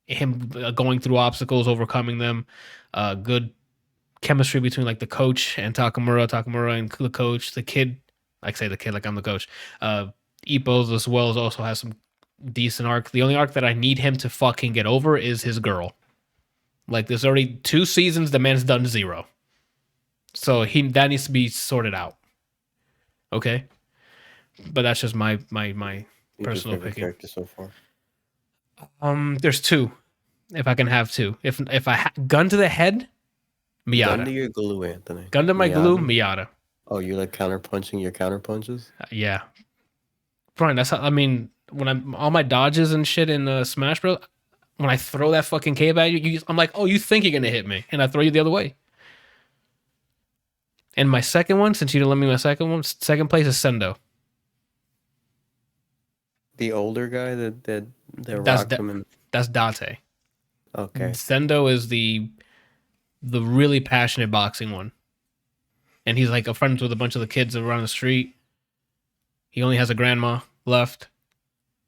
Speaker 1: Him going through obstacles, overcoming them. Good chemistry between like the coach and Takamura and the coach, the kid. I say the kid like I'm the coach. Ippo's as well also has some decent arc. The only arc that I need him to fucking get over is his girl. Like there's already 2 seasons, the man's done 0. So that needs to be sorted out. Okay? But that's just my personal opinion.
Speaker 2: Character so far?
Speaker 1: There's 2. If I can have 2. If I gun to the head, Miyata.
Speaker 2: Gun to your glue, Anthony.
Speaker 1: Gun to my glue, Miyata.
Speaker 2: Oh, you're like counterpunching your counterpunches?
Speaker 1: Yeah. Brian, that's how, I mean, when I'm all my dodges and shit in Smash Bros, when I throw that fucking cape at you, I'm like, oh, you think you're gonna hit me, and I throw you the other way. And my second one, since you didn't let me my second place is Sendo.
Speaker 2: The older guy that rocked him in...
Speaker 1: That's Date.
Speaker 2: Okay.
Speaker 1: Sendo is the really passionate boxing one. And he's like a friend with a bunch of the kids around the street. He only has a grandma left.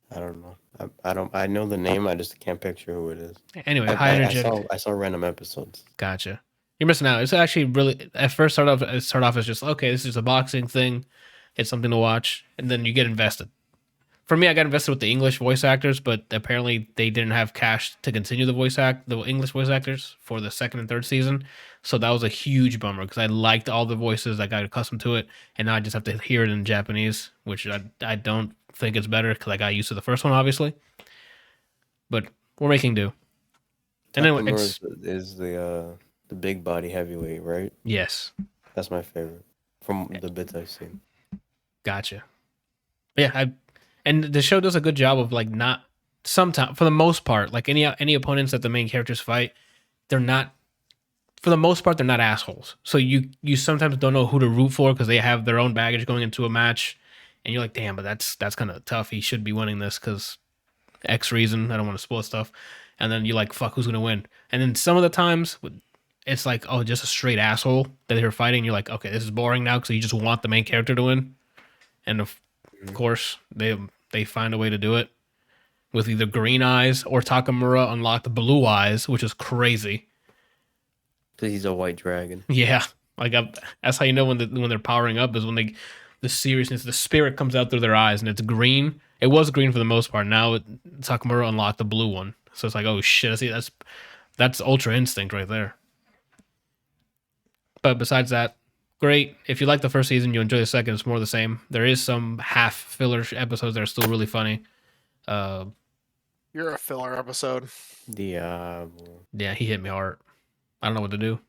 Speaker 2: I don't know. I know the name. I just can't picture who it is.
Speaker 1: Anyway, high energetic.
Speaker 2: I saw random episodes.
Speaker 1: Gotcha. You're missing out. It's actually really, at first start off as just, okay, this is a boxing thing. It's something to watch. And then you get invested. For me, I got invested with the English voice actors, but apparently they didn't have cash to continue the English voice actors for the second and third season. So that was a huge bummer because I liked all the voices. I got accustomed to it, and now I just have to hear it in Japanese, which I don't think it's better because I got used to the first one, obviously. But we're making do. And then
Speaker 2: is the big body heavyweight, right?
Speaker 1: Yes,
Speaker 2: that's my favorite from the bits I've seen.
Speaker 1: Gotcha. Yeah, and the show does a good job of like not sometimes, for the most part, like any opponents that the main characters fight, they're not for the most part, they're not assholes. So you sometimes don't know who to root for because they have their own baggage going into a match, and you're like, damn, but that's kind of tough. He should be winning this because X reason. I don't want to spoil stuff. And then you're like, fuck, who's gonna win? And then some of the times it's like, oh, just a straight asshole that they're fighting. You're like, okay, this is boring now because you just want the main character to win. And of course, they find a way to do it with either green eyes or Takamura unlocked blue eyes, which is crazy.
Speaker 2: Because he's a white dragon.
Speaker 1: Yeah, like that's how you know when they're powering up is when the seriousness, the spirit comes out through their eyes, and it's green. It was green for the most part. Now Takamura unlocked the blue one, so it's like, oh shit, see that's Ultra Instinct right there. But besides that, great. If you like the first season, you enjoy the second. It's more of the same. There is some half filler episodes that are still really funny.
Speaker 4: You're a filler episode.
Speaker 2: Yeah,
Speaker 1: he hit me hard. I don't know what to do.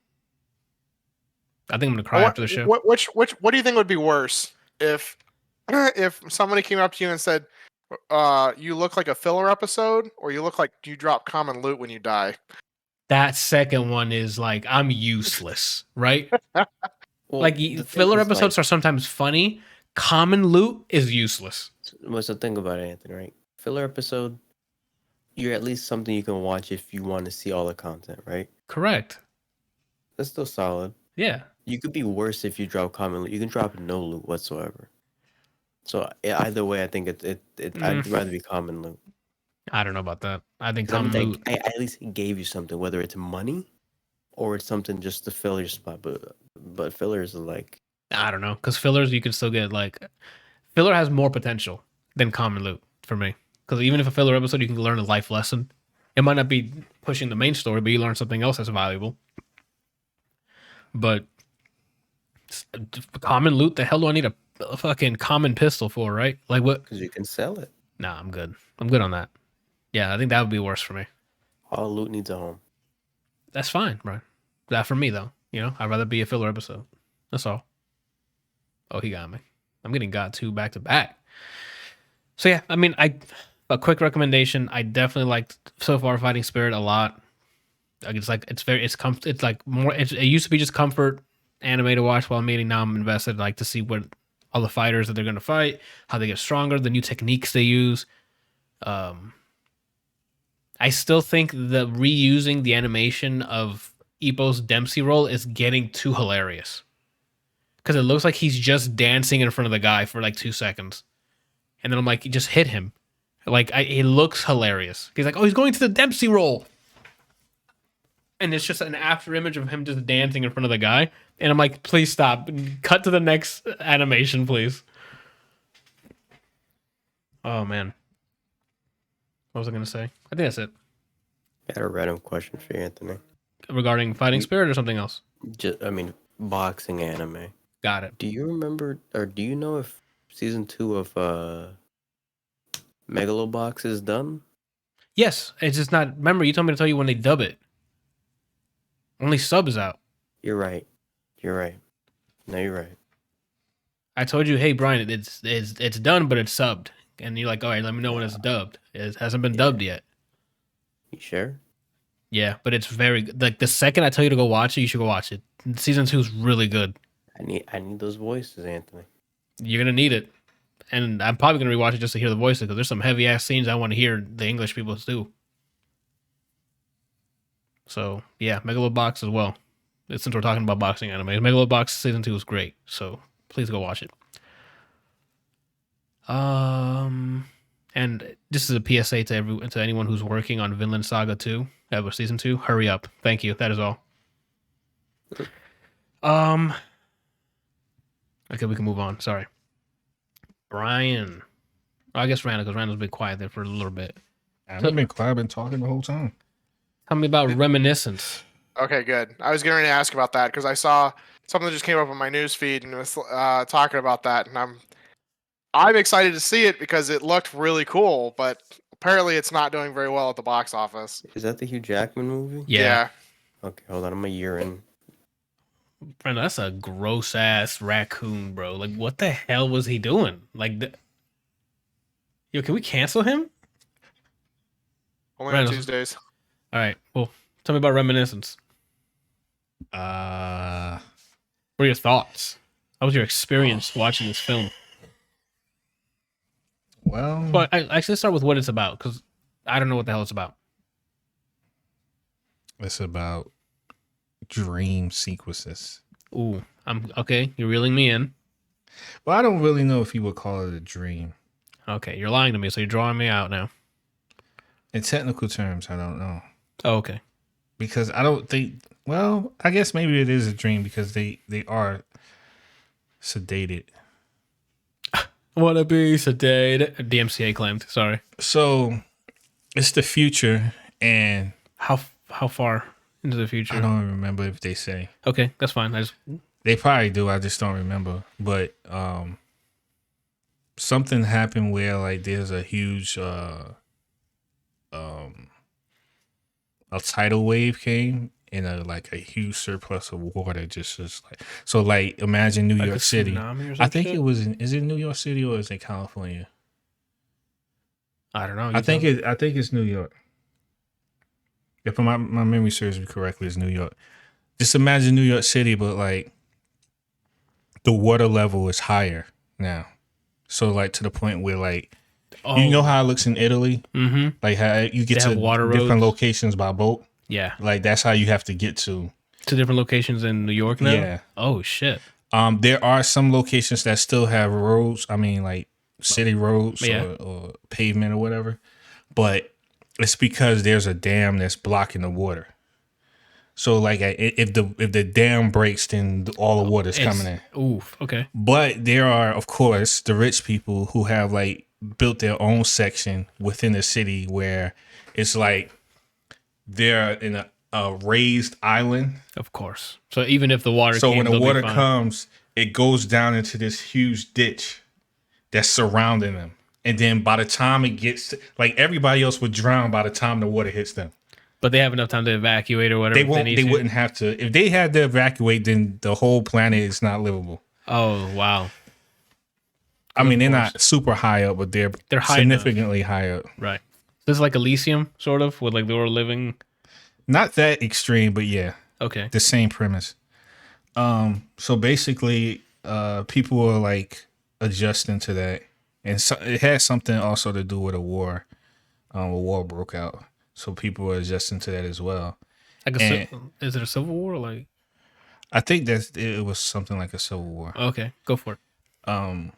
Speaker 1: I think I'm gonna cry after the show.
Speaker 4: What do you think would be worse if somebody came up to you and said, "You look like a filler episode," or "You look like you drop common loot when you die"?
Speaker 1: That second one is like, I'm useless, right?
Speaker 2: well,
Speaker 1: like filler episodes are sometimes funny. Common loot is useless.
Speaker 2: What's the thing about it, Anthony? Right? Filler episode, you're at least something you can watch if you want to see all the content, right?
Speaker 1: Correct.
Speaker 2: That's still solid.
Speaker 1: Yeah.
Speaker 2: You could be worse if you drop common loot. You can drop no loot whatsoever. So either way, I think I'd rather be common loot.
Speaker 1: I don't know about that. I think common loot.
Speaker 2: I at least gave you something, whether it's money or it's something just to fill your spot. But fillers are like,
Speaker 1: I don't know, because fillers you can still get like filler has more potential than common loot for me. Because even if a filler episode, you can learn a life lesson. It might not be pushing the main story, but you learn something else that's valuable. But common loot, the hell do I need a fucking common pistol for, right? Like what?
Speaker 2: Because you can sell it.
Speaker 1: Nah, I'm good. I'm good on that. Yeah, I think that would be worse for me.
Speaker 2: All loot needs a home.
Speaker 1: That's fine, bro. That for me though. You know, I'd rather be a filler episode. That's all. Oh, he got me. I'm getting got 2 back to back. So yeah, I mean, a quick recommendation. I definitely liked so far Fighting Spirit a lot. Like it's like more. It used to be just comfort anime to watch while I'm eating. Now I'm invested, like to see what all the fighters that they're gonna fight, how they get stronger, the new techniques they use. I still think the reusing the animation of Ippo's Dempsey role is getting too hilarious. Because it looks like he's just dancing in front of the guy for like 2 seconds. And then I'm like, just hit him. Like, it looks hilarious. He's like, oh, he's going to the Dempsey role. And it's just an after image of him just dancing in front of the guy. And I'm like, please stop. Cut to the next animation, please. Oh, man. What was I going to say? I think that's it.
Speaker 2: I got a random question for you, Anthony.
Speaker 1: Regarding Fighting Spirit or something else?
Speaker 2: Boxing anime.
Speaker 1: Got it.
Speaker 2: Do you remember, or do you know if season 2 of Megalobox is done?
Speaker 1: Yes. It's just not... Remember, you told me to tell you when they dub it. Only sub is out.
Speaker 2: You're right. No, you're right.
Speaker 1: I told you, hey, Brian, it's done, but it's subbed. And you're like, all right, let me know when it's dubbed. It hasn't been dubbed yet.
Speaker 2: You sure?
Speaker 1: Yeah, but it's very like the second I tell you to go watch it, you should go watch it. Season 2 is really good.
Speaker 2: I need those voices, Anthony.
Speaker 1: You're gonna need it, and I'm probably gonna rewatch it just to hear the voices because there's some heavy ass scenes I want to hear the English people do. So yeah, Megalobox as well. Since we're talking about boxing anime, Megalobox season 2 is great. So please go watch it. And this is a PSA to anyone who's working on Vinland Saga 2, season 2. Hurry up. Thank you. That is all. Okay, we can move on. Sorry. Brian. I guess Randall, because Randall's been quiet there for a little bit.
Speaker 3: I've been quiet. I've been talking the whole time.
Speaker 1: Tell me about Reminiscence.
Speaker 4: Okay, good. I was going to ask about that because I saw something that just came up on my news feed and was talking about that, and I'm excited to see it because it looked really cool, but apparently it's not doing very well at the box office.
Speaker 2: Is that the Hugh Jackman movie?
Speaker 1: Yeah.
Speaker 2: Okay, hold on. I'm a year in.
Speaker 1: Friend, that's a gross ass raccoon, bro. Like, what the hell was he doing? Like, yo, can we cancel him?
Speaker 4: Only on Tuesdays.
Speaker 1: All right. Well, tell me about Reminiscence. What are your thoughts? How was your experience watching this film?
Speaker 3: Well,
Speaker 1: But let's start with what it's about, because I don't know what the hell it's about.
Speaker 3: it's about dream sequences.
Speaker 1: Ooh, I'm okay. You're reeling me in.
Speaker 3: Well, I don't really know if you would call it a dream.
Speaker 1: Okay, you're lying to me, so you're drawing me out now.
Speaker 3: In technical terms, I don't know.
Speaker 1: Oh, okay.
Speaker 3: Because I don't think, well, I guess maybe it is a dream because they are sedated.
Speaker 1: Wanna be sedated? DMCA claimed. Sorry.
Speaker 3: So it's the future, and
Speaker 1: How far into the future?
Speaker 3: I don't remember if they say.
Speaker 1: Okay, that's fine.
Speaker 3: They probably do. I just don't remember. But something happened where like there's a huge a tidal wave came and a huge surplus of water just like so like imagine New
Speaker 1: like
Speaker 3: York
Speaker 1: a
Speaker 3: City.
Speaker 1: tsunami or some
Speaker 3: I think
Speaker 1: shit?
Speaker 3: it was is it New York City or is it California?
Speaker 1: I don't know.
Speaker 3: I think it's New York. If my memory serves me correctly, it's New York. Just imagine New York City, but like the water level is higher now. So like to the point where like you know how it looks in Italy?
Speaker 1: Mm-hmm.
Speaker 3: Like how you get
Speaker 1: They have
Speaker 3: to
Speaker 1: water
Speaker 3: different
Speaker 1: roads?
Speaker 3: locations by boat.
Speaker 1: Yeah.
Speaker 3: Like that's how you have to get to.
Speaker 1: Different locations in New York now?
Speaker 3: Yeah.
Speaker 1: Oh, shit.
Speaker 3: There are some locations that still have roads. I mean, like city roads
Speaker 1: Yeah.
Speaker 3: or pavement or whatever. But it's because there's a dam that's blocking the water. So like if the dam breaks, then all the water's coming in.
Speaker 1: Oof. Okay.
Speaker 3: But there are, of course, the rich people who have like built their own section within the city where it's like they're in a raised island.
Speaker 1: Of course. So even if the water
Speaker 3: So
Speaker 1: came,
Speaker 3: when the
Speaker 1: they'll be
Speaker 3: water
Speaker 1: fine.
Speaker 3: comes, it goes down into this huge ditch that's surrounding them. And then by the time it gets like everybody else would drown by the time the water hits them.
Speaker 1: But they have enough time to evacuate or whatever.
Speaker 3: They wouldn't have to. If they had to evacuate, then the whole planet is not livable.
Speaker 1: Oh, wow.
Speaker 3: I mean, they're not super high up, but they're
Speaker 1: high
Speaker 3: significantly high up.
Speaker 1: Right. This is like Elysium, sort of, with like they were living.
Speaker 3: Not that extreme, but yeah,
Speaker 1: Okay.
Speaker 3: the same premise. So basically, people are like adjusting to that, and so it has something also to do with a war. A war broke out, so people are adjusting to that as well.
Speaker 1: Like is it a civil war? Like,
Speaker 3: I think that it was something like a civil war.
Speaker 1: okay, go for it.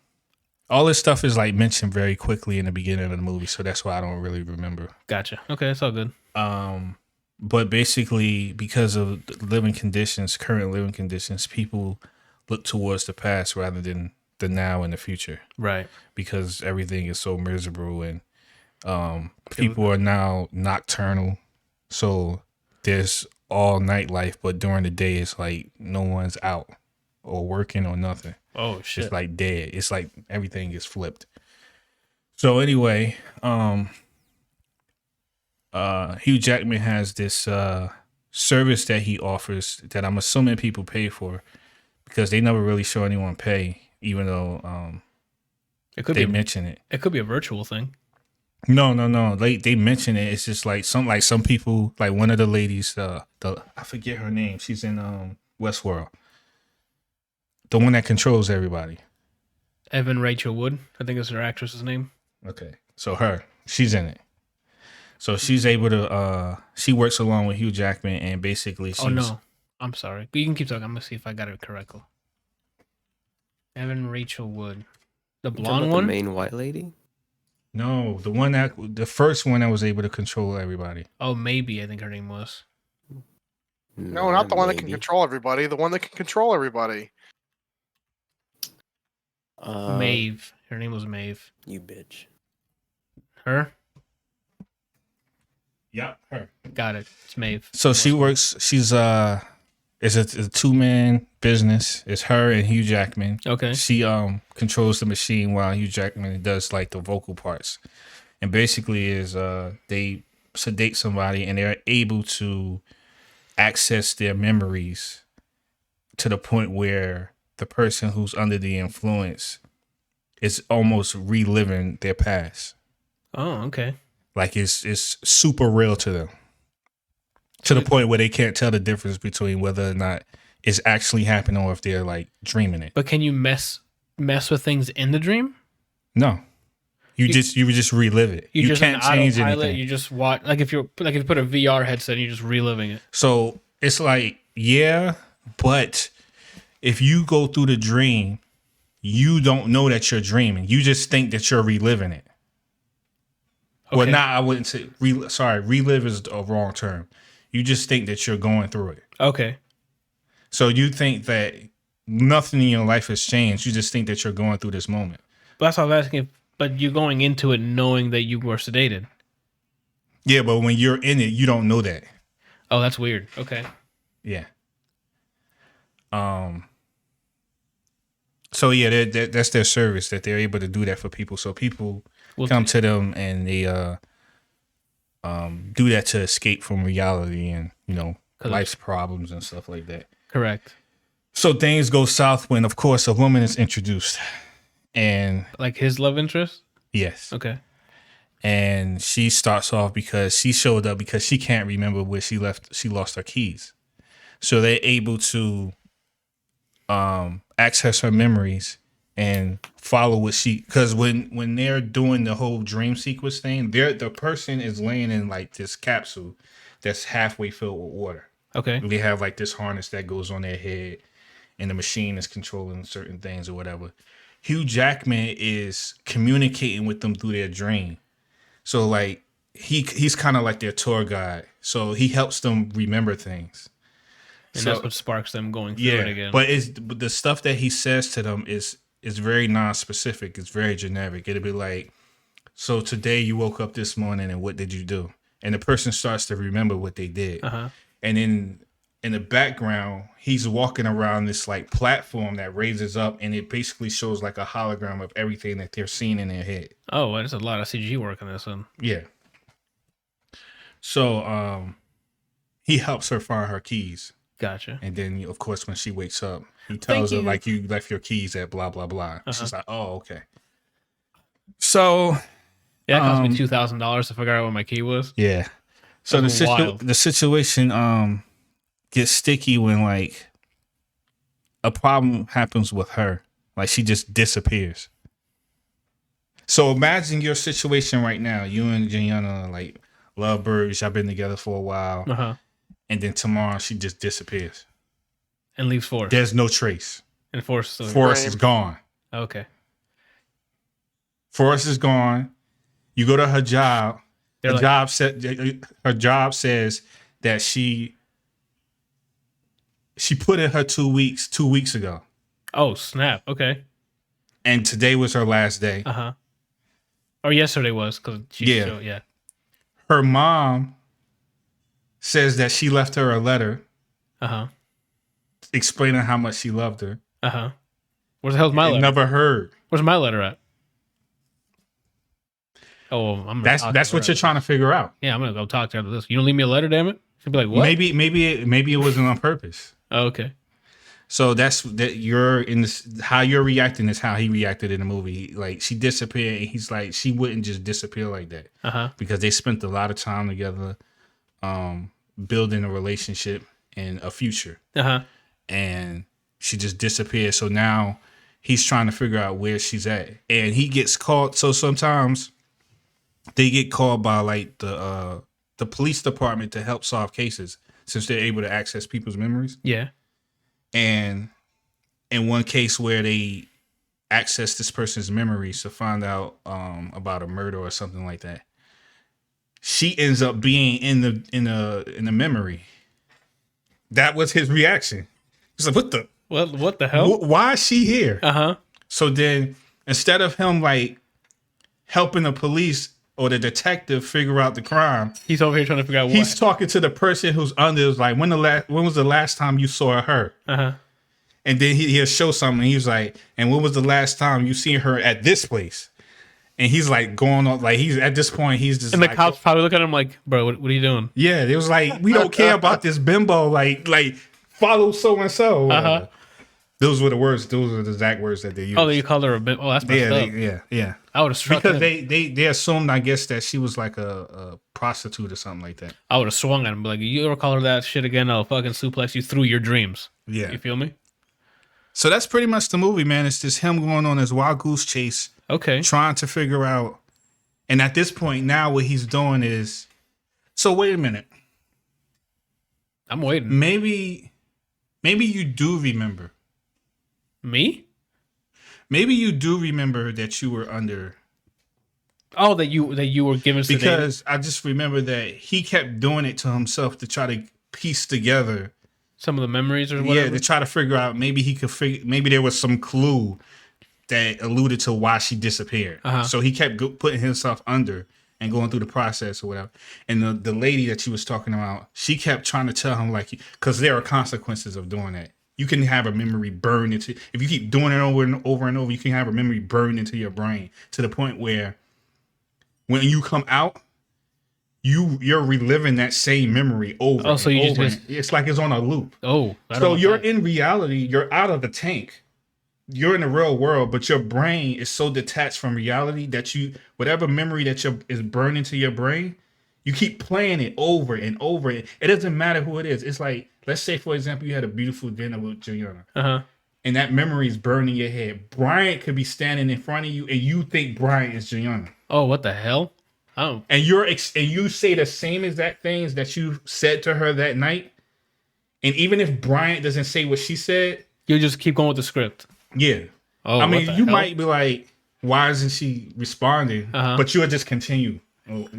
Speaker 3: All this stuff is like mentioned very quickly in the beginning of the movie, so that's why I don't really remember.
Speaker 1: Gotcha. Okay, it's all good.
Speaker 3: But basically, because of the current living conditions, people look towards the past rather than the now and the future.
Speaker 1: Right.
Speaker 3: Because everything is so miserable and people are now nocturnal. So there's all night life, but during the day, it's like no one's out or working or nothing.
Speaker 1: Oh, shit.
Speaker 3: It's like dead. It's like everything is flipped. So anyway, Hugh Jackman has this service that he offers that I'm assuming people pay for because they never really show anyone pay, even though they mention it.
Speaker 1: It could be a virtual thing.
Speaker 3: No. They mention it. It's just like some people, like one of the ladies, I forget her name. She's in Westworld. The one that controls everybody.
Speaker 1: Evan Rachel Wood, I think is her actress's name.
Speaker 3: Okay. So she's in it. So she's able to she works along with Hugh Jackman and basically
Speaker 1: no. I'm sorry. You can keep talking. I'm gonna see if I got it correctly. Evan Rachel Wood. The blonde one?
Speaker 2: The main white lady?
Speaker 3: No, the first one that was able to control everybody.
Speaker 1: Oh, maybe I think her name was.
Speaker 4: No, not the one that can control everybody. The one that can control everybody.
Speaker 1: Maeve. Her name was Maeve.
Speaker 2: You bitch.
Speaker 1: Her?
Speaker 3: Yeah, her.
Speaker 1: Got it. It's Maeve.
Speaker 3: So she works. She's it's a 2-man business. It's her and Hugh Jackman.
Speaker 1: Okay.
Speaker 3: She controls the machine while Hugh Jackman does like the vocal parts, and basically is they sedate somebody and they're able to access their memories to the point where the person who's under the influence is almost reliving their past.
Speaker 1: Oh, okay.
Speaker 3: Like it's super real to them. To the point where they can't tell the difference between whether or not it's actually happening or if they're like dreaming it.
Speaker 1: But can you mess with things in the dream?
Speaker 3: No. You would just relive it. You
Speaker 1: just
Speaker 3: can't change anything.
Speaker 1: You just watch, like if you put a VR headset, and you're just reliving it.
Speaker 3: So it's like, yeah, but if you go through the dream, you don't know that you're dreaming. You just think that you're reliving it. Okay. Well, I wouldn't say relive is a wrong term. You just think that you're going through it.
Speaker 1: Okay.
Speaker 3: So you think that nothing in your life has changed. You just think that you're going through this moment.
Speaker 1: But that's what I was asking. But you're going into it knowing that you were sedated.
Speaker 3: Yeah, but when you're in it, you don't know that.
Speaker 1: Oh, that's weird. Okay.
Speaker 3: Yeah. So yeah, that's their service, that they're able to do that for people. So people come to them and they do that to escape from reality and, you know, life's problems and stuff like that.
Speaker 1: Correct.
Speaker 3: So things go south when, of course, a woman is introduced. And
Speaker 1: like his love interest?
Speaker 3: Yes.
Speaker 1: Okay.
Speaker 3: And she starts off because she showed up because she can't remember where she lost her keys. So they're able to access her memories and follow what because when they're doing the whole dream sequence thing, the person is laying in like this capsule that's halfway filled with water.
Speaker 1: Okay.
Speaker 3: They have like this harness that goes on their head and the machine is controlling certain things or whatever. Hugh Jackman is communicating with them through their dream. So like he's kind of like their tour guide. So he helps them remember things.
Speaker 1: And that's what sparks them going through it again.
Speaker 3: But the stuff that he says to them is very non-specific. It's very generic. It'll be like, so today you woke up this morning and what did you do? And the person starts to remember what they did. Uh-huh. And then in the background, he's walking around this like platform that raises up and it basically shows like a hologram of everything that they're seeing in their head.
Speaker 1: Oh, there's a lot of CG work in this one.
Speaker 3: Yeah. So he helps her find her keys.
Speaker 1: Gotcha.
Speaker 3: And then, of course, when she wakes up, he tells her, like, you left your keys at blah, blah, blah. Uh-huh. She's like, oh, okay. So.
Speaker 1: Yeah, it cost me $2,000 to figure out what my key was.
Speaker 3: Yeah. So the situation gets sticky when, like, a problem happens with her. Like, she just disappears. So imagine your situation right now. You and Gianna, like, lovebirds. Y'all been together for a while. Uh-huh. And then tomorrow she just disappears.
Speaker 1: And leaves Forrest.
Speaker 3: There's no trace.
Speaker 1: And Forrest
Speaker 3: is gone.
Speaker 1: Okay.
Speaker 3: Forrest is gone. You go to her job. Her job says that she put in her 2 weeks 2 weeks ago.
Speaker 1: Oh, snap. Okay.
Speaker 3: And today was her last day.
Speaker 1: Uh-huh. Or yesterday was. Yeah.
Speaker 3: Her mom says that she left her a letter.
Speaker 1: Uh-huh.
Speaker 3: Explaining how much she loved her.
Speaker 1: Uh-huh. Where the hell's my letter?
Speaker 3: Never heard.
Speaker 1: Where's my letter at? Oh,
Speaker 3: that's what you're trying to figure out.
Speaker 1: Yeah, I'm gonna go talk to her after this. You don't leave me a letter, damn it. She'll be like, what?
Speaker 3: Maybe it wasn't on purpose.
Speaker 1: Oh, okay.
Speaker 3: So you're in this. How you're reacting is how he reacted in the movie. Like she disappeared, and he's like, she wouldn't just disappear like that. Uh-huh. Because they spent a lot of time together, building a relationship and a future. Uh-huh. And she just disappeared. So now he's trying to figure out where she's at, and he gets called. So sometimes they get called by like the police department to help solve cases since they're able to access people's memories. Yeah. And in one case where they access this person's memories to find out about a murder or something like that, she ends up being in the memory. That was his reaction. He's like,
Speaker 1: what the hell?
Speaker 3: Why is she here?
Speaker 1: Uh-huh.
Speaker 3: So then instead of him like helping the police or the detective figure out the crime,
Speaker 1: he's over here trying to figure out what.
Speaker 3: He's talking to the person who's under. Like, when was the last time you saw her? Uh-huh. And then he'll show something. He was like, and when was the last time you seen her at this place? And he's like going on, like he's at this point, he's just.
Speaker 1: And the cops probably look at him like, bro, what are you doing?
Speaker 3: Yeah, it was like, we don't care about this bimbo. Like follow so and so. Uh-huh. Those were the words. Those were the exact words that they used.
Speaker 1: Oh, you called her a bimbo. Oh, that's messed up.
Speaker 3: Yeah.
Speaker 1: I would have struck
Speaker 3: because they assumed, I guess, that she was like a prostitute or something like that.
Speaker 1: I would have swung at him, like, you ever call her that shit again? I'll fucking suplex you through your dreams.
Speaker 3: Yeah.
Speaker 1: You feel me?
Speaker 3: So that's pretty much the movie, man. It's just him going on his wild goose chase.
Speaker 1: Okay.
Speaker 3: Trying to figure out. And at this point now, what he's doing is. So wait a minute.
Speaker 1: I'm waiting.
Speaker 3: Maybe you do remember.
Speaker 1: Me?
Speaker 3: Maybe you do remember that you were under.
Speaker 1: Oh, that you were given sedative?
Speaker 3: Because I just remember that he kept doing it to himself to try to piece together
Speaker 1: some of the memories or whatever.
Speaker 3: Yeah, to try to figure out maybe he could maybe there was some clue that alluded to why she disappeared. So he kept putting himself under and going through the process or whatever. And the lady that you was talking about, she kept trying to tell him, like, because there are consequences of doing that. You can have a memory burned into, if you keep doing it over and over and over, you can have a memory burned into your brain to the point where when you come out, you're reliving that same memory over. Oh, so you over just it's like it's on a loop.
Speaker 1: Oh,
Speaker 3: so you're in reality, you're out of the tank. You're in the real world, but your brain is so detached from reality that you, whatever memory that is burned into your brain, you keep playing it over and over. It doesn't matter who it is. It's like, let's say, for example, you had a beautiful dinner with Juliana. And that memory is burned in your head. Bryant could be standing in front of you, and you think Bryant is Juliana.
Speaker 1: Oh, what the hell? Oh.
Speaker 3: And you say the same exact things that you said to her that night. And even if Bryant doesn't say what she said,
Speaker 1: you just keep going with the script.
Speaker 3: Yeah.
Speaker 1: Oh,
Speaker 3: I mean, you might be like, why isn't she responding? But you'll just continue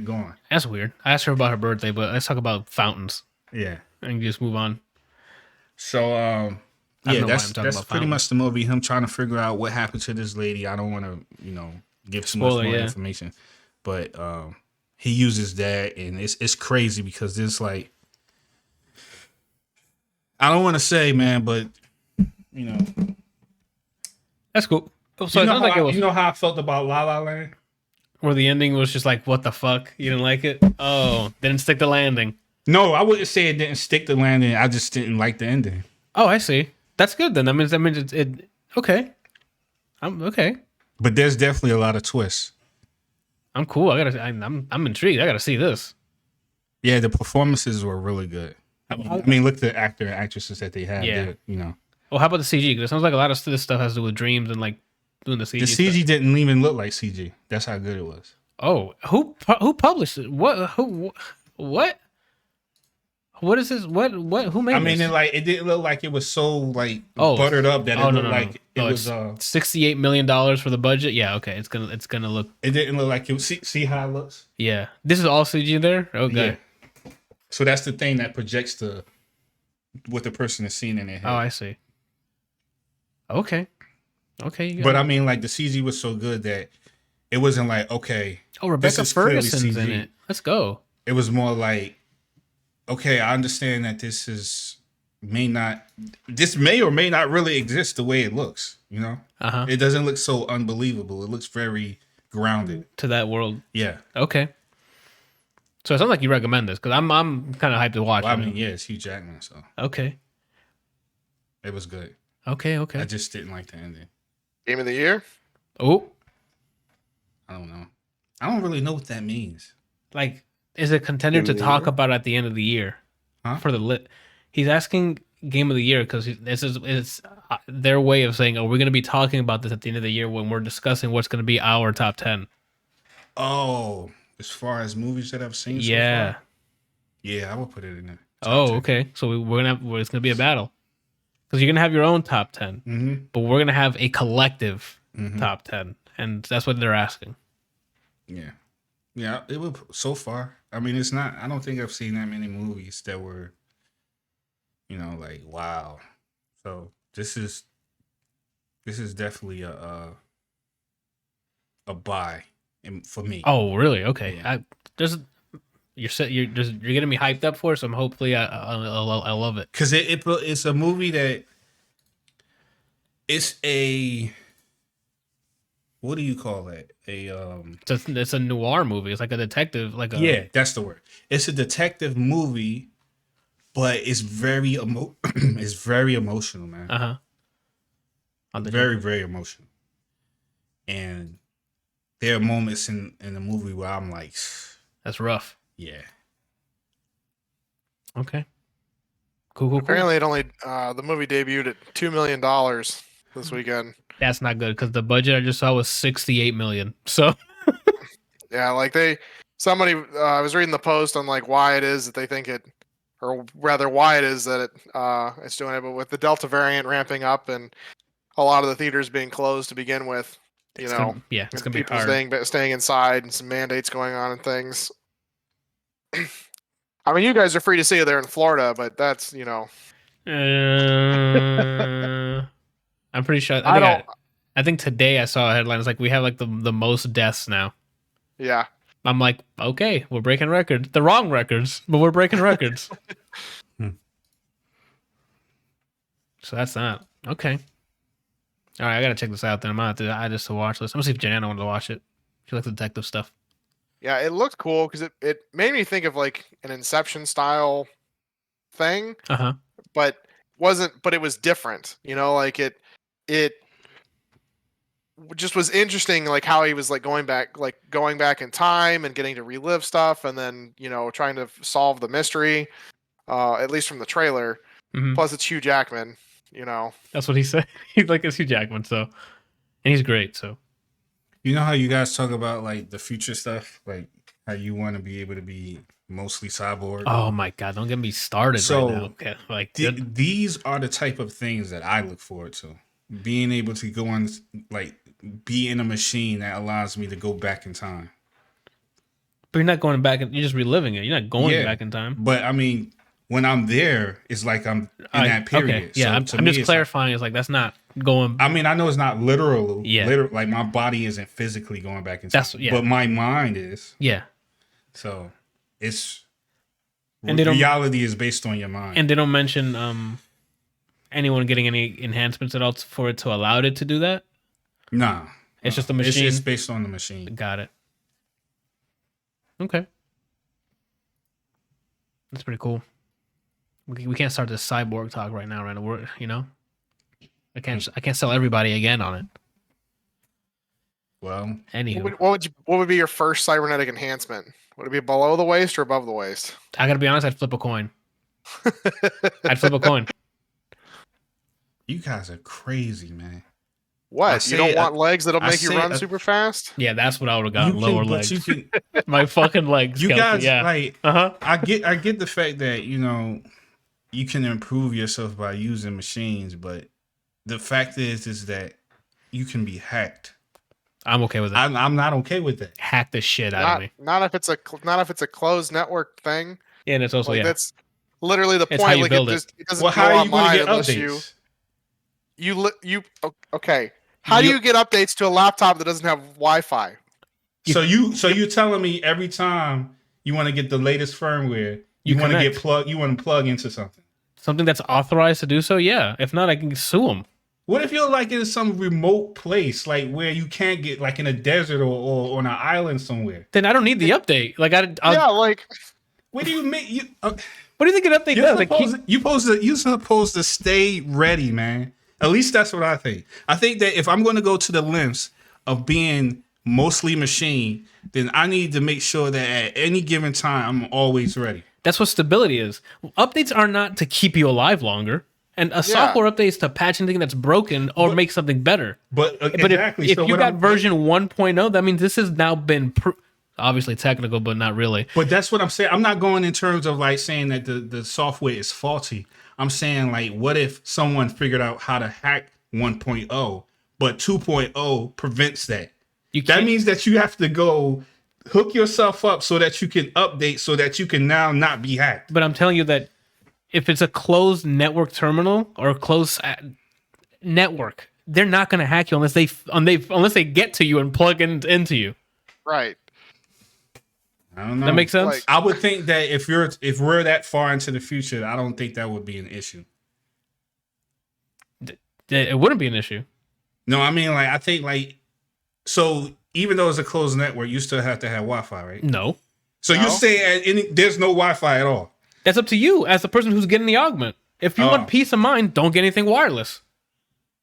Speaker 3: going.
Speaker 1: That's weird. I asked her about her birthday, but let's talk about fountains.
Speaker 3: Yeah.
Speaker 1: And just move on.
Speaker 3: So, yeah, that's pretty much the movie. Him trying to figure out what happened to this lady. I don't want to, give too much more information. But he uses that, and it's crazy because there's like, I don't want to say, man, but,
Speaker 1: That's cool. So
Speaker 3: you know how I felt about La La Land?
Speaker 1: Where the ending was just like, what the fuck? You didn't like it? Oh, didn't stick the landing.
Speaker 3: No, I wouldn't say it didn't stick the landing. I just didn't like the ending.
Speaker 1: Oh, I see. That's good then. That means it okay. I'm okay.
Speaker 3: But there's definitely a lot of twists.
Speaker 1: I'm cool. I'm intrigued. I gotta see this.
Speaker 3: Yeah, the performances were really good. I mean, look at the actor and actresses that they have.
Speaker 1: Yeah.
Speaker 3: Well,
Speaker 1: how about the CG? Because it sounds like a lot of this stuff has to do with dreams and like doing the CG.
Speaker 3: The CG stuff didn't even look like CG. That's how good it was.
Speaker 1: Oh, who published it? What? What? What is this? What? Who made?
Speaker 3: I mean,
Speaker 1: this?
Speaker 3: It didn't look like it was so buttered up that it looked like it was
Speaker 1: $68 million for the budget. Yeah, okay, it's gonna look.
Speaker 3: It didn't look like it. See how it looks.
Speaker 1: Yeah, this is all CG there. Okay.
Speaker 3: Yeah. So that's the thing that projects what the person is seeing in their head.
Speaker 1: Oh, I see. Okay.
Speaker 3: But I mean, like the CG was so good that it wasn't like, okay.
Speaker 1: Oh, Rebecca Ferguson's in it. Let's go.
Speaker 3: It was more like, okay, I understand that this may or may not really exist the way it looks. It doesn't look so unbelievable. It looks very grounded
Speaker 1: to that world.
Speaker 3: Yeah.
Speaker 1: Okay. So it sounds like you recommend this because I'm kind of hyped to watch.
Speaker 3: Well, I mean, yeah, it's Hugh Jackman, so
Speaker 1: okay.
Speaker 3: It was good.
Speaker 1: Okay.
Speaker 3: I just didn't like the ending.
Speaker 4: Game of the year?
Speaker 1: Oh.
Speaker 3: I don't know. I don't really know what that means.
Speaker 1: Like, is it contender to talk about at the end of the year?
Speaker 3: Huh?
Speaker 1: For the lit. He's asking game of the year because it's their way of saying, we're going to be talking about this at the end of the year when we're discussing what's going to be our top 10.
Speaker 3: Oh, as far as movies that I've seen so far? Yeah, I will put it in there.
Speaker 1: Oh, 10. Okay. So it's going to be a battle. Because you're going to have your own top 10, but we're going to have a collective top 10. And that's what they're asking.
Speaker 3: Yeah. Yeah, it was so far. I mean, it's not, I don't think I've seen that many movies that were, like, wow. So this is definitely a buy for me.
Speaker 1: Oh, really? Okay. Yeah. You're getting me hyped up for it, so hopefully I love it.
Speaker 3: Because it's a movie that it's a, what do you call that?
Speaker 1: It's a noir movie. It's like a detective,
Speaker 3: yeah, that's the word. It's a detective movie, but it's very it's very emotional, man. Very, very emotional. And there are moments in the movie where I'm like,
Speaker 1: that's rough.
Speaker 3: Yeah.
Speaker 1: Okay. Cool.
Speaker 4: Apparently, it only the movie debuted at $2 million this weekend.
Speaker 1: That's not good because the budget I just saw was $68 million. So
Speaker 4: Yeah, like somebody I was reading the post on like why it is that they think it, or rather why it is that it's doing it, but with the Delta variant ramping up and a lot of the theaters being closed to begin with,
Speaker 1: it's gonna be
Speaker 4: people
Speaker 1: hard.
Speaker 4: staying inside and some mandates going on and things. I mean, you guys are free to see it there in Florida, but that's
Speaker 1: I'm pretty sure. I think today I saw a headline. It's like we have like the most deaths now.
Speaker 4: Yeah.
Speaker 1: I'm like, okay, we're breaking records. The wrong records, but we're breaking records. So that's that. Okay. All right, I gotta check this out then. I'm gonna have to add this to watch list. I'm gonna see if Jana wanted to watch it. She likes the detective stuff.
Speaker 4: Yeah, it looked cool because it made me think of like an Inception style thing. But it was different. Like it just was interesting, like how he was like going back in time and getting to relive stuff, and then trying to solve the mystery. At least from the trailer. Plus, it's Hugh Jackman.
Speaker 1: That's what he said. He's like it's Hugh Jackman, so, and he's great. So,
Speaker 3: you know how you guys talk about like the future stuff, like how you want to be able to be mostly cyborg.
Speaker 1: Oh my god! Don't get me started right now. Okay, like
Speaker 3: these are the type of things that I look forward to. Being able to go on, like, be in a machine that allows me to go back in time.
Speaker 1: But you're not going back, you're just reliving it. You're not going back in time.
Speaker 3: But I mean, when I'm there, it's like I'm in that period.
Speaker 1: Okay. Yeah,
Speaker 3: so
Speaker 1: I'm just clarifying. It's like that's not going.
Speaker 3: I mean, I know it's not literal.
Speaker 1: Yeah.
Speaker 3: Like my body isn't physically going back in time.
Speaker 1: Yeah.
Speaker 3: But my mind is.
Speaker 1: Yeah.
Speaker 3: So it's.
Speaker 1: And
Speaker 3: reality is based on your mind.
Speaker 1: And they don't mention anyone getting any enhancements at all for it to allow it to do that?
Speaker 3: Nah.
Speaker 1: It's just a machine?
Speaker 3: It's based on the machine.
Speaker 1: Got it. Okay. That's pretty cool. We can't start this cyborg talk right now, right? We're, I can't sell everybody again on it.
Speaker 3: Well,
Speaker 1: anywho.
Speaker 4: What would be your first cybernetic enhancement? Would it be below the waist or above the waist?
Speaker 1: I gotta be honest, I'd flip a coin. I'd flip a coin.
Speaker 3: You guys are crazy, man.
Speaker 4: What? You don't want legs that'll make you run super fast?
Speaker 1: Yeah, that's what I would have got. Lower legs. My fucking legs.
Speaker 3: You guys, like,
Speaker 1: uh-huh.
Speaker 3: I get the fact that you can improve yourself by using machines, but the fact is that you can be hacked.
Speaker 1: I'm okay with it.
Speaker 3: I'm not okay with that.
Speaker 1: Hack the shit out of me.
Speaker 4: Not if it's a closed network thing.
Speaker 1: Yeah, and it's also
Speaker 4: that's literally the point.
Speaker 1: How you build it.
Speaker 4: It doesn't how are you going to get updates? Okay. How do you get updates to a laptop that doesn't have Wi-Fi?
Speaker 3: So you're telling me every time you want to get the latest firmware, you want to plug into something
Speaker 1: that's authorized to do so? Yeah. If not, I can sue them.
Speaker 3: What if you're like in some remote place, like where you can't get, like in a desert or on an island somewhere?
Speaker 1: Then I don't need the update. Like
Speaker 3: what do you mean?
Speaker 1: What do you think an update does?
Speaker 3: You're supposed to stay ready, man. At least that's what I think. I think that if I'm going to go to the lengths of being mostly machine, then I need to make sure that at any given time I'm always ready.
Speaker 1: That's what stability is. Updates are not to keep you alive longer. And a software update is to patch anything that's broken or make something better.
Speaker 3: But exactly.
Speaker 1: If you got version 1.0, that means this has now been obviously technical, but not really.
Speaker 3: But that's what I'm saying. I'm not going in terms of like saying that the software is faulty. I'm saying like, what if someone figured out how to hack 1.0, but 2.0 prevents that? That means that you have to go hook yourself up so that you can update so that you can now not be hacked.
Speaker 1: But I'm telling you that if it's a closed network terminal or a closed network, they're not going to hack you unless they get to you and plug into you.
Speaker 4: Right.
Speaker 3: I don't know.
Speaker 1: That makes sense.
Speaker 3: Like, I would think that if we're that far into the future, I don't think that would be an issue.
Speaker 1: It wouldn't be an issue.
Speaker 3: No, I mean, like, I think, like, so even though it's a closed network, you still have to have Wi-Fi, right?
Speaker 1: No.
Speaker 3: So you're saying there's no Wi-Fi at all?
Speaker 1: That's up to you as the person who's getting the augment. If you want peace of mind, don't get anything wireless.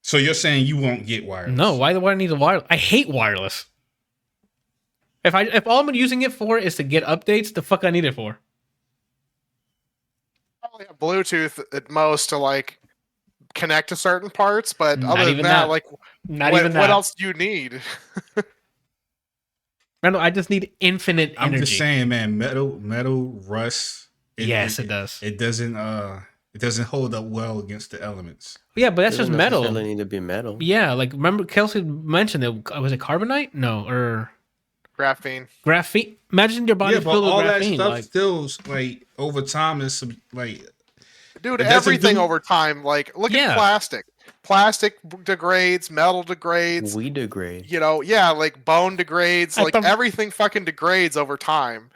Speaker 3: So you're saying you won't get wireless?
Speaker 1: No. Why do I need a wireless? I hate wireless. If all I'm using it for is to get updates, the fuck I need it for?
Speaker 4: Probably have Bluetooth at most to like connect to certain parts, but
Speaker 1: Not
Speaker 4: other
Speaker 1: even
Speaker 4: than that,
Speaker 1: that.
Speaker 4: like
Speaker 1: Not
Speaker 4: what,
Speaker 1: even that.
Speaker 4: what else do you need?
Speaker 1: Randall, I just need infinite energy.
Speaker 3: I'm just saying, man. Metal rust.
Speaker 1: Yes, it does.
Speaker 3: It doesn't hold up well against the elements.
Speaker 1: Yeah, but that's just
Speaker 2: Doesn't
Speaker 1: metal.
Speaker 2: necessarily need to be metal.
Speaker 1: Yeah, like remember Kelsey mentioned it. Was it carbonite? No, or
Speaker 4: Graphene.
Speaker 1: graphene. Imagine your body
Speaker 3: Yeah, but
Speaker 1: filled with
Speaker 3: all that
Speaker 1: graphene.
Speaker 3: stuff
Speaker 1: Like,
Speaker 3: still like over time is like
Speaker 4: Dude,
Speaker 3: It doesn't
Speaker 4: everything
Speaker 3: do-
Speaker 4: over time. Like, look
Speaker 1: Yeah.
Speaker 4: at plastic. Plastic degrades, metal degrades.
Speaker 2: We degrade.
Speaker 4: You know, yeah, like bone degrades.
Speaker 1: I
Speaker 4: Like
Speaker 1: thought-
Speaker 4: everything fucking degrades over time.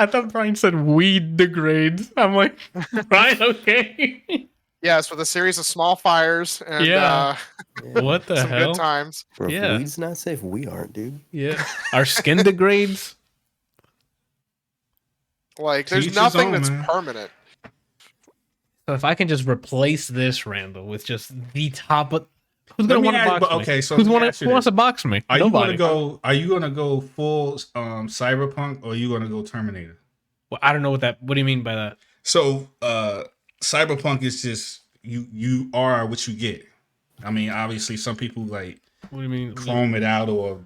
Speaker 1: I thought Brian said weed degrades. I'm like, Brian, okay.
Speaker 4: Yes, with a series of small fires and
Speaker 1: Yeah.
Speaker 2: Yeah.
Speaker 1: What the
Speaker 4: some
Speaker 1: hell?
Speaker 4: good times.
Speaker 2: Bro, if
Speaker 1: Yeah.
Speaker 2: weed's not safe, we aren't, dude.
Speaker 1: Yeah, our skin degrades.
Speaker 4: Like,
Speaker 3: To
Speaker 4: there's
Speaker 3: each his
Speaker 4: nothing
Speaker 3: own,
Speaker 4: that's
Speaker 3: man.
Speaker 4: permanent.
Speaker 1: So if I can just replace this, Randall, with just the top of who's gonna
Speaker 3: Let me
Speaker 1: want to
Speaker 3: ask-
Speaker 1: box
Speaker 3: but
Speaker 1: me?
Speaker 3: okay, so
Speaker 1: who's
Speaker 3: let me
Speaker 1: wanna,
Speaker 3: ask you
Speaker 1: who wants
Speaker 3: this.
Speaker 1: to box me?
Speaker 3: Are
Speaker 1: Nobody.
Speaker 3: you gonna go full cyberpunk or are you gonna go Terminator?
Speaker 1: Well, I don't know what that. What do you mean by that?
Speaker 3: So cyberpunk is just you are what you get. I mean, obviously some people like
Speaker 1: What do you mean?
Speaker 3: chrome it out or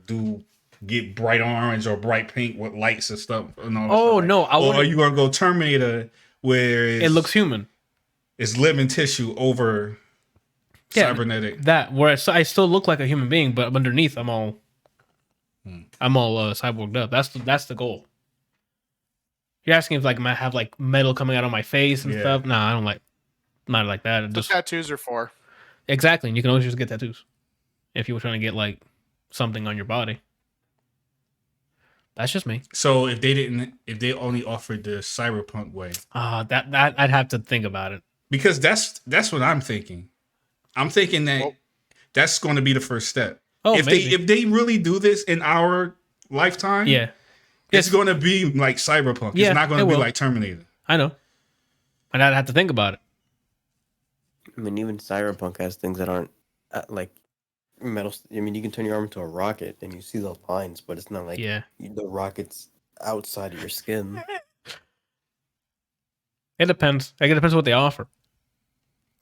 Speaker 3: get bright orange or bright pink with lights and stuff. And all that
Speaker 1: Oh
Speaker 3: stuff.
Speaker 1: no, I
Speaker 3: Or
Speaker 1: want.
Speaker 3: are you gonna go Terminator where
Speaker 1: It looks human.
Speaker 3: it's living tissue over
Speaker 1: Yeah,
Speaker 3: cybernetic?
Speaker 1: That where I still look like a human being, but underneath I'm all cyborged up. That's the goal. You're asking if like I have like metal coming out on my face and
Speaker 3: Yeah.
Speaker 1: stuff? Nah, I don't like. Not like that. It
Speaker 4: What
Speaker 1: just
Speaker 4: tattoos are for.
Speaker 1: exactly. And you can always just get tattoos if you were trying to get like something on your body. That's just me.
Speaker 3: So if they only offered the cyberpunk way,
Speaker 1: That I'd have to think about it.
Speaker 3: because that's what I'm thinking. I'm thinking that
Speaker 4: Well-
Speaker 3: that's going to be the first step.
Speaker 1: Oh,
Speaker 3: if
Speaker 1: maybe.
Speaker 3: they really do this in our lifetime,
Speaker 1: Yeah,
Speaker 3: it's going to be like cyberpunk.
Speaker 1: Yeah,
Speaker 3: It's not going
Speaker 1: it
Speaker 3: to be
Speaker 1: will.
Speaker 3: like Terminator.
Speaker 1: I know. And I'd have to think about it.
Speaker 2: I mean, even Cyberpunk has things that aren't like metal. I mean, you can turn your arm into a rocket and you see those lines, but it's not like
Speaker 1: Yeah,
Speaker 2: the rocket's outside of your skin.
Speaker 1: it depends. Like, it depends what they offer.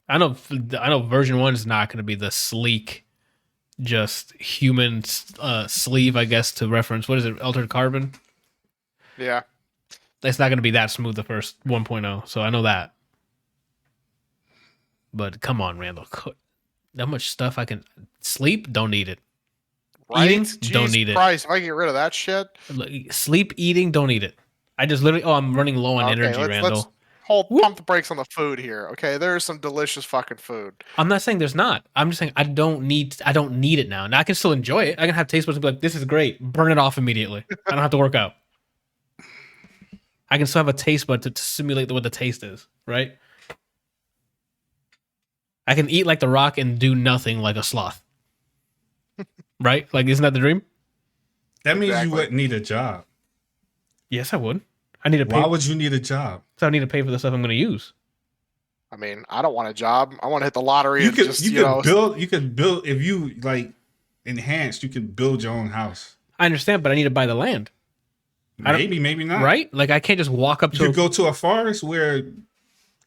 Speaker 1: I know version 1 is not going to be the sleek, just human sleeve, I guess, to reference. What is it? Altered Carbon?
Speaker 4: Yeah.
Speaker 1: It's not going to be that smooth, the first 1.0. So I know that. But come on, Randall. That much stuff I can sleep, don't need it.
Speaker 4: Right?
Speaker 1: Eating,
Speaker 4: Jesus
Speaker 1: don't need it.
Speaker 4: Christ, if I get rid of that shit.
Speaker 1: Sleep, eating, don't need it. I just literally, I'm running low on energy, Randall.
Speaker 4: Pump the brakes on the food here. Okay, there's some delicious fucking food.
Speaker 1: I'm not saying there's not. I'm just saying I don't need it now. Now I can still enjoy it. I can have taste buds and be like, this is great. Burn it off immediately. I don't have to work out. I can still have a taste bud to simulate what the taste is, right? I can eat like the Rock and do nothing like a sloth. Right? Like, isn't that the dream?
Speaker 3: That means
Speaker 4: Exactly.
Speaker 3: you wouldn't need a job.
Speaker 1: Yes, I would. I need to pay.
Speaker 3: Why would you need a job?
Speaker 1: So I need to pay for the stuff I'm going to use.
Speaker 4: I mean, I don't want a job. I want to hit the lottery
Speaker 3: You
Speaker 4: and
Speaker 3: could
Speaker 4: just,
Speaker 3: you
Speaker 4: you
Speaker 3: could
Speaker 4: know,
Speaker 3: build if you like enhanced. You could build your own house.
Speaker 1: I understand, but I need to buy the land, I don't-
Speaker 3: Maybe not.
Speaker 1: right? Like, I can't just walk up
Speaker 3: You
Speaker 1: to.
Speaker 3: could go to a forest where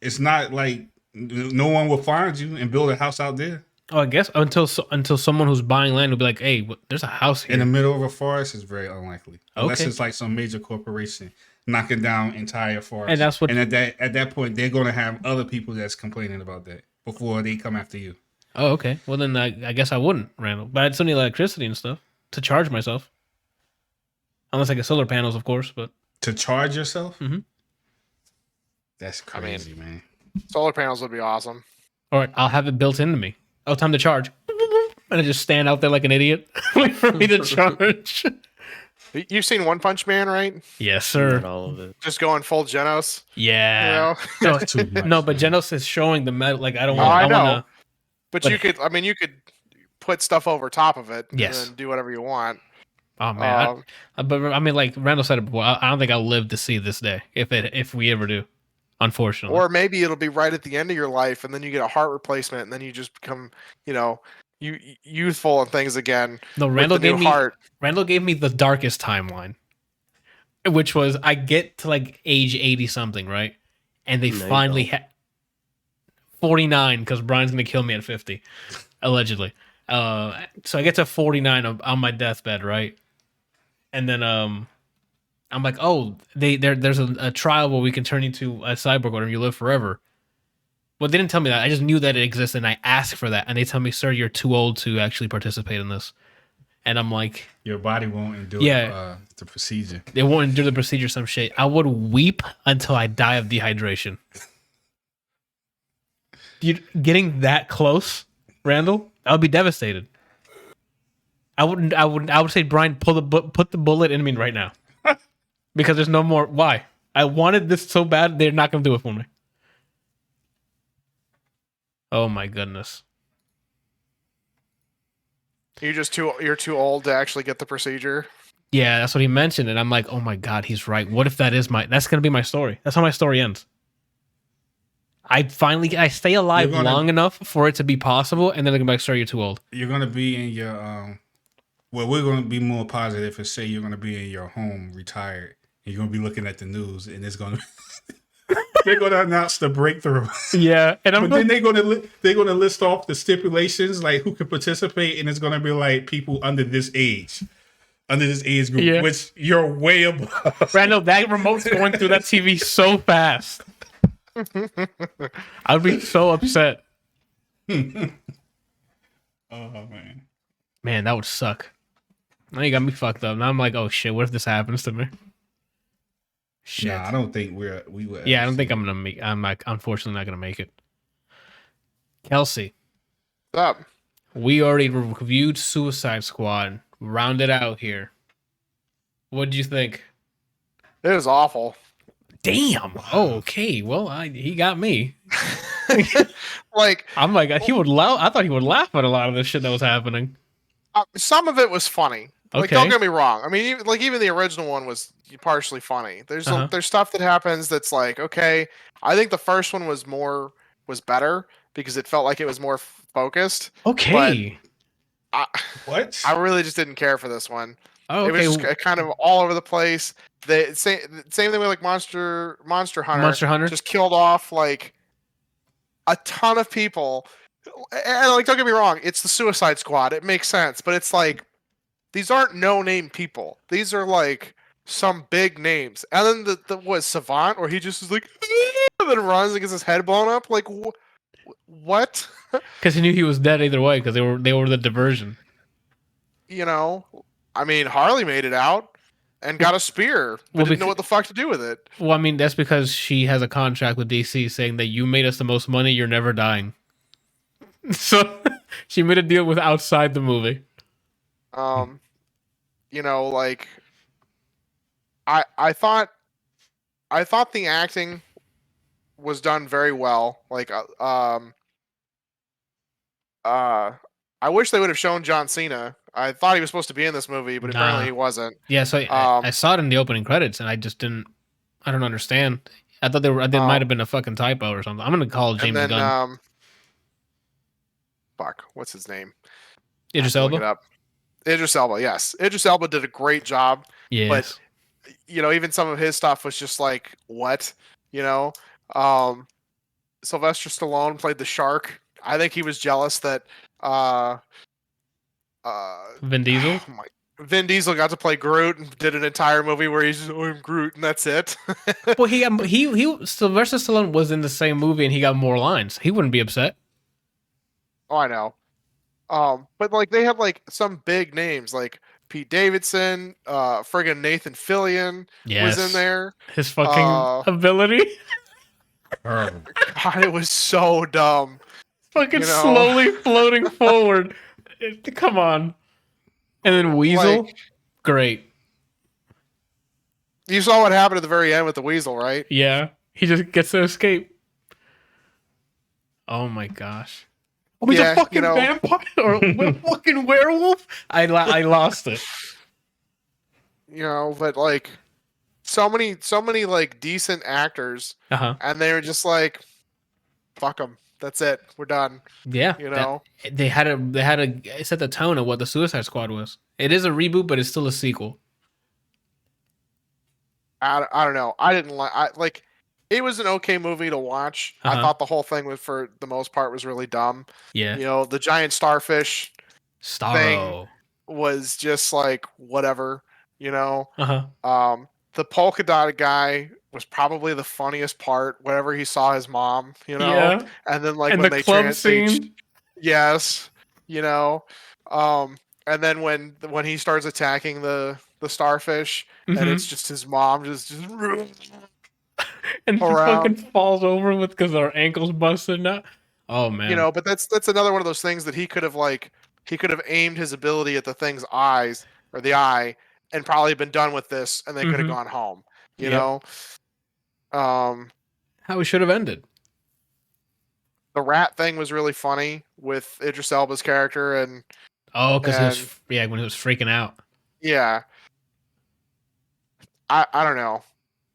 Speaker 3: it's not like no one will find you and build a house out there
Speaker 1: Oh, I guess until someone who's buying land will be like, "Hey, there's a house here."
Speaker 3: in the middle of a forest is very unlikely unless
Speaker 1: Okay.
Speaker 3: it's like some major corporation knocking down entire forests.
Speaker 1: And that's what-
Speaker 3: And at that point, they're going to have other people that's complaining about that before they come after you.
Speaker 1: Oh, okay. Well, then I guess I wouldn't, Randall. But I'd still need electricity and stuff to charge myself. Unless I get solar panels, of course. But
Speaker 3: To charge yourself?
Speaker 1: Mhm.
Speaker 3: That's
Speaker 4: I mean-
Speaker 3: crazy, man.
Speaker 4: solar panels would be awesome.
Speaker 1: all right, I'll have it built into me. Oh, time to charge. And I just stand out there like an idiot, wait for me to charge.
Speaker 4: You've seen One Punch Man, right?
Speaker 1: Yes, sir.
Speaker 2: Not all of it.
Speaker 4: Just going full Genos.
Speaker 1: Yeah.
Speaker 4: You know?
Speaker 1: No,
Speaker 3: That's too much.
Speaker 1: no, but Genos is showing the metal. Like, I don't
Speaker 4: Oh,
Speaker 1: want.
Speaker 4: I
Speaker 1: I
Speaker 4: know.
Speaker 1: want to.
Speaker 4: But
Speaker 1: But-
Speaker 4: you could put stuff over top of it
Speaker 1: Yes.
Speaker 4: and then do whatever you want.
Speaker 1: Oh man.
Speaker 4: Um,
Speaker 1: But I mean, like Randall said it before. I don't think I'll live to see this day if we ever do. Unfortunately.
Speaker 4: or maybe it'll be right at the end of your life and then you get a heart replacement and then you just become, you know, youthful and things again.
Speaker 1: No,
Speaker 4: Randall gave
Speaker 1: me the darkest timeline, which was I get to like age 80 something, right? And they finally 49 because Brian's gonna kill me at 50, allegedly. So I get to 49 on my deathbed, right? And then I'm like, oh, there's a trial where we can turn into a cyborg or you live forever. Well, they didn't tell me that. I just knew that it existed, and I asked for that. And they tell me, sir, you're too old to actually participate in this. And I'm like...
Speaker 3: Your body won't endure the procedure.
Speaker 1: They won't endure the procedure, some shit. I would weep until I die of dehydration. Getting that close, Randall, I would be devastated. I would say, Brian, put the bullet in me right now. Because there's no more... Why? I wanted this so bad, they're not going to do it for me. Oh my goodness.
Speaker 4: You're too old to actually get the procedure.
Speaker 1: Yeah, that's what he mentioned, and I'm like, oh my god, he's right. What if that's gonna be my story? That's how my story ends. I stay alive long enough for it to be possible, and then they're gonna be like, sir, you're too old.
Speaker 3: You're gonna be in your well, we're gonna be more positive and say you're gonna be in your home retired. And you're gonna be looking at the news, and it's gonna they're gonna announce the breakthrough.
Speaker 1: Yeah, and
Speaker 3: then they're gonna list off the stipulations, like who can participate, and it's gonna be like people under this age group, which you're way above.
Speaker 1: Randall, that remote's going through that TV so fast. I'd be so upset.
Speaker 3: Oh
Speaker 1: man, that would suck. Now you got me fucked up. Now I'm like, oh shit, what if this happens to me? Shit.
Speaker 3: Nah, I don't think we would.
Speaker 1: Yeah, I don't think I'm gonna make. I'm like, unfortunately not gonna make it. Kelsey,
Speaker 4: what's up?
Speaker 1: We already reviewed Suicide Squad. Rounded out here. What did you think?
Speaker 4: It was awful.
Speaker 1: Damn. Oh, okay. Well, he got me.
Speaker 4: Like,
Speaker 1: I'm like, he would laugh. I thought he would laugh at a lot of the shit that was happening.
Speaker 4: Some of it was funny. Like,
Speaker 1: Okay.
Speaker 4: don't get me wrong. I mean, even the original one was partially funny. There's stuff that happens that's like, okay. I think the first one was better because it felt like it was more focused.
Speaker 1: Okay.
Speaker 3: What?
Speaker 4: I really just didn't care for this one.
Speaker 1: Oh, okay.
Speaker 4: It was just kind of all over the place. The same thing with like Monster Hunter.
Speaker 1: Monster Hunter
Speaker 4: just killed off like a ton of people. And like, don't get me wrong, it's the Suicide Squad. It makes sense, but it's like these aren't no-name people. These are like some big names. And then the Savant, where he just is like, and then runs and gets his head blown up. Like, what?
Speaker 1: Because he knew he was dead either way. Because they were the diversion.
Speaker 4: You know, I mean, Harley made it out and got a spear, but didn't know what the fuck to do with it.
Speaker 1: Well, I mean, that's because she has a contract with DC saying that you made us the most money, you're never dying. So she made a deal with outside the movie.
Speaker 4: You know, like I thought the acting was done very well. Like, I wish they would have shown John Cena. I thought he was supposed to be in this movie, but apparently he wasn't.
Speaker 1: Yeah, so I saw it in the opening credits, and I just didn't. I don't understand. I thought there might have been a fucking typo or something. I'm gonna call James Gunn.
Speaker 4: Fuck, what's his name?
Speaker 1: Idris Elba.
Speaker 4: Idris Elba, yes. Idris Elba did a great job.
Speaker 1: Yes.
Speaker 4: But you know, even some of his stuff was just like, what? You know, Sylvester Stallone played the shark. I think he was jealous that
Speaker 1: Vin Diesel.
Speaker 4: Vin Diesel got to play Groot and did an entire movie where he's just, I'm Groot, and that's it.
Speaker 1: Well, he Sylvester Stallone was in the same movie and he got more lines. He wouldn't be upset.
Speaker 4: Oh, I know. But like they had like some big names like Pete Davidson, friggin' Nathan Fillion was in there.
Speaker 1: His fucking ability.
Speaker 4: God, it was so dumb.
Speaker 1: Fucking slowly floating forward. Come on. And then Weasel, like, great.
Speaker 4: You saw what happened at the very end with the Weasel, right?
Speaker 1: Yeah, he just gets to escape. Oh my gosh. Oh, he's a fucking vampire or a fucking werewolf? I lost it.
Speaker 4: You know, but like so many like decent actors, and they were just like, fuck them. That's it. We're done.
Speaker 1: Yeah,
Speaker 4: You know,
Speaker 1: they had to set the tone of what the Suicide Squad was. It is a reboot, but it's still a sequel.
Speaker 4: I don't know. I didn't like. It was an okay movie to watch. I thought the whole thing was, for the most part, was really dumb.
Speaker 1: Yeah,
Speaker 4: You know, the giant starfish thing was just like whatever. You know, the polka dot guy was probably the funniest part. Whenever he saw his mom, you know,
Speaker 1: Yeah.
Speaker 4: and then like
Speaker 1: And
Speaker 4: when
Speaker 1: the
Speaker 4: they
Speaker 1: club scene.
Speaker 4: yes, you know, and then when he starts attacking the starfish, and it's just his mom just
Speaker 1: and she
Speaker 4: around.
Speaker 1: fucking falls over with because her ankle's busted now. Oh man,
Speaker 4: You know, but that's another one of those things that he could have aimed his ability at the thing's eyes or the eye and probably been done with this, and they could have gone home. You know,
Speaker 1: how it should have ended.
Speaker 4: The rat thing was really funny with Idris Elba's character, and
Speaker 1: because when he was freaking out.
Speaker 4: Yeah, I don't know.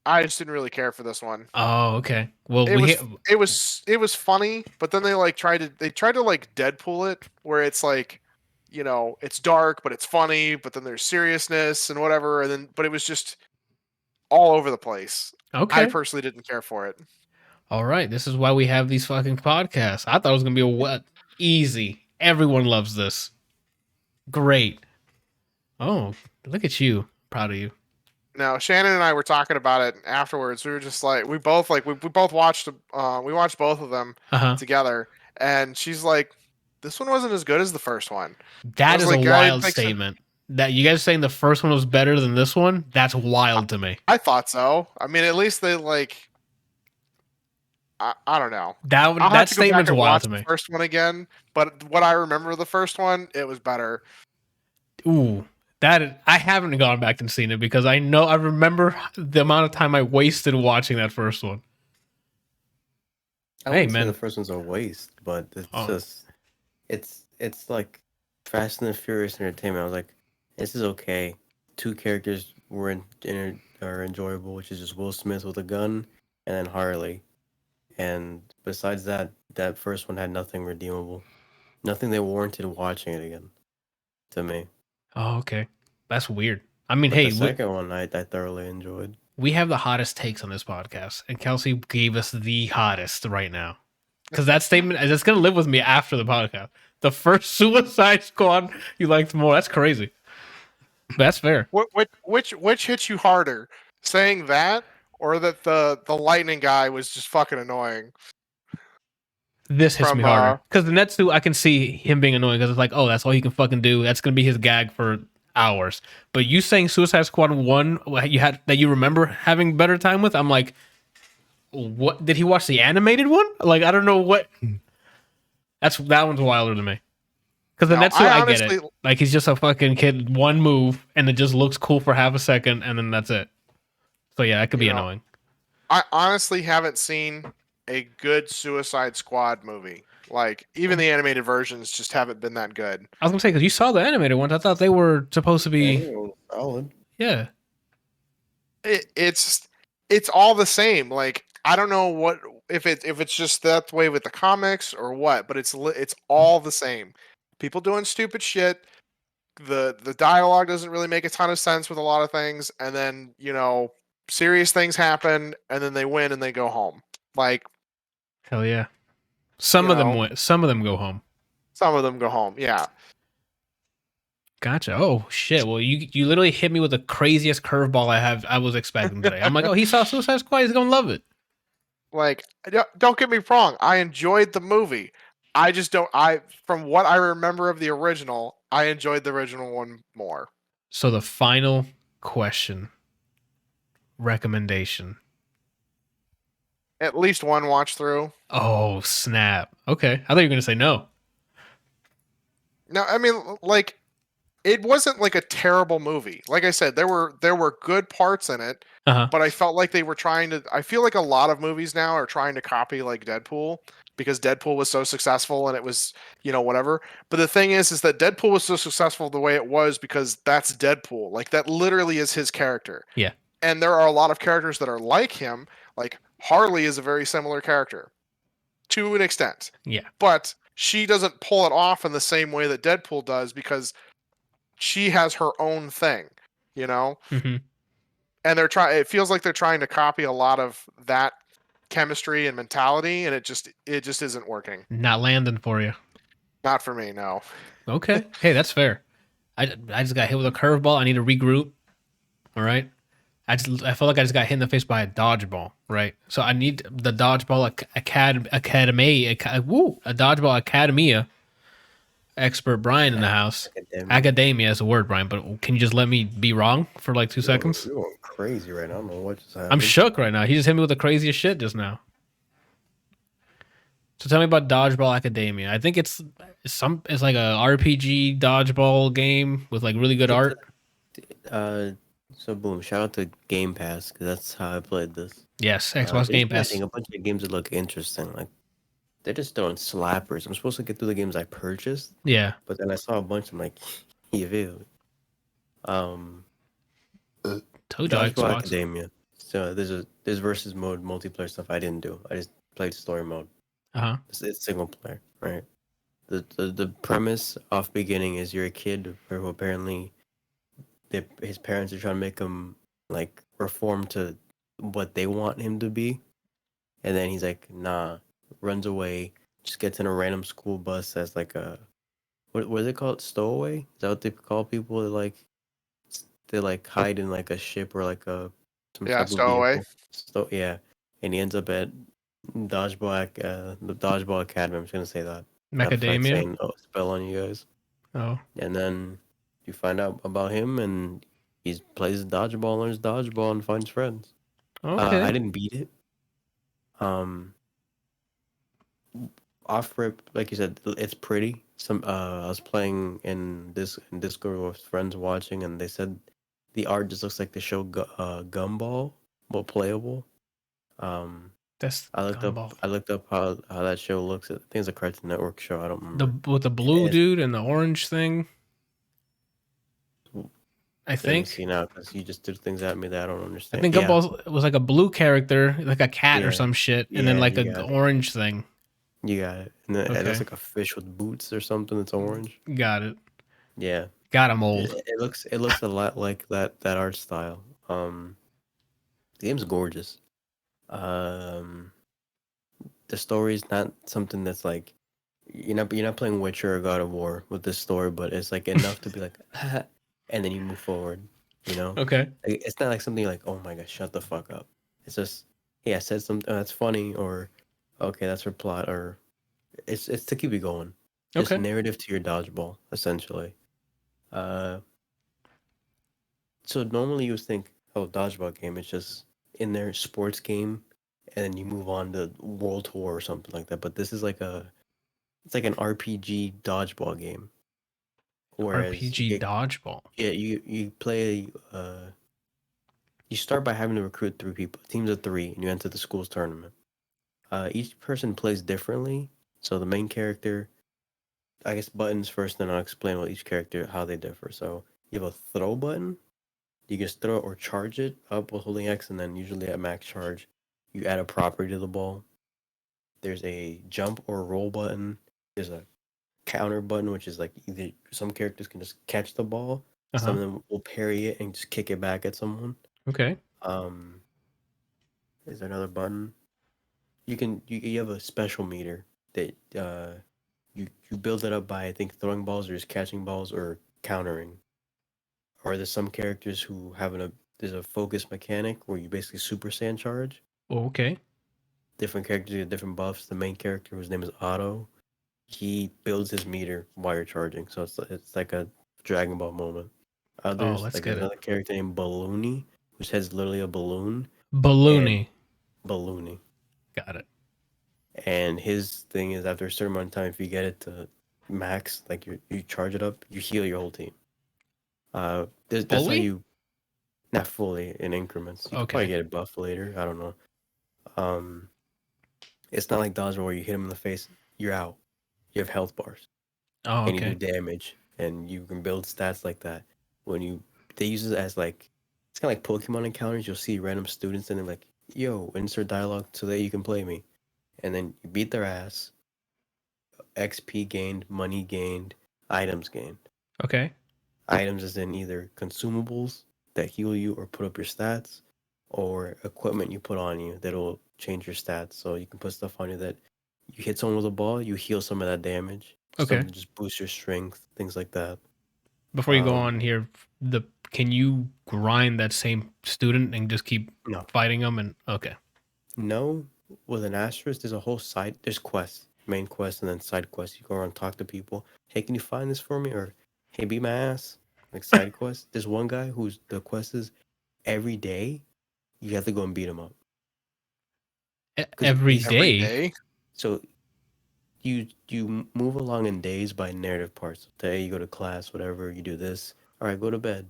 Speaker 4: I just didn't really care for this one.
Speaker 1: Oh, okay. Well,
Speaker 4: it was funny, but then they tried to like Deadpool it, where it's like, you know, it's dark but it's funny, but then there's seriousness and whatever, but it was just all over the place.
Speaker 1: Okay.
Speaker 4: I personally didn't care for it.
Speaker 1: All right, this is why we have these fucking podcasts. I thought it was gonna be easy. Everyone loves this. Great. Oh, look at you. Proud of you.
Speaker 4: Now, Shannon and I were talking about it afterwards. We were just like, we both watched both of them together, and she's like, this one wasn't as good as the first one.
Speaker 1: That is a wild statement. That you guys saying the first one was better than this one? That's wild to me.
Speaker 4: I thought so. I mean, at least they I don't know.
Speaker 1: That statement's wild to me.
Speaker 4: The first one again, but what I remember of the first one, it was better.
Speaker 1: Ooh. I haven't gone back and seen it because I remember the amount of time I wasted watching that first one.
Speaker 2: I wouldn't say the first one's a waste, but it's just it's like Fast and the Furious entertainment. I was like, this is okay. Two characters are enjoyable, which is just Will Smith with a gun and then Harley. And besides that first one had nothing redeemable. Nothing that warranted watching it again. To me.
Speaker 1: Oh, okay. That's weird. I mean,
Speaker 2: the second one I thoroughly enjoyed.
Speaker 1: We have the hottest takes on this podcast, and Kelsey gave us the hottest right now. Because that statement is going to live with me after the podcast. The first Suicide Squad you liked more. That's crazy. But that's fair.
Speaker 4: Which hits you harder? Saying that, or that the lightning guy was just fucking annoying?
Speaker 1: This hits me harder. Because the Netsu, I can see him being annoying because it's like, oh, that's all he can fucking do. That's going to be his gag for hours. But you saying Suicide Squad 1 that you remember having better time with, I'm like, what? Did he watch the animated one? Like, I don't know what. That one's wilder to me. Because the Netsu, I get it. Like, he's just a fucking kid, one move, and it just looks cool for half a second, and then that's it. So yeah, that could be annoying.
Speaker 4: I honestly haven't seen a good Suicide Squad movie. Like, even the animated versions just haven't been that good.
Speaker 1: I was gonna say, because you saw the animated ones, I thought they were supposed to be
Speaker 2: solid.
Speaker 1: Yeah.
Speaker 4: It's all the same. Like, I don't know what if it's just that way with the comics or what, but it's all the same. People doing stupid shit. The dialogue doesn't really make a ton of sense with a lot of things, and then, you know, serious things happen, and then they win and they go home. Like,
Speaker 1: hell yeah. Some of them win. Some of them go home.
Speaker 4: Some of them go home. Yeah.
Speaker 1: Gotcha. Oh shit. Well, you literally hit me with the craziest curveball I was expecting today. I'm like, oh, he saw Suicide Squad. He's gonna love it.
Speaker 4: Like, don't get me wrong. I enjoyed the movie. I just don't. From what I remember of the original, I enjoyed the original one more.
Speaker 1: So the final question. Recommendation.
Speaker 4: At least one watch through.
Speaker 1: Oh snap! Okay, I thought you were gonna say no.
Speaker 4: No, I mean, like, it wasn't like a terrible movie. Like I said, there were good parts in it, but I felt like they were trying to. I feel like a lot of movies now are trying to copy like Deadpool because Deadpool was so successful and it was, you know, whatever. But the thing is that Deadpool was so successful the way it was because that's Deadpool. Like, that literally is his character.
Speaker 1: Yeah.
Speaker 4: And there are a lot of characters that are like him. Like, Harley is a very similar character to an extent.
Speaker 1: Yeah.
Speaker 4: But she doesn't pull it off in the same way that Deadpool does because she has her own thing, you know?
Speaker 1: Mm-hmm.
Speaker 4: And it feels like they're trying to copy a lot of that chemistry and mentality, and it just isn't working.
Speaker 1: Not landing for you.
Speaker 4: Not for me, no.
Speaker 1: Okay. Hey, that's fair. I just got hit with a curveball. I need to regroup. All right. I feel like I just got hit in the face by a dodgeball. Right. So I need the dodgeball a dodgeball academia expert Brian in the house. Academia is a word, Brian, but can you just let me be wrong for like 2 seconds?
Speaker 2: You're going crazy right now. I don't know what just happened.
Speaker 1: I'm shook right now. He just hit me with the craziest shit just now. So tell me about Dodgeball Academia. I think it's like a RPG dodgeball game with like really good art.
Speaker 2: So boom, shout out to Game Pass because that's how I played this.
Speaker 1: Yes, Xbox Game Pass.
Speaker 2: A bunch of games that look interesting. Like they're just throwing slappers. I'm supposed to get through the games I purchased.
Speaker 1: Yeah.
Speaker 2: But then I saw a bunch. I'm like, you feel. Dodgeball Academia. So there's versus mode multiplayer stuff I didn't do. I just played story mode. It's single player, right? The premise off beginning is you're a kid who apparently his parents are trying to make him like reform to what they want him to be, and then he's like, nah, runs away, just gets in a random school bus as like a what is it called, stowaway? Is that what they call people that they like hide in like a ship or like a
Speaker 4: stowaway.
Speaker 2: Yeah, and he ends up at the Dodgeball Academy. I'm just gonna say that.
Speaker 1: Macadamia.
Speaker 2: Saying, spell on you guys.
Speaker 1: Oh.
Speaker 2: And then you find out about him, and he plays dodgeball, learns dodgeball, and finds friends.
Speaker 1: Okay.
Speaker 2: I didn't beat it. Off rip, like you said, it's pretty. I was playing in Discord with friends watching, and they said the art just looks like the show Gumball, but playable. I looked up how that show looks. I think it's a Cartoon Network show. I don't remember.
Speaker 1: With the blue dude and the orange thing. I think.
Speaker 2: See now, because you just did things at me that I don't understand.
Speaker 1: I think Gumball was like a blue character, like a cat or some shit, and then like an orange thing.
Speaker 2: You got it. And then it looks like a fish with boots or something. It's orange.
Speaker 1: Got it.
Speaker 2: Yeah.
Speaker 1: Got him old.
Speaker 2: It looks a lot like that art style. The game's gorgeous. The story's not something that's like you're not playing Witcher or God of War with this story, but it's like enough to be like, and then you move forward. You know?
Speaker 1: Okay.
Speaker 2: It's not like something like, oh my gosh, shut the fuck up. It's just, hey, I said something that's funny, or okay, that's her plot, or it's to keep you going. Just narrative to your dodgeball, essentially. So normally you would think, oh, dodgeball game, it's just in their sports game, and then you move on to World Tour or something like that. But this is it's like an RPG dodgeball game. Whereas
Speaker 1: RPG dodgeball.
Speaker 2: Yeah, you play. You start by having to recruit 3 people, teams of 3, and you enter the school's tournament. Each person plays differently. So the main character, I guess buttons first, then I'll explain what each character, how they differ. So you have a throw button. You just throw it or charge it up with holding X, and then usually at max charge, you add a property to the ball. There's a jump or roll button. There's a counter button, which is like either some characters can just catch the ball, some of them will parry it and just kick it back at someone.
Speaker 1: Okay.
Speaker 2: Is there another button? You have a special meter that you build it up by, I think, throwing balls or just catching balls or countering. Or there's some characters who have there's a focus mechanic where you basically Super Saiyan charge.
Speaker 1: Oh, okay.
Speaker 2: Different characters get different buffs. The main character, whose name is Otto, he builds his meter while you're charging, so it's like a Dragon Ball moment.
Speaker 1: Let's get
Speaker 2: another character named Balloony, whose head's literally a balloon.
Speaker 1: Balloony.
Speaker 2: Got it. And his thing is, after a certain amount of time, if you get it to max, like you charge it up, you heal your whole team. That's how you, not fully, in increments. You can probably get it buffed later. I don't know. It's not like Dodgeball where you hit him in the face, you're out. You have health bars.
Speaker 1: Oh, okay.
Speaker 2: And you do damage, and you can build stats like that. They use it as like, it's kind of like Pokemon encounters. You'll see random students, and they're like, "Yo, insert dialogue so that you can play me," and then you beat their ass. XP gained, money gained, items gained.
Speaker 1: Okay.
Speaker 2: Items is in either consumables that heal you or put up your stats, or equipment you put on you that'll change your stats. So you can put stuff on you that you hit someone with a ball, you heal some of that damage.
Speaker 1: Okay.
Speaker 2: Something to just boost your strength, things like that.
Speaker 1: Before you go on here, can you grind that same student and just keep fighting them? And okay.
Speaker 2: No, with an asterisk, there's a whole side. There's quests, main quest, and then side quests. You go around, talk to people. Hey, can you find this for me? Or hey, beat my ass. Like side quests. There's one guy who's the quest is every day you have to go and beat him up.
Speaker 1: Every day.
Speaker 4: Every day.
Speaker 2: So you move along in days by narrative parts. Today you go to class, whatever. You do this. All right, go to bed.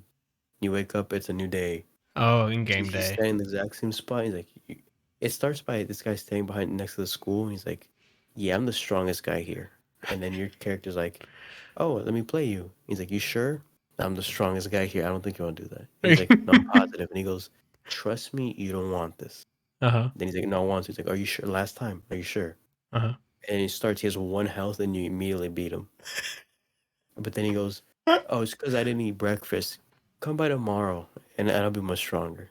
Speaker 2: You wake up. It's a new day.
Speaker 1: Oh, in game
Speaker 2: He's
Speaker 1: day.
Speaker 2: standing in the exact same spot. He's like, it starts by this guy standing behind next to the school, and he's like, "Yeah, I'm the strongest guy here." And then your character's like, "Oh, let me play you." He's like, "You sure?" "I'm the strongest guy here. I don't think you want to do that." He's like, "No, I'm positive." And he goes, "Trust me, you don't want this."
Speaker 1: Uh-huh.
Speaker 2: Then he's like, "No, I want to." He's like, "Are you sure? Last time, are you sure?"
Speaker 1: Uh-huh.
Speaker 2: And he starts. He has 1 health, and you immediately beat him. But then he goes, "Oh, it's because I didn't eat breakfast. Come by tomorrow, and I'll be much stronger."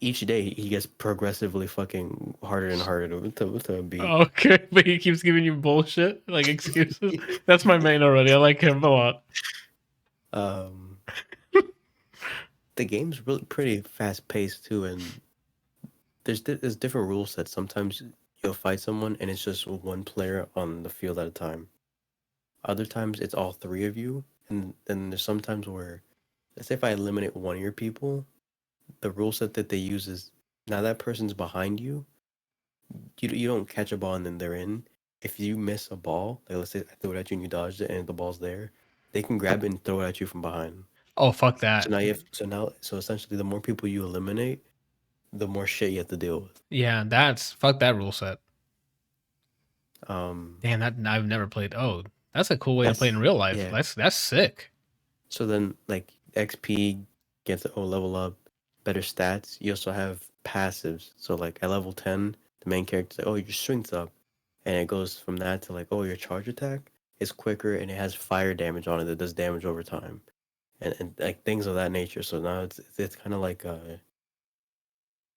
Speaker 2: Each day he gets progressively fucking harder and harder to beat.
Speaker 1: Okay, but he keeps giving you bullshit, like excuses. That's my main already. I like him a lot.
Speaker 2: The game's really pretty fast paced too, and there's different rule sets. Sometimes you'll fight someone and it's just one player on the field at a time. Other times it's all 3 of you, and then there's sometimes where, let's say if I eliminate one of your people, the rule set that they use is now that person's behind you. You don't catch a ball and then they're in. If you miss a ball, like let's say I throw it at you and you dodged it and the ball's there, they can grab it and throw it at you from behind.
Speaker 1: Oh, fuck that.
Speaker 2: So essentially the more people you eliminate, the more shit you have to deal with.
Speaker 1: Yeah, fuck that rule set. Damn, that I've never played. Oh, that's a cool way to play in real life. Yeah. That's sick.
Speaker 2: So then like XP gets level up, better stats. You also have passives. So like at level 10, the main character's like, oh, your strength's up. And it goes from that to like, oh, your charge attack is quicker and it has fire damage on it that does damage over time. And like things of that nature. So now it's kind of like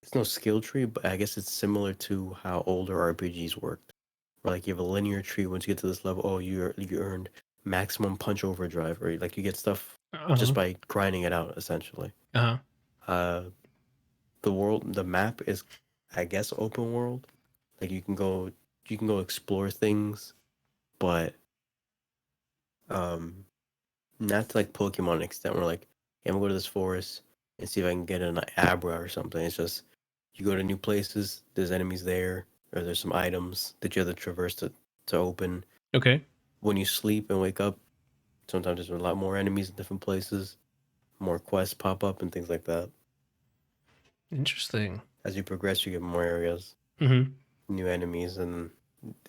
Speaker 2: it's no skill tree, but I guess it's similar to how older RPGs worked. Where like you have a linear tree. Once you get to this level, oh, you earned maximum punch overdrive, or like you get stuff just by grinding it out essentially. The map is, I guess, open world. Like you can go explore things, but not to like Pokemon extent where like, hey, I'm gonna go to this forest and see if I can get an Abra or something. It's just you go to new places, there's enemies there, or there's some items that you have to traverse to open.
Speaker 1: Okay.
Speaker 2: When you sleep and wake up, sometimes there's a lot more enemies in different places, more quests pop up and things like that.
Speaker 1: Interesting.
Speaker 2: As you progress, you get more areas, new enemies, and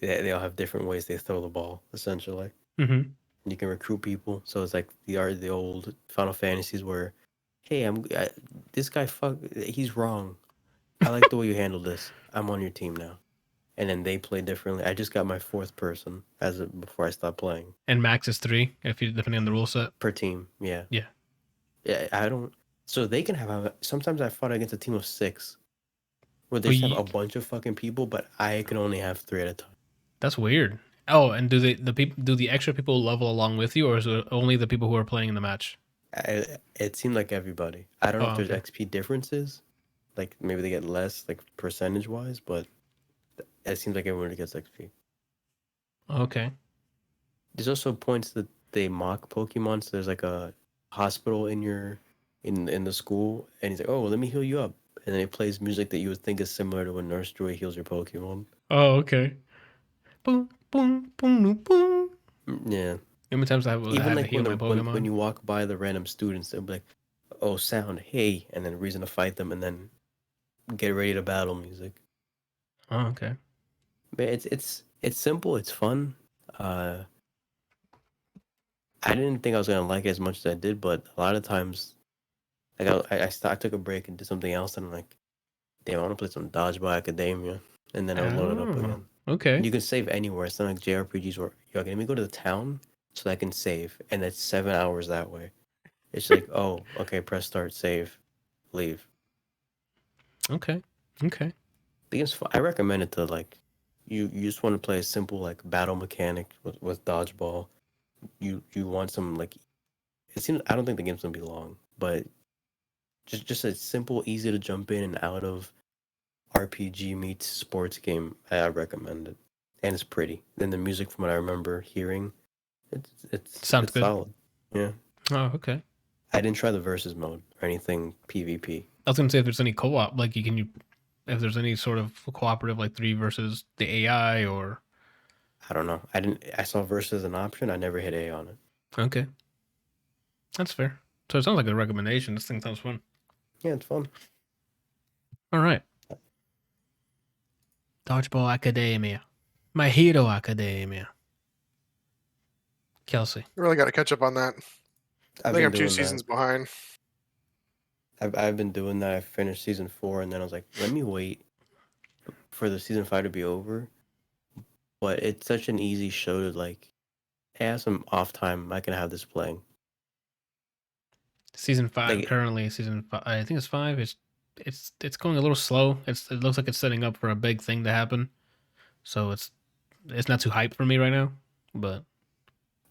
Speaker 2: they all have different ways they throw the ball, essentially. You can recruit people, so it's like the old Final Fantasies where, hey, this guy he's wrong. I like the way you handled this. I'm on your team now. And then they play differently. I just got my 4th person before I stopped playing.
Speaker 1: And max is 3, depending on the rule set
Speaker 2: per team. Yeah.
Speaker 1: Yeah.
Speaker 2: I don't. So they can have. Sometimes I fought against a team of 6, where they have a bunch of fucking people, but I can only have 3 at a time.
Speaker 1: That's weird. Oh, and do the extra people level along with you, or is it only the people who are playing in the match?
Speaker 2: It seemed like everybody. I don't know if there's XP differences. Like maybe they get less, like percentage wise, but it seems like everyone gets XP.
Speaker 1: Okay.
Speaker 2: There's also points that they mock Pokemon. So there's like a hospital in the school, and he's like, "Oh, let me heal you up," and then it plays music that you would think is similar to when Nurse Joy heals your Pokemon.
Speaker 1: Oh, okay. Boom, boom, boom, boom.
Speaker 2: Yeah.
Speaker 1: How many times I have to heal my Pokemon?
Speaker 2: When you walk by the random students, they'll be like, "Oh, sound, hey," and then reason to fight them, and then get ready to battle music.
Speaker 1: Oh, okay.
Speaker 2: But it's simple. It's fun. I didn't think I was gonna like it as much as I did, but a lot of times, like I took a break and did something else, and I'm like, damn, I want to play some Dodgeball Academia, and then I would load it up again.
Speaker 1: Okay.
Speaker 2: You can save anywhere. It's not like JRPGs where, yo, let me go to the town so that I can save. And it's 7 hours that way. It's like, oh, okay, press start, save, leave.
Speaker 1: Okay.
Speaker 2: The game's fun. I recommend it to, like, you just want to play a simple, like, battle mechanic with Dodgeball. You want some, like, it seems, I don't think the game's going to be long, but just a simple, easy to jump in and out of RPG meets sports game. I recommend it, and it's pretty. And the music, from what I remember hearing,
Speaker 1: Sounds good.
Speaker 2: solid. Yeah.
Speaker 1: Oh, okay.
Speaker 2: I didn't try the versus mode or anything PvP.
Speaker 1: I was gonna say if there's any co-op, like if there's any sort of cooperative, like 3 versus the AI or.
Speaker 2: I don't know. I saw versus an option. I never hit A on it.
Speaker 1: Okay. That's fair. So it sounds like a recommendation. This thing sounds fun.
Speaker 2: Yeah, it's fun.
Speaker 1: All right. Dodgeball Academia. My Hero Academia. Kelsey.
Speaker 4: You really got to catch up on that. I think I'm 2
Speaker 2: doing
Speaker 4: seasons
Speaker 2: that.
Speaker 4: behind.
Speaker 2: I've been doing that. I finished season 4, and then I was like, let me wait for the season 5 to be over. But it's such an easy show to, like, hey, I have some off time. I can have this playing.
Speaker 1: Season 5
Speaker 2: Like,
Speaker 1: currently. Season 5. I think it's 5. It's going a little slow. It looks like it's setting up for a big thing to happen. So it's not too hype for me right now. But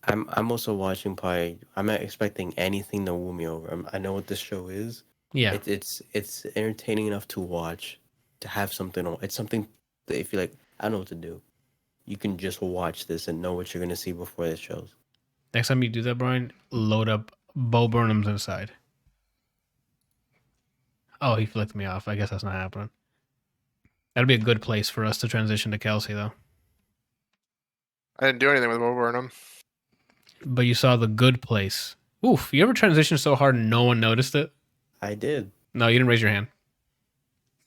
Speaker 2: I'm also watching probably. I'm not expecting anything to woo me over. I know what this show is.
Speaker 1: yeah,
Speaker 2: It's entertaining enough to watch, to have something on. It's something that if you're like, I don't know what to do, you can just watch this and know what you're gonna see before it shows.
Speaker 1: next time you do that, Brian, load up Bo Burnham's Inside. Oh, he flicked me off. I guess that's not happening. That'd be a good place for us to transition to Kelsey, though.
Speaker 4: I didn't do anything with Bo Burnham.
Speaker 1: But you saw The Good Place. Oof, you ever transitioned so hard and no one noticed it?
Speaker 2: I did.
Speaker 1: No, you didn't raise your hand.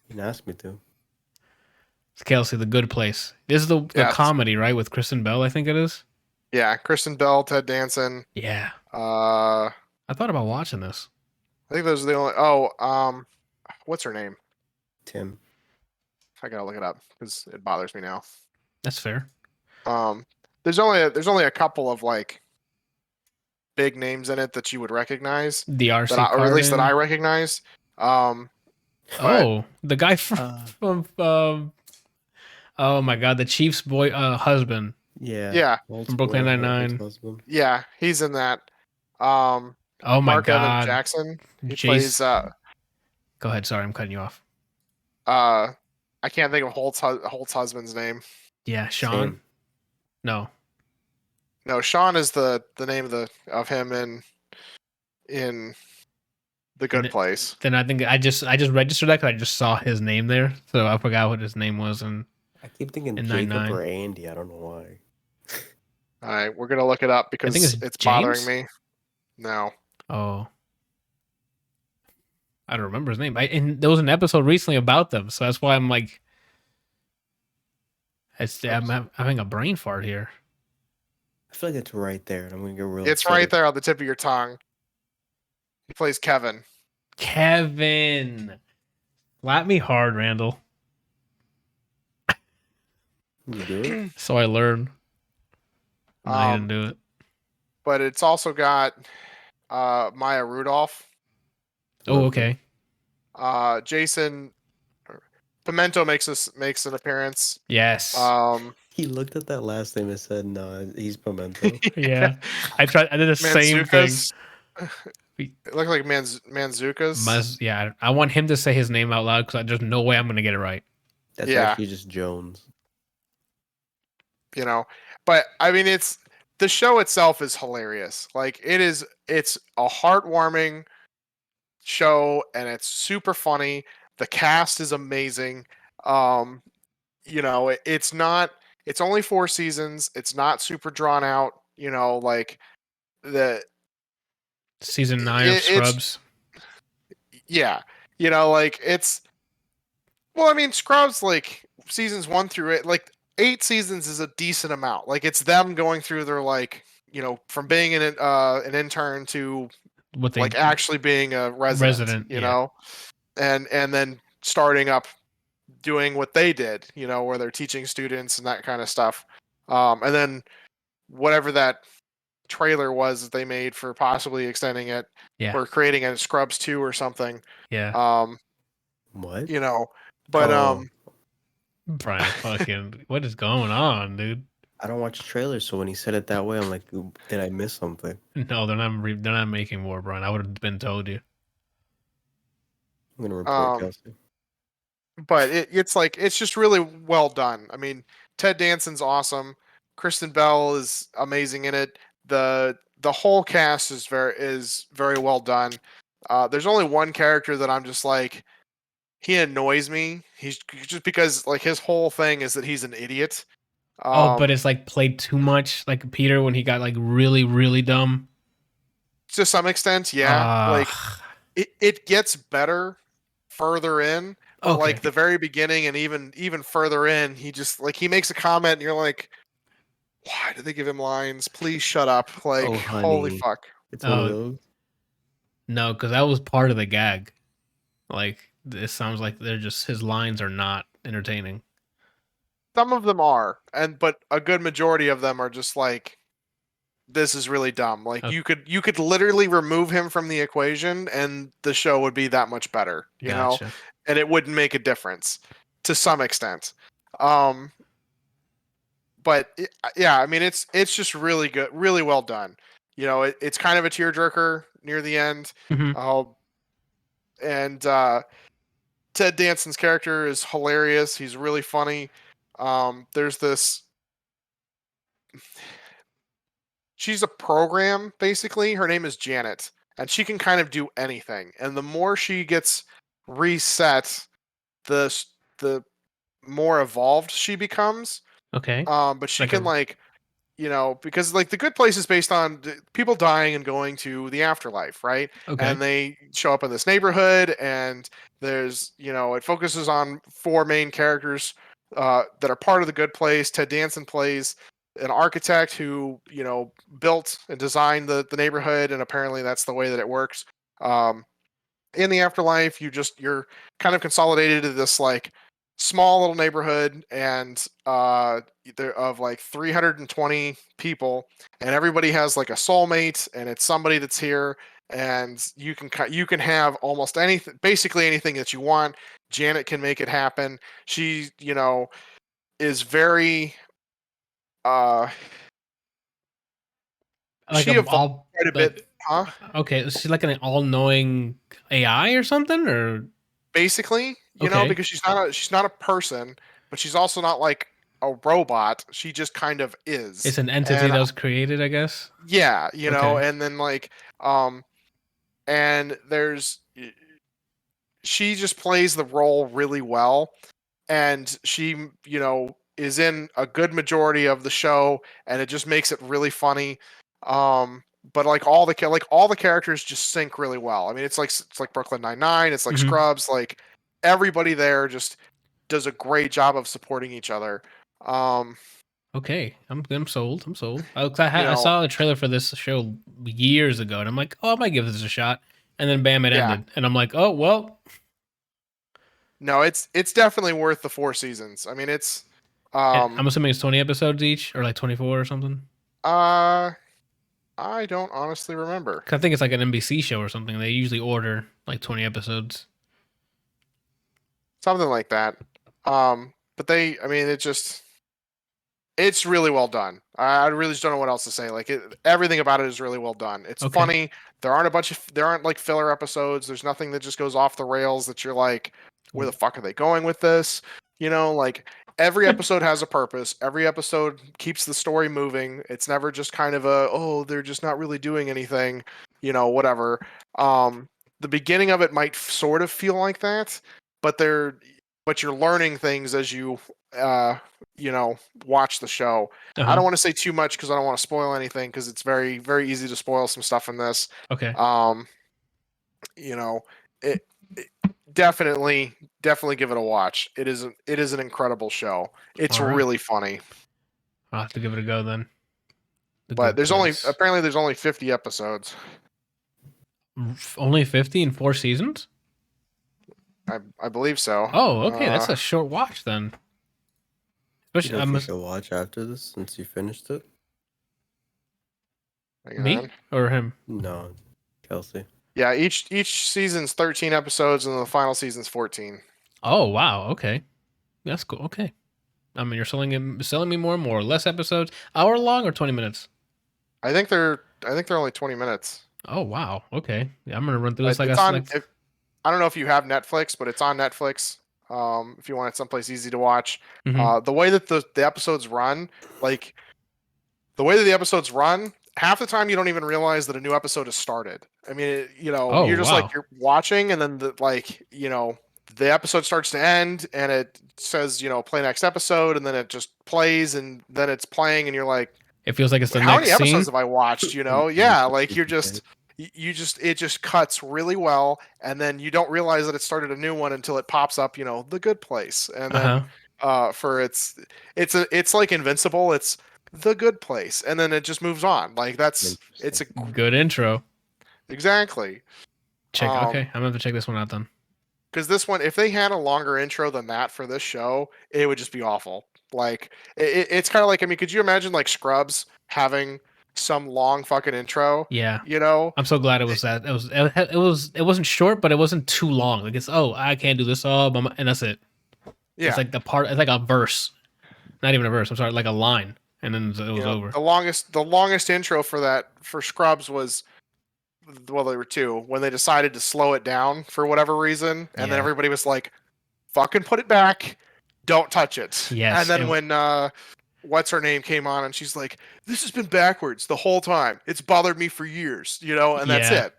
Speaker 2: You didn't ask me to.
Speaker 1: It's Kelsey, The Good Place. This is the
Speaker 4: Yes.
Speaker 1: comedy, right? With Kristen Bell, I think it is.
Speaker 4: Yeah, Kristen Bell, Ted Danson.
Speaker 1: Yeah.
Speaker 4: I
Speaker 1: I thought about watching this.
Speaker 4: think those are the only. What's her name?
Speaker 2: Tim.
Speaker 4: I gotta look it up because it bothers me now.
Speaker 1: That's fair.
Speaker 4: There's only a couple of like big names in it that you would recognize,
Speaker 1: The RC
Speaker 4: or at least that I
Speaker 1: Carden.
Speaker 4: recognize.
Speaker 1: Oh, the guy from oh my god, the Chief's boy husband.
Speaker 2: Yeah.
Speaker 4: Yeah,
Speaker 1: From Brooklyn Nine-Nine.
Speaker 4: yeah, he's in that. Oh
Speaker 1: my
Speaker 4: Mark Evan
Speaker 1: god.
Speaker 4: Jackson. He
Speaker 1: Jace-
Speaker 4: plays.
Speaker 1: Go ahead, sorry, I'm cutting you off.
Speaker 4: I can't think of Holt's husband's name.
Speaker 1: Yeah, Sean.
Speaker 2: Same.
Speaker 1: No.
Speaker 4: No, Sean is the name of him in The Good Place.
Speaker 1: Then I think I just registered that because I just saw his name there, so I forgot what his name was. And
Speaker 2: I keep thinking
Speaker 1: in
Speaker 2: Jacob
Speaker 1: 9-9.
Speaker 2: or Andy. I don't know why.
Speaker 4: All right, we're gonna look it up because
Speaker 1: think it's
Speaker 4: it's
Speaker 1: James?
Speaker 4: bothering me. No,
Speaker 1: oh, I don't remember his name. And there was an episode recently about them, so that's why I'm like, I'm having a brain fart here.
Speaker 2: I feel like it's right there, and I'm gonna get real.
Speaker 4: it's
Speaker 2: excited.
Speaker 4: right there on the tip of your tongue. He plays Kevin.
Speaker 1: Kevin, slap me hard, Randall.
Speaker 2: You do it.
Speaker 1: So I learn. No, I didn't do it.
Speaker 4: But it's also got Maya Rudolph,
Speaker 1: Oh, okay.
Speaker 4: Jason Pimento makes an appearance.
Speaker 1: Yes.
Speaker 2: He looked at that last name and said, "No, he's Pimento."
Speaker 1: Yeah. I did the same thing.
Speaker 4: Manzuka's. It looked like Manzuka's.
Speaker 1: Yeah, I want him to say his name out loud because there's no way I'm gonna get it right.
Speaker 2: That's
Speaker 4: Yeah.
Speaker 2: actually just Jones.
Speaker 4: You know, but I mean, the show itself is hilarious. Like it's a heartwarming show and it's super funny. The cast is amazing. You know, it's only 4 seasons. It's not super drawn out. You know, like
Speaker 1: Season 9 of
Speaker 4: it's-
Speaker 1: Scrubs.
Speaker 4: yeah, you know, like well, I mean, Scrubs, like seasons 1 through 8, like 8 seasons is a decent amount. Like it's them going through their, like, you know, from being an intern to
Speaker 1: What they
Speaker 4: like actually being a resident, you
Speaker 1: yeah.
Speaker 4: know, and then starting up doing what they did, where they're teaching students and that kind of stuff. And then whatever that trailer was that they made for possibly extending it or creating a Scrubs 2 or something.
Speaker 1: Yeah.
Speaker 2: What?
Speaker 4: But
Speaker 1: Brian, fucking, what is going on, dude?
Speaker 2: I don't watch trailers, so when he said it that way, I'm like, did I miss something?
Speaker 1: No, they're not making more, Brian. I would have been told you.
Speaker 2: I'm gonna report Kelsey.
Speaker 4: But it's just really well done. I mean, Ted Danson's awesome. Kristen Bell is amazing in it. The whole cast is very well done. There's only one character that I'm just like, he annoys me. He's just because like his whole thing is that he's an idiot.
Speaker 1: But it's like played too much, like Peter when he got like really, really dumb.
Speaker 4: To some extent, yeah. Like it gets better further in. But like the very beginning and even further in, he just like he makes a comment and you're like, why did they give him lines? Please shut up. Like, holy fuck.
Speaker 2: It's one of those.
Speaker 1: No, because that was part of the gag. Like, it sounds like they're just his lines are not entertaining.
Speaker 4: Some of them are, but a good majority of them are just like, this is really dumb. Like you could literally remove him from the equation and the show would be that much better, you know? And it wouldn't make a difference to some extent. But yeah, I mean, it's just really good, really well done. You know, it's kind of a tearjerker near the end. And Ted Danson's character is hilarious. He's really funny. There's this. She's a program, basically. Her name is Janet, and she can kind of do anything. And the more she gets reset, the more evolved she becomes.
Speaker 1: Okay.
Speaker 4: But she can like, you know, because like The Good Place is based on people dying and going to the afterlife, right?
Speaker 1: Okay.
Speaker 4: And they show up in this neighborhood, and there's, you know, it focuses on 4 main characters that are part of The Good Place. Ted Danson plays an architect who, you know, built and designed the neighborhood, and apparently that's the way that it works. In the afterlife, you're kind of consolidated to this like small little neighborhood, and they're of like 320 people, and everybody has like a soulmate, and it's somebody that's here, and you can have almost anything, basically anything that you want. Janet can make it happen. She, you know, is very
Speaker 1: like
Speaker 4: she evolved quite a bit, huh?
Speaker 1: Okay, she's like an all-knowing AI or something, or
Speaker 4: basically, you know, because she's not a person, but she's also not like a robot. She just kind of is.
Speaker 1: It's an entity that was created, I guess.
Speaker 4: Yeah, you know, and then like, and she just plays the role really well, and she, you know, is in a good majority of the show, and it just makes it really funny. But like all the characters just sync really well. I mean, it's like Brooklyn Nine-Nine, it's like Scrubs, like everybody there just does a great job of supporting each other.
Speaker 1: Okay, I'm sold. I saw a trailer for this show years ago, and I'm like, oh, I might give this a shot. And then bam, it ended, and I'm like, oh well.
Speaker 4: No, it's definitely worth the 4 seasons. I mean, it's.
Speaker 1: I'm assuming it's 20 episodes each, or like 24 or something.
Speaker 4: I don't honestly remember.
Speaker 1: I think it's like an NBC show or something. They usually order like 20 episodes.
Speaker 4: Something like that. But I mean, it's really well done. I really just don't know what else to say. Like everything about it is really well done. It's funny. There aren't like filler episodes. There's nothing that just goes off the rails that you're like, where the fuck are they going with this? You know, like every episode has a purpose. Every episode keeps the story moving. It's never just kind of they're just not really doing anything, you know, whatever. The beginning of it might sort of feel like that, but you're learning things as you you know, watch the show. I don't want to say too much because I don't want to spoil anything, because it's very, very easy to spoil some stuff in this.
Speaker 1: Okay.
Speaker 4: You know, it definitely give it a watch. It is an incredible show. It's really funny.
Speaker 1: I'll have to give it a go then.
Speaker 4: But there's only 50 episodes.
Speaker 1: Only 50 in 4 seasons?
Speaker 4: I believe so.
Speaker 1: Oh, okay, that's a short watch then.
Speaker 2: You
Speaker 1: Especially
Speaker 2: think you should watch after this since you finished it?
Speaker 1: me or him?
Speaker 2: No, Kelsey.
Speaker 4: Yeah, each season's 13 episodes, and the final season's 14.
Speaker 1: Oh wow, okay, that's cool. Okay, I mean you're selling me more and more. Less episodes, hour long or 20 minutes?
Speaker 4: I think they're only 20 minutes.
Speaker 1: Oh wow, okay. Yeah, I'm gonna run through this
Speaker 4: It's on. I don't know if you have Netflix, but it's on Netflix. If you want it someplace easy to watch, the way that the episodes run, half the time you don't even realize that a new episode has started. I mean, you're just like you're watching, and then the episode starts to end, and it says play next episode, and then it just plays, and then it's playing, and you're like,
Speaker 1: it feels like it's the
Speaker 4: how
Speaker 1: next
Speaker 4: many episodes
Speaker 1: scene?
Speaker 4: have I watched? Yeah, like it just cuts really well, and then you don't realize that it started a new one until it pops up, The Good Place, and then it's like Invincible, it's The Good Place, and then it just moves on. Like it's a
Speaker 1: good intro.
Speaker 4: Exactly.
Speaker 1: Okay, I'm gonna have to check this one out then.
Speaker 4: Because this one, if they had a longer intro than that for this show, it would just be awful. Like it's kind of like, I mean, could you imagine like Scrubs having some long fucking intro?
Speaker 1: Yeah. I'm so glad it was that. It wasn't short, but it wasn't too long. Like I can't do this and that's it. Yeah. It's like it's like a verse. Not even a verse, I'm sorry, like a line. And then it was over.
Speaker 4: The longest intro for Scrubs was, well, there were two, when they decided to slow it down for whatever reason, and then everybody was like, fucking put it back, don't touch it.
Speaker 1: Yes.
Speaker 4: And then when what's her name came on, and she's like, this has been backwards the whole time, it's bothered me for years, and that's it.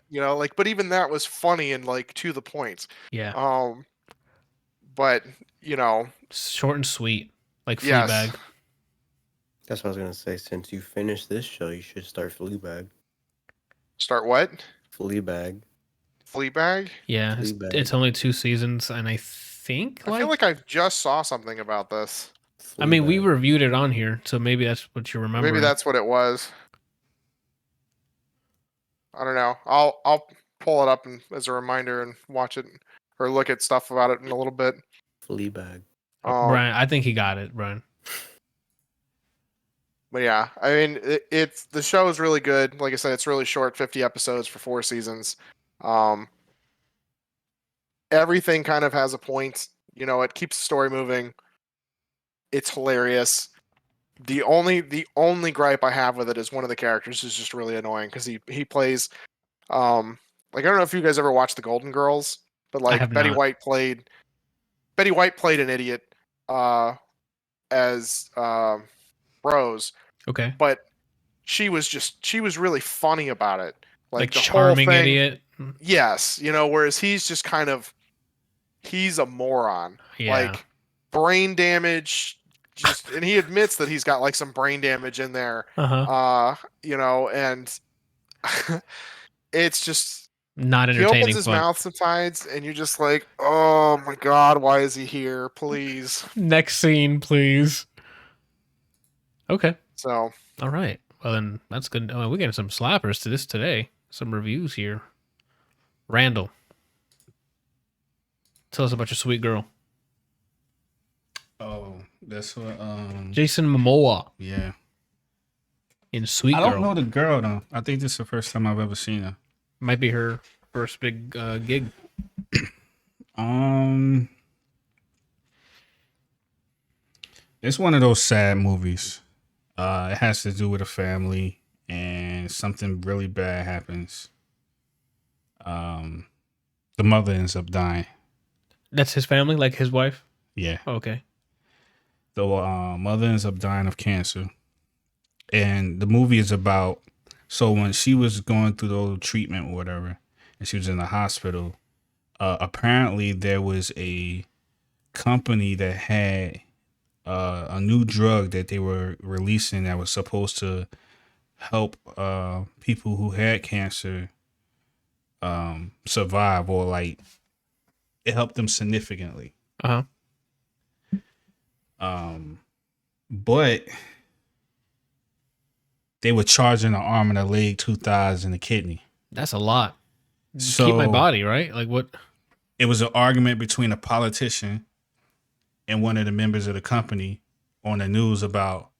Speaker 4: But even that was funny and like to the point.
Speaker 1: Yeah.
Speaker 4: But
Speaker 1: short and sweet, like Fleabag.
Speaker 2: Yes. That's what I was gonna say. Since you finished this show, you should start Fleabag.
Speaker 4: Start what?
Speaker 2: Fleabag.
Speaker 1: Yeah, it's only 2 seasons, and I think
Speaker 4: I feel like I just saw something about this.
Speaker 1: I mean, we reviewed it on here, so maybe that's what you remember.
Speaker 4: Maybe that's what it was. I don't know. I'll pull it up as a reminder and watch it or look at stuff about it in a little bit.
Speaker 2: Fleabag.
Speaker 1: Brian, I think he got it, Brian.
Speaker 4: But yeah, I mean, it's the show is really good. Like I said, it's really short, 50 episodes for 4 seasons. Everything kind of has a point. It keeps the story moving. It's hilarious. The only gripe I have with it is one of the characters is just really annoying because he plays. I don't know if you guys ever watched The Golden Girls, but like Betty White played an idiot as Rose.
Speaker 1: Okay.
Speaker 4: But she was really funny about it. Like the
Speaker 1: charming
Speaker 4: whole thing,
Speaker 1: idiot.
Speaker 4: Yes, whereas he's just kind of, he's a moron.
Speaker 1: Yeah.
Speaker 4: Like brain damage, and he admits that he's got like some brain damage in there. And it's just
Speaker 1: not entertaining.
Speaker 4: He opens his mouth sometimes, and you're just like, oh my god, why is he here? Please.
Speaker 1: Next scene, please. Okay.
Speaker 4: So.
Speaker 1: All right. Well, then that's good. Oh, we're getting some slappers to this today. Some reviews here. Randall, tell us about your sweet girl.
Speaker 3: Oh, that's what.
Speaker 1: Jason Momoa.
Speaker 3: Yeah.
Speaker 1: In Sweet Girl.
Speaker 3: I don't know the girl though. I think this is the first time I've ever seen her.
Speaker 1: Might be her first big gig.
Speaker 3: It's one of those sad movies. It has to do with a family, and something really bad happens. The mother ends up dying.
Speaker 1: That's his family, like his wife?
Speaker 3: Yeah.
Speaker 1: Okay.
Speaker 3: The mother ends up dying of cancer. And the movie is about, so when she was going through the treatment or whatever, and she was in the hospital, apparently there was a company that had a new drug that they were releasing that was supposed to help people who had cancer survive, or like it helped them significantly. But they were charging an arm and a leg, 2 thighs, and a kidney.
Speaker 1: That's a lot.
Speaker 3: So,
Speaker 1: keep my body, right? Like what?
Speaker 3: it was an argument between a politician and one of the members of the company on the news about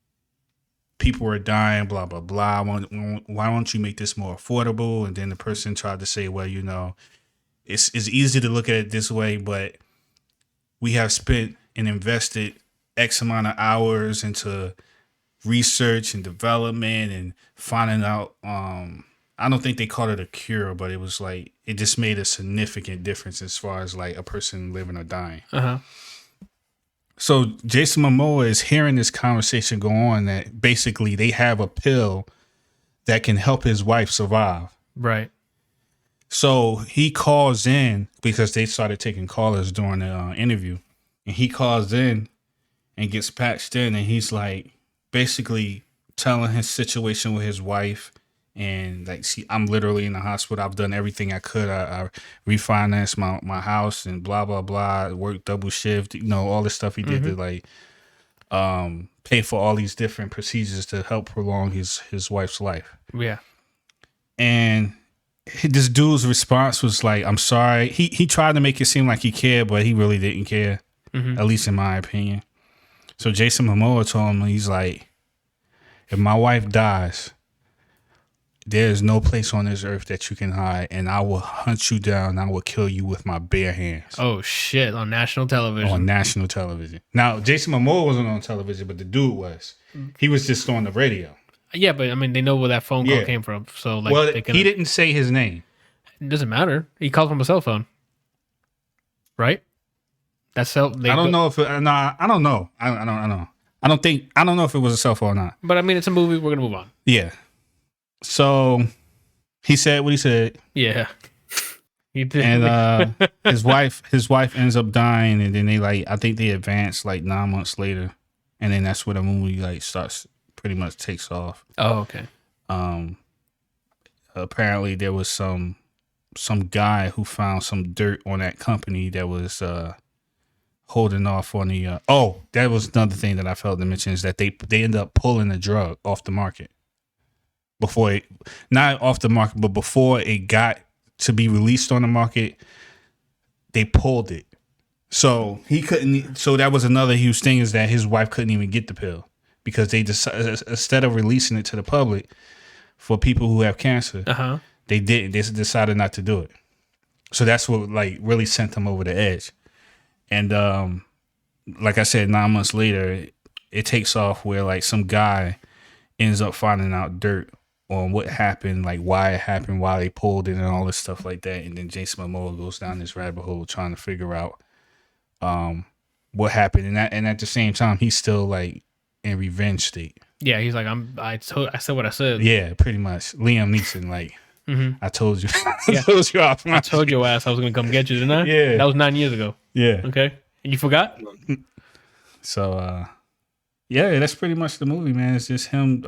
Speaker 3: people were dying, blah, blah, blah. Why don't you make this more affordable? And then the person tried to say, well, you know, it's easy to look at it this way, but we have spent and invested X amount of hours into research and development and finding out. I don't think they called it a cure, but it was like it just made a significant difference as far as like a person living or dying.
Speaker 1: Uh-huh.
Speaker 3: So Jason Momoa is hearing this conversation go on that basically they have a pill that can help his wife survive.
Speaker 1: Right.
Speaker 3: So he calls in because they started taking callers during the interview, and he calls in and gets patched in, and he's like basically telling his situation with his wife. And like, see, I'm literally in the hospital. I've done everything I could. I refinanced my house and blah, blah, blah. Worked double shift, you know, all the stuff he did to like pay for all these different procedures to help prolong his wife's life.
Speaker 1: Yeah.
Speaker 3: And this dude's response was like, I'm sorry. He tried to make it seem like he cared, but he really didn't care, at least in my opinion. So Jason Momoa told him, he's like, if my wife dies, there's no place on this earth that you can hide, and I will hunt you down. I will kill you with my bare hands.
Speaker 1: Oh, shit. On national television.
Speaker 3: On national television. Now, Jason Momoa wasn't on television, but the dude was. He was just on the radio.
Speaker 1: Yeah, but I mean, they know where that phone call came from. So, like,
Speaker 3: well,
Speaker 1: they can,
Speaker 3: he didn't say his name.
Speaker 1: It doesn't matter. He called from a cell phone. Right? That's I
Speaker 3: don't know if it, I don't know. I don't know. I don't know if it was a cell phone or not.
Speaker 1: But I mean, it's a movie. We're gonna move on.
Speaker 3: Yeah. So he said what he said.
Speaker 1: Yeah. He did.
Speaker 3: And his wife ends up dying, and then I think they advance like 9 months later, and then that's where the movie like starts, pretty much takes off.
Speaker 1: Oh, okay.
Speaker 3: Apparently there was some guy who found some dirt on that company that was holding off on the that was another thing that I failed to mention, is that they ended up pulling the drug off the market before it got to be released on the market. They pulled it, so he couldn't. So that was another huge thing, is that his wife couldn't even get the pill because they decided, instead of releasing it to the public for people who have cancer, they didn't. They decided not to do it. So that's what like really sent them over the edge. And like I said, 9 months later, it takes off where like some guy ends up finding out dirt on what happened, like why it happened, why they pulled it, and all this stuff like that. And then Jason Momoa goes down this rabbit hole trying to figure out what happened. And at the same time, he's still like in revenge state.
Speaker 1: Yeah, he's like, I said what I said.
Speaker 3: Yeah, pretty much. Liam Neeson, like, I told you.
Speaker 1: I told your ass I was going to come get you, didn't I?
Speaker 3: Yeah.
Speaker 1: That was 9 years ago.
Speaker 3: Yeah.
Speaker 1: Okay. And you forgot?
Speaker 3: So, yeah, that's pretty much the movie, man. It's just him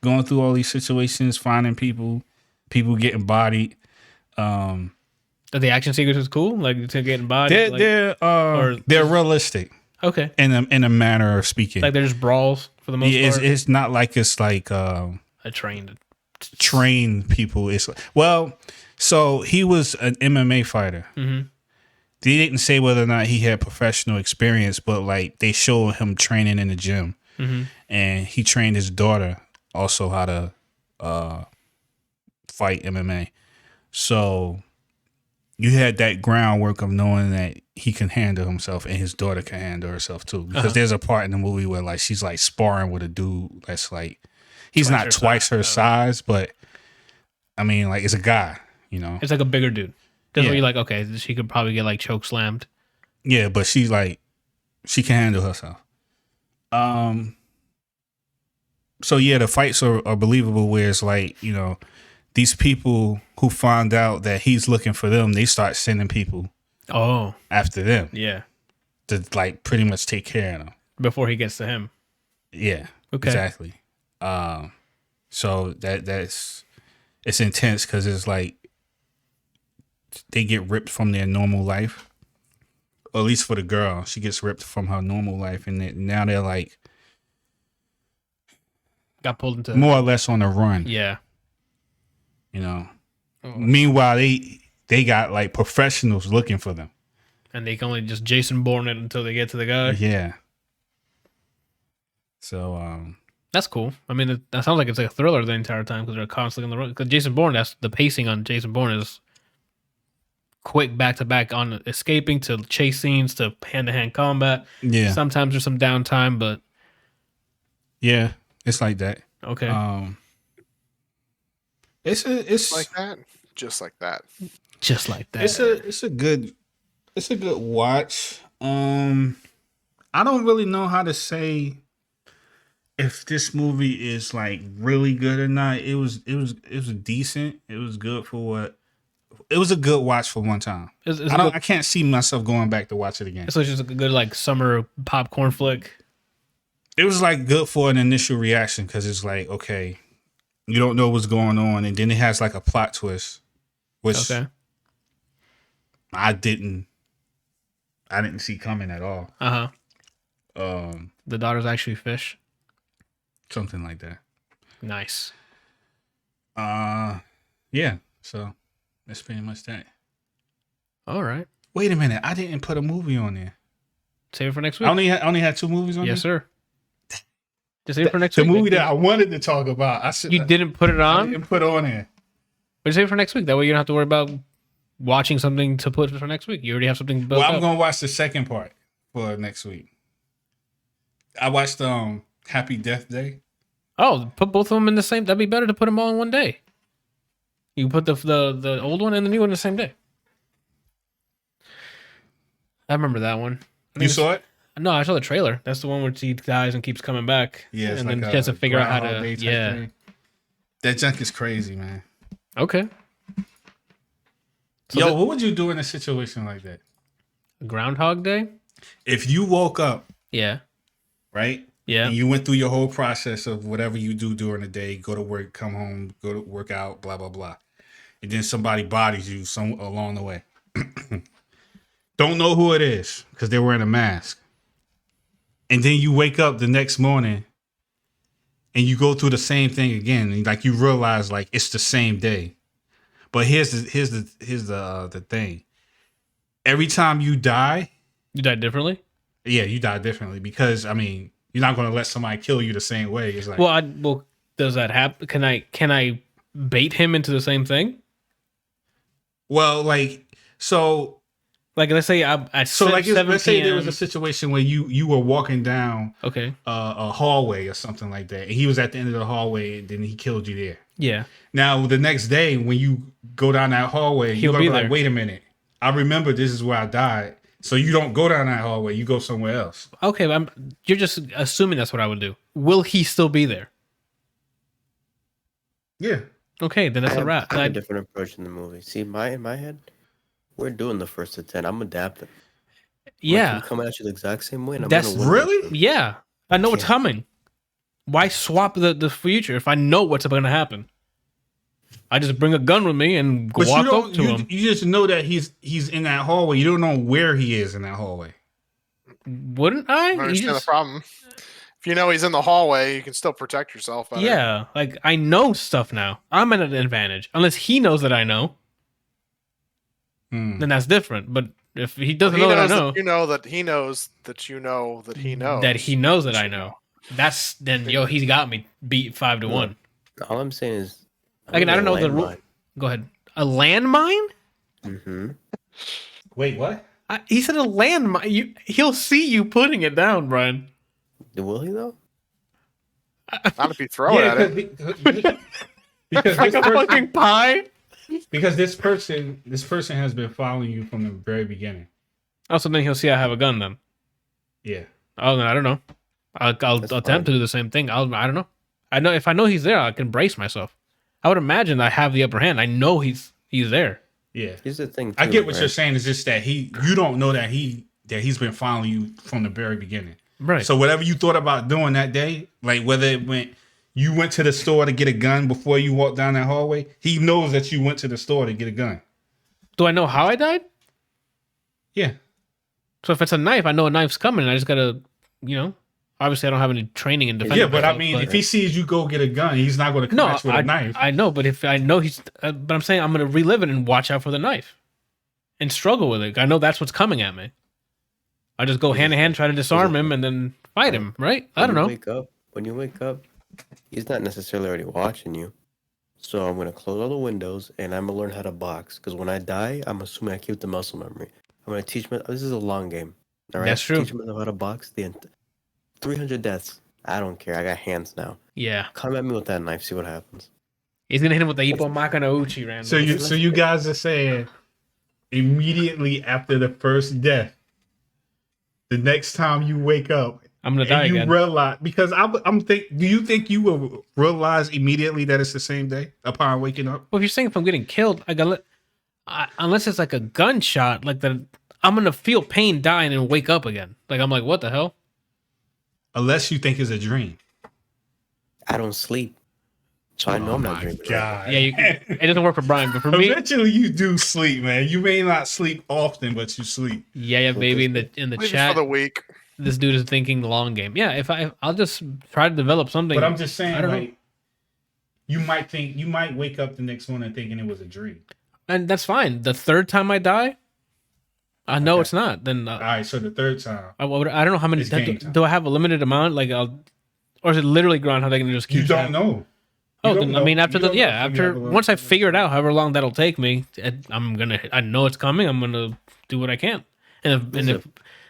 Speaker 3: going through all these situations, finding people getting bodied.
Speaker 1: The action sequences cool? Like, to getting bodied?
Speaker 3: They're realistic.
Speaker 1: Okay.
Speaker 3: In a manner of speaking.
Speaker 1: Like, they're just brawls for the most part?
Speaker 3: It's not like it's like...
Speaker 1: a
Speaker 3: trained people. It's so he was an MMA fighter. Mm-hmm. They didn't say whether or not he had professional experience, but like they showed him training in the gym, and he trained his daughter also how to fight MMA. So you had that groundwork of knowing that he can handle himself and his daughter can handle herself too. Because there's a part in the movie where like she's like sparring with a dude that's like, he's not twice her size, but I mean, like, it's a guy, you know.
Speaker 1: It's like a bigger dude. That's where you're like, okay, she could probably get like choke slammed.
Speaker 3: Yeah, but she's like, she can handle herself. So yeah, the fights are believable, where it's like, you know, these people who find out that he's looking for them, they start sending people after them.
Speaker 1: Yeah.
Speaker 3: To like pretty much take care of them.
Speaker 1: Before he gets to him.
Speaker 3: Yeah. Okay. Exactly. So it's intense because it's like they get ripped from their normal life, or at least for the girl, she gets ripped from her normal life, and now they're like
Speaker 1: got pulled into
Speaker 3: more or less on the run.
Speaker 1: Yeah,
Speaker 3: you know. Meanwhile, they got like professionals looking for them.
Speaker 1: And they can only just Jason Bourne it until they get to the guy.
Speaker 3: Yeah. So,
Speaker 1: that's cool. I mean, that sounds like it's like a thriller the entire time because they're constantly on the road. Because Jason Bourne, that's the pacing on Jason Bourne is quick back to back on escaping to chase scenes to hand to hand combat.
Speaker 3: yeah.
Speaker 1: Sometimes there's some downtime, but
Speaker 3: Yeah. It's like that.
Speaker 1: okay.
Speaker 3: It's
Speaker 4: Like that, just like that.
Speaker 1: Just like that.
Speaker 3: it's a good watch. I don't really know how to say if this movie is like really good or not. It was decent. It was good for what. It was a good watch for one time. I can't see myself going back to watch it again.
Speaker 1: So it's just a good like summer popcorn flick.
Speaker 3: It was like good for an initial reaction because it's like, okay, you don't know what's going on, and then it has like a plot twist, which I didn't see coming at all.
Speaker 1: The daughters actually fish.
Speaker 3: Something like that.
Speaker 1: Nice.
Speaker 3: Yeah. So that's pretty much that.
Speaker 1: All right.
Speaker 3: Wait a minute, I didn't put a movie on there.
Speaker 1: Save it for next week.
Speaker 3: I only had 2 movies on there.
Speaker 1: Yes, sir. Just save it for next
Speaker 3: The
Speaker 1: week.
Speaker 3: movie that I wanted to talk about,
Speaker 1: You didn't put it
Speaker 3: I
Speaker 1: on?
Speaker 3: didn't put on here.
Speaker 1: But save it for next week. That way you don't have to worry about watching something to put for next week. You already have something built
Speaker 3: Well, I'm
Speaker 1: up.
Speaker 3: gonna watch the second part for next week. I watched Happy Death Day.
Speaker 1: Oh, put both of them in the same. That'd be better to put them all in one day. You put the old one and the new one the same day. I remember that one.
Speaker 3: You saw it?
Speaker 1: No, I saw the trailer. That's the one where she dies and keeps coming back.
Speaker 3: Yeah, it's
Speaker 1: and
Speaker 3: like
Speaker 1: then she has to figure out how
Speaker 3: Groundhog Day
Speaker 1: to.
Speaker 3: type
Speaker 1: Yeah.
Speaker 3: thing. That junk is crazy, man.
Speaker 1: Okay. So
Speaker 3: Yo, what would you do in a situation like that?
Speaker 1: Groundhog Day.
Speaker 3: If you woke up,
Speaker 1: Yeah.
Speaker 3: right?
Speaker 1: Yeah.
Speaker 3: And you went through your whole process of whatever you do during the day, go to work, come home, go to work out, blah, blah, blah. And then somebody bodies you along the way. Don't know who it is because they're wearing a mask. And then you wake up the next morning and you go through the same thing again. And like you realize like it's the same day. But here's the thing. Every time you die,
Speaker 1: You died differently.
Speaker 3: yeah, you die differently because I mean, you're not gonna let somebody kill you the same way. It's like,
Speaker 1: Well, does that happen? Can I bait him into the same thing?
Speaker 3: well, like so.
Speaker 1: Like let's say let's
Speaker 3: say there was a situation where you were walking down
Speaker 1: okay.
Speaker 3: a hallway or something like that, and he was at the end of the hallway, and then he killed you there.
Speaker 1: Yeah.
Speaker 3: Now the next day when you go down that hallway,
Speaker 1: He'll
Speaker 3: you're gonna
Speaker 1: be
Speaker 3: be like,
Speaker 1: there.
Speaker 3: wait a minute, I remember this is where I died. So you don't go down that hallway, you go somewhere else.
Speaker 1: Okay, but you're just assuming that's what I would do. Will he still be there?
Speaker 3: Yeah.
Speaker 1: Okay, then that's a wrap.
Speaker 2: I have a different approach in the movie. See, in my head, we're doing the first to 10. I'm adapting.
Speaker 1: Yeah.
Speaker 2: I'm coming at you the exact same way. And I'm
Speaker 1: That's
Speaker 2: gonna win
Speaker 3: really?
Speaker 1: Yeah. I know what's
Speaker 2: Yeah.
Speaker 1: coming. Why swap the future if I know what's going to happen? I just bring a gun with me and
Speaker 3: But
Speaker 1: walk
Speaker 3: you
Speaker 1: up
Speaker 3: don't.
Speaker 1: to
Speaker 3: You,
Speaker 1: him.
Speaker 3: you just know that he's in that hallway. You don't know where he is in that hallway.
Speaker 1: Wouldn't I?
Speaker 4: I don't understand the problem. If you know he's in the hallway, you can still protect yourself better.
Speaker 1: Yeah, like I know stuff now. I'm at an advantage. Unless he knows that I know, then that's different. But if he doesn't
Speaker 4: He
Speaker 1: know that I
Speaker 4: knows
Speaker 1: know,
Speaker 4: that you know that he knows that you know that he knows.
Speaker 1: that he knows that I know, that's then he's got me beat 5-1.
Speaker 2: All I'm saying is,
Speaker 1: Again, I don't know the rule. Go ahead. A landmine?
Speaker 2: Mm-hmm.
Speaker 3: Wait, what?
Speaker 1: He said a landmine. He'll see you putting it down, Brian.
Speaker 2: Will he though?
Speaker 4: Not if you throw it at it.
Speaker 3: Because
Speaker 1: Like
Speaker 3: this
Speaker 1: a
Speaker 3: person,
Speaker 1: fucking pie.
Speaker 3: because this person has been following you from the very beginning.
Speaker 1: Oh, so then he'll see I have a gun then.
Speaker 3: Yeah.
Speaker 1: Oh, then I don't know. I'll
Speaker 2: That's
Speaker 1: attempt
Speaker 2: fine.
Speaker 1: to do the same thing. I don't know. I know if I know he's there, I can brace myself. I would imagine I have the upper hand. I know he's there.
Speaker 3: Yeah.
Speaker 2: Here's the thing.
Speaker 3: I
Speaker 2: too,
Speaker 3: get what
Speaker 2: right?
Speaker 3: you're saying. It's just that you don't know that he's been following you from the very beginning.
Speaker 1: Right.
Speaker 3: So whatever you thought about doing that day, like whether you went to the store to get a gun before you walked down that hallway, he knows that you went to the store to get a gun.
Speaker 1: Do I know how I died?
Speaker 3: Yeah.
Speaker 1: So if it's a knife, I know a knife's coming. I just gotta, obviously I don't have any training in defense.
Speaker 3: Yeah, but I mean, if he sees you go get a gun, he's not going to come at you with a knife.
Speaker 1: I know, but if I know but I'm saying I'm gonna relive it and watch out for the knife. and struggle with it. I know that's what's coming at me. I just go hand in hand, try to disarm him, and then fight him, right? I don't know.
Speaker 2: When you wake up, he's not necessarily already watching you. So I'm going to close all the windows, and I'm going to learn how to box. Because when I die, I'm assuming I keep the muscle memory. I'm going to teach myself. This is a long game. All right?
Speaker 1: That's true.
Speaker 2: Teach myself how to box. 300 deaths. I don't care. I got hands now.
Speaker 1: Yeah.
Speaker 2: Come at me with that knife. See what happens.
Speaker 1: He's going to hit him with the Ippo Makana Uchi randomly.
Speaker 3: So you guys are saying immediately after the first death, the next time you wake up,
Speaker 1: I'm gonna die again.
Speaker 3: Realize, because do you think you will realize immediately that it's the same day upon waking up?
Speaker 1: Well, if you're saying if I'm getting killed, unless it's like a gunshot, like I'm gonna feel pain dying and wake up again. Like I'm like, what the hell?
Speaker 3: Unless you think it's a dream.
Speaker 2: I don't sleep, so I know I'm not dreaming.
Speaker 3: God.
Speaker 1: Yeah, it doesn't work for Brian, but for me,
Speaker 3: eventually you do sleep, man. You may not sleep often, but you sleep.
Speaker 1: Yeah, baby. In the chat,
Speaker 4: for the week.
Speaker 1: This dude is thinking the long game. Yeah, I'll just try to develop something.
Speaker 3: But I'm just saying,
Speaker 1: I don't know.
Speaker 3: You might wake up the next morning thinking it was a dream,
Speaker 1: and that's fine. The third time I die, I know it's not. Then
Speaker 3: all right. So the third time,
Speaker 1: I don't know how many. Do I have a limited amount? Like or is it literally Groundhog Day and just keep?
Speaker 3: You don't know.
Speaker 1: Oh, then, I mean, after once I figure it out, however long that'll take me, I know it's coming. I'm gonna do what I can, and if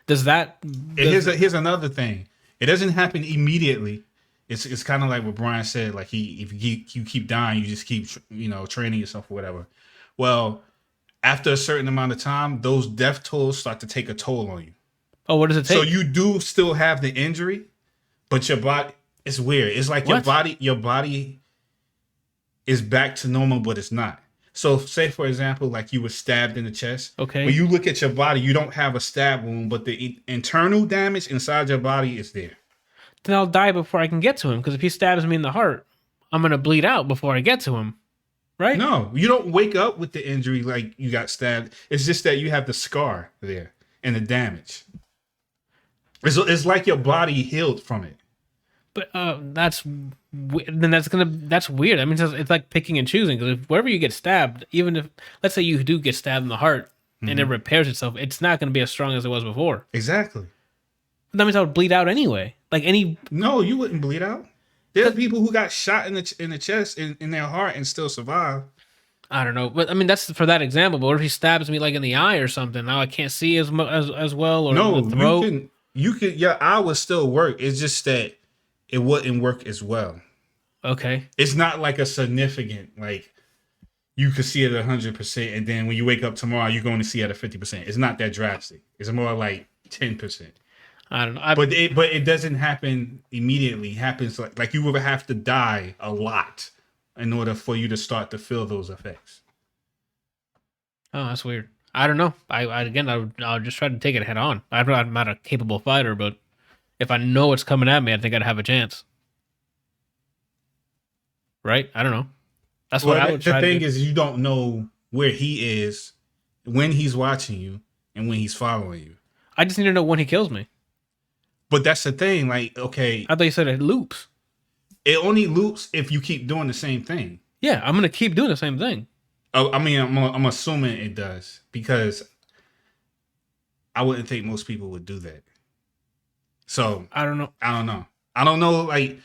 Speaker 1: does that?
Speaker 3: Here's another thing. It doesn't happen immediately. It's kind of like what Brian said. Like if you keep dying, you just keep training yourself or whatever. Well, after a certain amount of time, those death tolls start to take a toll on you.
Speaker 1: Oh, what does it take?
Speaker 3: So you do still have the injury, but your body. It's weird. It's like your body is back to normal, but it's not. So say, for example, like you were stabbed in the chest.
Speaker 1: Okay.
Speaker 3: When you look at your body, you don't have a stab wound, but the internal damage inside your body is there.
Speaker 1: Then I'll die before I can get to him, because if he stabs me in the heart, I'm going to bleed out before I get to him. Right?
Speaker 3: No, you don't wake up with the injury like you got stabbed. It's just that you have the scar there and the damage. It's like your body healed from it.
Speaker 1: But that's weird. I mean, it's like picking and choosing, because wherever you get stabbed, even if, let's say you do get stabbed in the heart and it repairs itself, it's not going to be as strong as it was before.
Speaker 3: Exactly.
Speaker 1: That means I would bleed out anyway.
Speaker 3: No, you wouldn't bleed out. There are people who got shot in the chest in their heart and still survive.
Speaker 1: I don't know, but I mean that's for that example. But what if he stabs me like in the eye or something? Now I can't see as well, or
Speaker 3: no,
Speaker 1: the throat.
Speaker 3: You can. Your eye would still work. It's just that it wouldn't work as well.
Speaker 1: Okay.
Speaker 3: It's not like a significant, like you could see it 100%, and then when you wake up tomorrow, you're going to see it at 50%. It's not that drastic. It's more like 10%.
Speaker 1: I don't know.
Speaker 3: But it doesn't happen immediately. It happens like you would have to die a lot in order for you to start to feel those effects.
Speaker 1: Oh, that's weird. I don't know. I'll just try to take it head on. I'm not a capable fighter, but if I know it's coming at me, I think I'd have a chance. Right? I don't know. That's what I would try to do.
Speaker 3: The thing is, you don't know where he is, when he's watching you, and when he's following you.
Speaker 1: I just need to know when he kills me.
Speaker 3: But that's the thing. Like, okay.
Speaker 1: I thought you said it loops.
Speaker 3: It only loops if you keep doing the same thing.
Speaker 1: Yeah, I'm going to keep doing the same thing.
Speaker 3: Oh, I mean, I'm assuming it does, because I wouldn't think most people would do that. So
Speaker 1: I don't know.
Speaker 3: Like,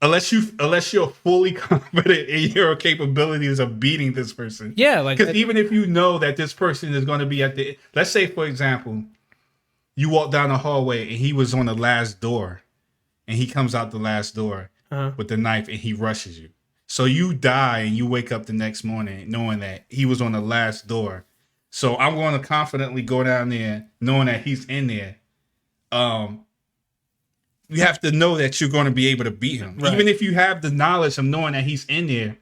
Speaker 3: unless you're fully confident in your capabilities of beating this person.
Speaker 1: Yeah, like,
Speaker 3: because even if you know that this person is going to be let's say, for example, you walk down the hallway and he was on the last door, and he comes out the last door with the knife and he rushes you. So you die and you wake up the next morning knowing that he was on the last door. So I'm going to confidently go down there knowing that he's in there. You have to know that you're going to be able to beat him. Right. Even if you have the knowledge of knowing that he's in there,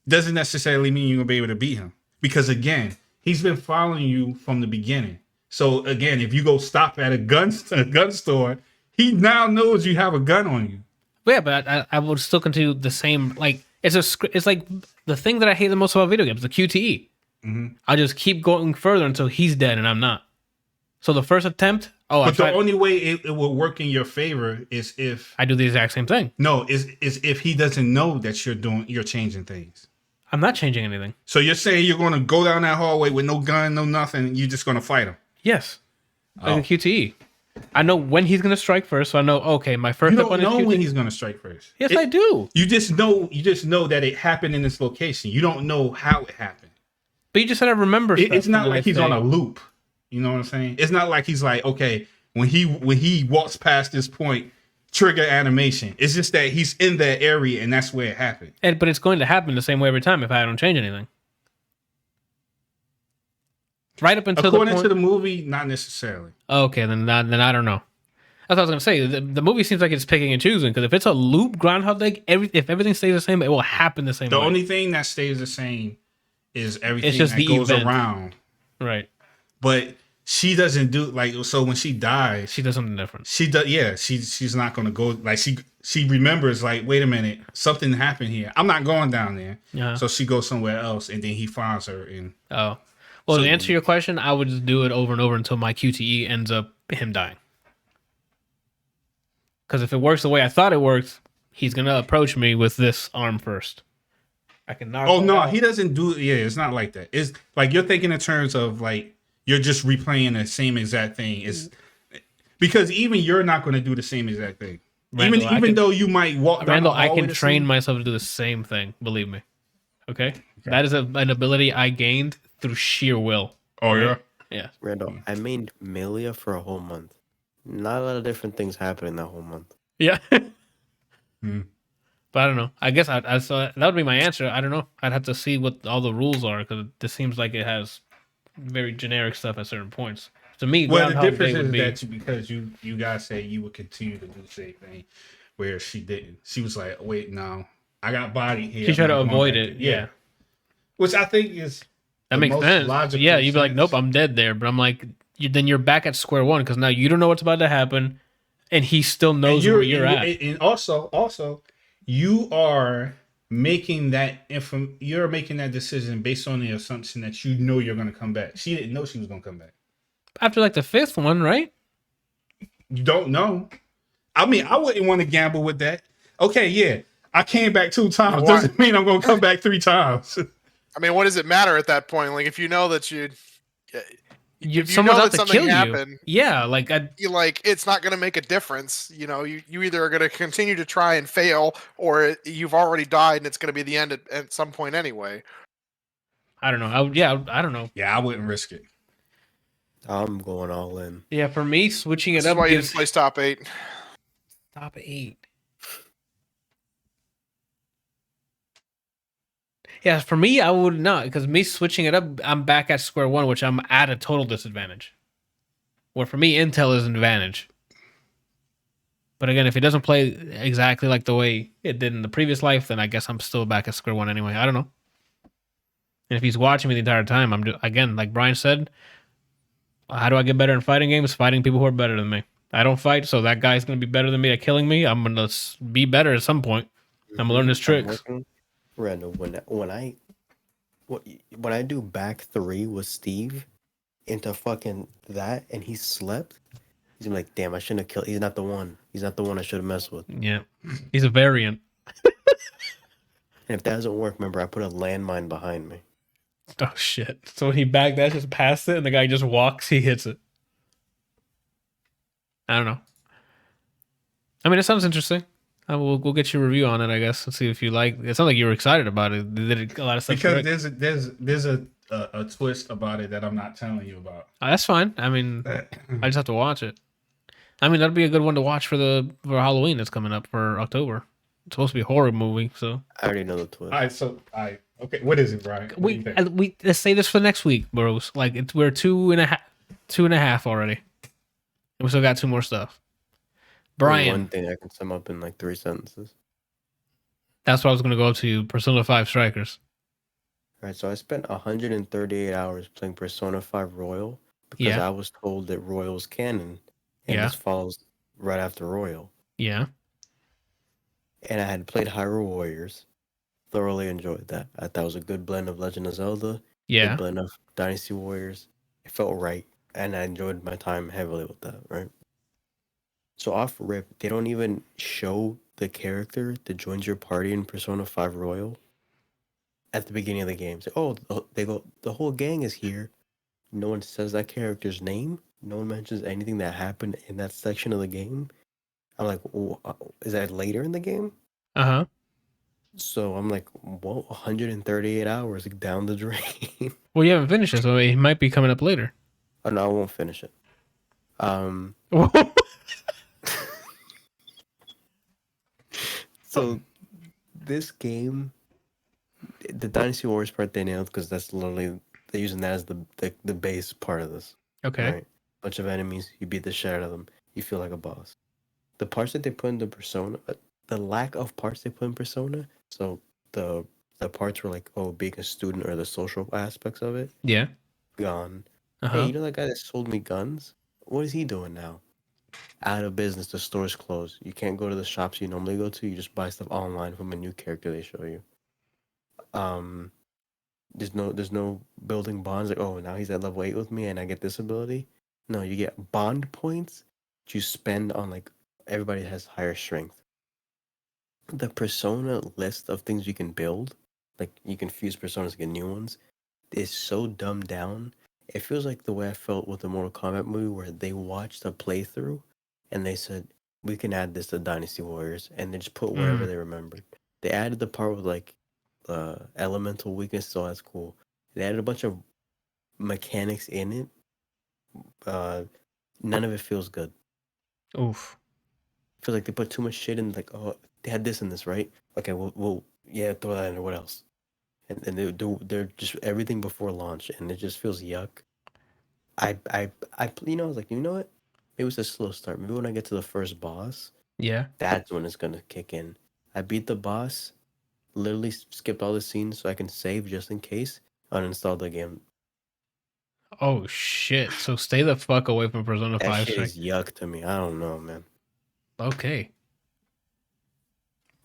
Speaker 3: doesn't necessarily mean you're going to be able to beat him. Because again, he's been following you from the beginning. So again, if you go stop at a gun store, he now knows you have a gun on you.
Speaker 1: Yeah, but I would still continue the same. Like it's like the thing that I hate the most about video games, the QTE. Mm-hmm. I just keep going further until he's dead and I'm not. So the first attempt,
Speaker 3: the only way it will work in your favor is if
Speaker 1: I do the exact same thing.
Speaker 3: No, is if he doesn't know that you're changing things.
Speaker 1: I'm not changing anything.
Speaker 3: So you're saying you're going to go down that hallway with no gun, no nothing, and you're just going to fight him?
Speaker 1: Yes. Like a QTE. I know when he's going to strike first, so I know, okay, my first
Speaker 3: opponent is QTE. You don't know when he's going to strike first.
Speaker 1: Yes, I do.
Speaker 3: You just know that it happened in this location. You don't know how it happened.
Speaker 1: But you just said I remember stuff.
Speaker 3: It's not like he's on a loop. You know what I'm saying? It's not like he's like, okay, when he walks past this point, trigger animation. It's just that he's in that area and that's where it happened.
Speaker 1: But it's going to happen the same way every time if I don't change anything. Right up until
Speaker 3: according to the movie, not necessarily.
Speaker 1: Okay, then I don't know. That's what I was gonna say. The movie seems like it's picking and choosing because if it's a loop Groundhog Day, if everything stays the same, it will happen the same.
Speaker 3: The
Speaker 1: way.
Speaker 3: only thing that stays the same is everything
Speaker 1: it's just
Speaker 3: that goes
Speaker 1: event.
Speaker 3: around.
Speaker 1: Right.
Speaker 3: But she doesn't do so when she dies,
Speaker 1: she does something different.
Speaker 3: She does, yeah. She's not gonna go like she remembers like, wait a minute, something happened here. I'm not going down there.
Speaker 1: Yeah.
Speaker 3: So she goes somewhere else, and then he finds her.
Speaker 1: Well, to answer your question, I would just do it over and over until my QTE ends up him dying. Because if it works the way I thought it worked, he's gonna approach me with this arm first. I can knock.
Speaker 3: Oh no, he doesn't do. Yeah, it's not like that. It's like you're thinking in terms of like you're just replaying the same exact thing. It's because even you're not going to do the same exact thing. Randall, even though you might walk.
Speaker 1: Randall, I can train myself to do the same thing. Believe me. Okay? That is an ability I gained through sheer will.
Speaker 3: Oh yeah.
Speaker 1: Yeah.
Speaker 2: Randall, I made Melia for a whole month. Not a lot of different things happening that whole month.
Speaker 1: Yeah. But I don't know. I guess I saw that would be my answer. I don't know. I'd have to see what all the rules are because this seems like it has very generic stuff at certain points. To me,
Speaker 3: well, the difference is that because you guys say you would continue to do the same thing, where she didn't. She was like, "Wait, no, I got body here."
Speaker 1: She tried to avoid it. Yeah.
Speaker 3: Which I think is
Speaker 1: that makes sense. Yeah, you'd be like, "Nope, I'm dead there." But I'm like, then you're back at square one because now you don't know what's about to happen, and he still knows where you're at.
Speaker 3: And also, you are making that you're making that decision based on the assumption that you know you're going to come back. She didn't know she was going to come back
Speaker 1: after like the fifth one, right?
Speaker 3: You don't know. I mean, I wouldn't want to gamble with that. Okay, yeah, I came back 2 times. Doesn't mean I'm going to come back 3 times.
Speaker 4: I mean, what does it matter at that point? Like, if you know that
Speaker 1: someone's out to kill you. Yeah, like
Speaker 4: it's not going to make a difference. You know, you either are going to continue to try and fail, or you've already died, and it's going to be the end at some point anyway.
Speaker 1: I don't know. I don't know.
Speaker 3: Yeah, I wouldn't risk it.
Speaker 2: I'm going all in.
Speaker 1: Yeah, for me, switching it up.
Speaker 4: That's why you didn't play top 8.
Speaker 1: Top 8. Yeah, for me, I would not, because me switching it up, I'm back at square one, which I'm at a total disadvantage. Where for me, Intel is an advantage. But again, if it doesn't play exactly like the way it did in the previous life, then I guess I'm still back at square one anyway. I don't know. And if he's watching me the entire time, again, like Brian said, how do I get better in fighting games? Fighting people who are better than me. I don't fight, so that guy's going to be better than me at killing me. I'm going to be better at some point. I'm going to learn his tricks.
Speaker 2: Randall, when I do back 3 with Steve into fucking that and he slept, he's gonna be like, damn, I shouldn't have killed. He's not the one. He's not the one I should have messed with.
Speaker 1: Yeah, he's a variant.
Speaker 2: And if that doesn't work, remember I put a landmine behind me.
Speaker 1: Oh shit! So when he back dashes past it and the guy just walks, he hits it. I don't know. I mean, it sounds interesting. We'll get your review on it, I guess, and see if you like. It sounds like you were excited about it. Did a lot of stuff
Speaker 3: because there's a twist about it that I'm not telling you about.
Speaker 1: That's fine. I mean, I just have to watch it. I mean, that'd be a good one to watch for Halloween that's coming up for October. It's supposed to be a horror movie, so
Speaker 2: I already know the twist.
Speaker 3: All right, okay. What is it, Brian?
Speaker 1: We let's say this for next week, bros. Like we're 2.5 already. We still got 2 more stuff. Brian.
Speaker 2: One thing I can sum up in like 3 sentences.
Speaker 1: That's what I was going to go to Persona 5 Strikers.
Speaker 2: All right, so I spent 138 hours playing Persona 5 Royal because I was told that Royal's canon and this follows right after Royal.
Speaker 1: Yeah.
Speaker 2: And I had played Hyrule Warriors. Thoroughly enjoyed that. I thought it was a good blend of Legend of Zelda.
Speaker 1: Yeah.
Speaker 2: Good blend of Dynasty Warriors. It felt right. And I enjoyed my time heavily with that, right? So off rip, they don't even show the character that joins your party in Persona 5 Royal. at the beginning of the game. It's like, oh, they go, the whole gang is here. No one says that character's name. No one mentions anything that happened in that section of the game. I'm like, is that later in the game?
Speaker 1: Uh-huh.
Speaker 2: So I'm like, well, 138 hours down the drain.
Speaker 1: Well, you haven't finished it, so it might be coming up later.
Speaker 2: Oh no, I won't finish it. So this game, the Dynasty Warriors part they nailed because that's literally they're using that as the base part of this.
Speaker 1: Okay.
Speaker 2: Right? Bunch of enemies, you beat the shit out of them, you feel like a boss. The parts that they put in the Persona, the lack of parts they put in Persona, so the parts were like, oh, being a student or the social aspects of it,
Speaker 1: Yeah.
Speaker 2: gone.
Speaker 1: Uh-huh.
Speaker 2: Hey, you know that guy that sold me guns? What is he doing now? Out of business, the store's closed. You can't go to the shops you normally go to. You just buy stuff online from a new character they show you. There's no building bonds like, oh, now he's at level 8 with me and I get this ability. No, you get bond points that you spend on like everybody has higher strength. The Persona list of things you can build, like you can fuse personas to get new ones, is so dumbed down. It feels like the way I felt with the Mortal Kombat movie where they watched a playthrough and they said, we can add this to Dynasty Warriors, and they just put wherever they remembered. They added the part with like elemental weakness, so that's cool. They added a bunch of mechanics in it. None of it feels good.
Speaker 1: Oof.
Speaker 2: I feel like they put too much shit in, like, oh, they had this in this, right? Okay, we'll yeah, throw that in, or what else? And they're just everything before launch, and it just feels yuck. I you know, I was like, you know what? Maybe it's a slow start. Maybe when I get to the first boss,
Speaker 1: Yeah.
Speaker 2: that's when it's gonna kick in. I beat the boss, literally skipped all the scenes so I can save just in case, uninstalled the game.
Speaker 1: Oh shit. So stay the fuck away from Persona
Speaker 2: That
Speaker 1: 5
Speaker 2: shit
Speaker 1: Strike.
Speaker 2: is yuck to me. I don't know, man.
Speaker 1: Okay.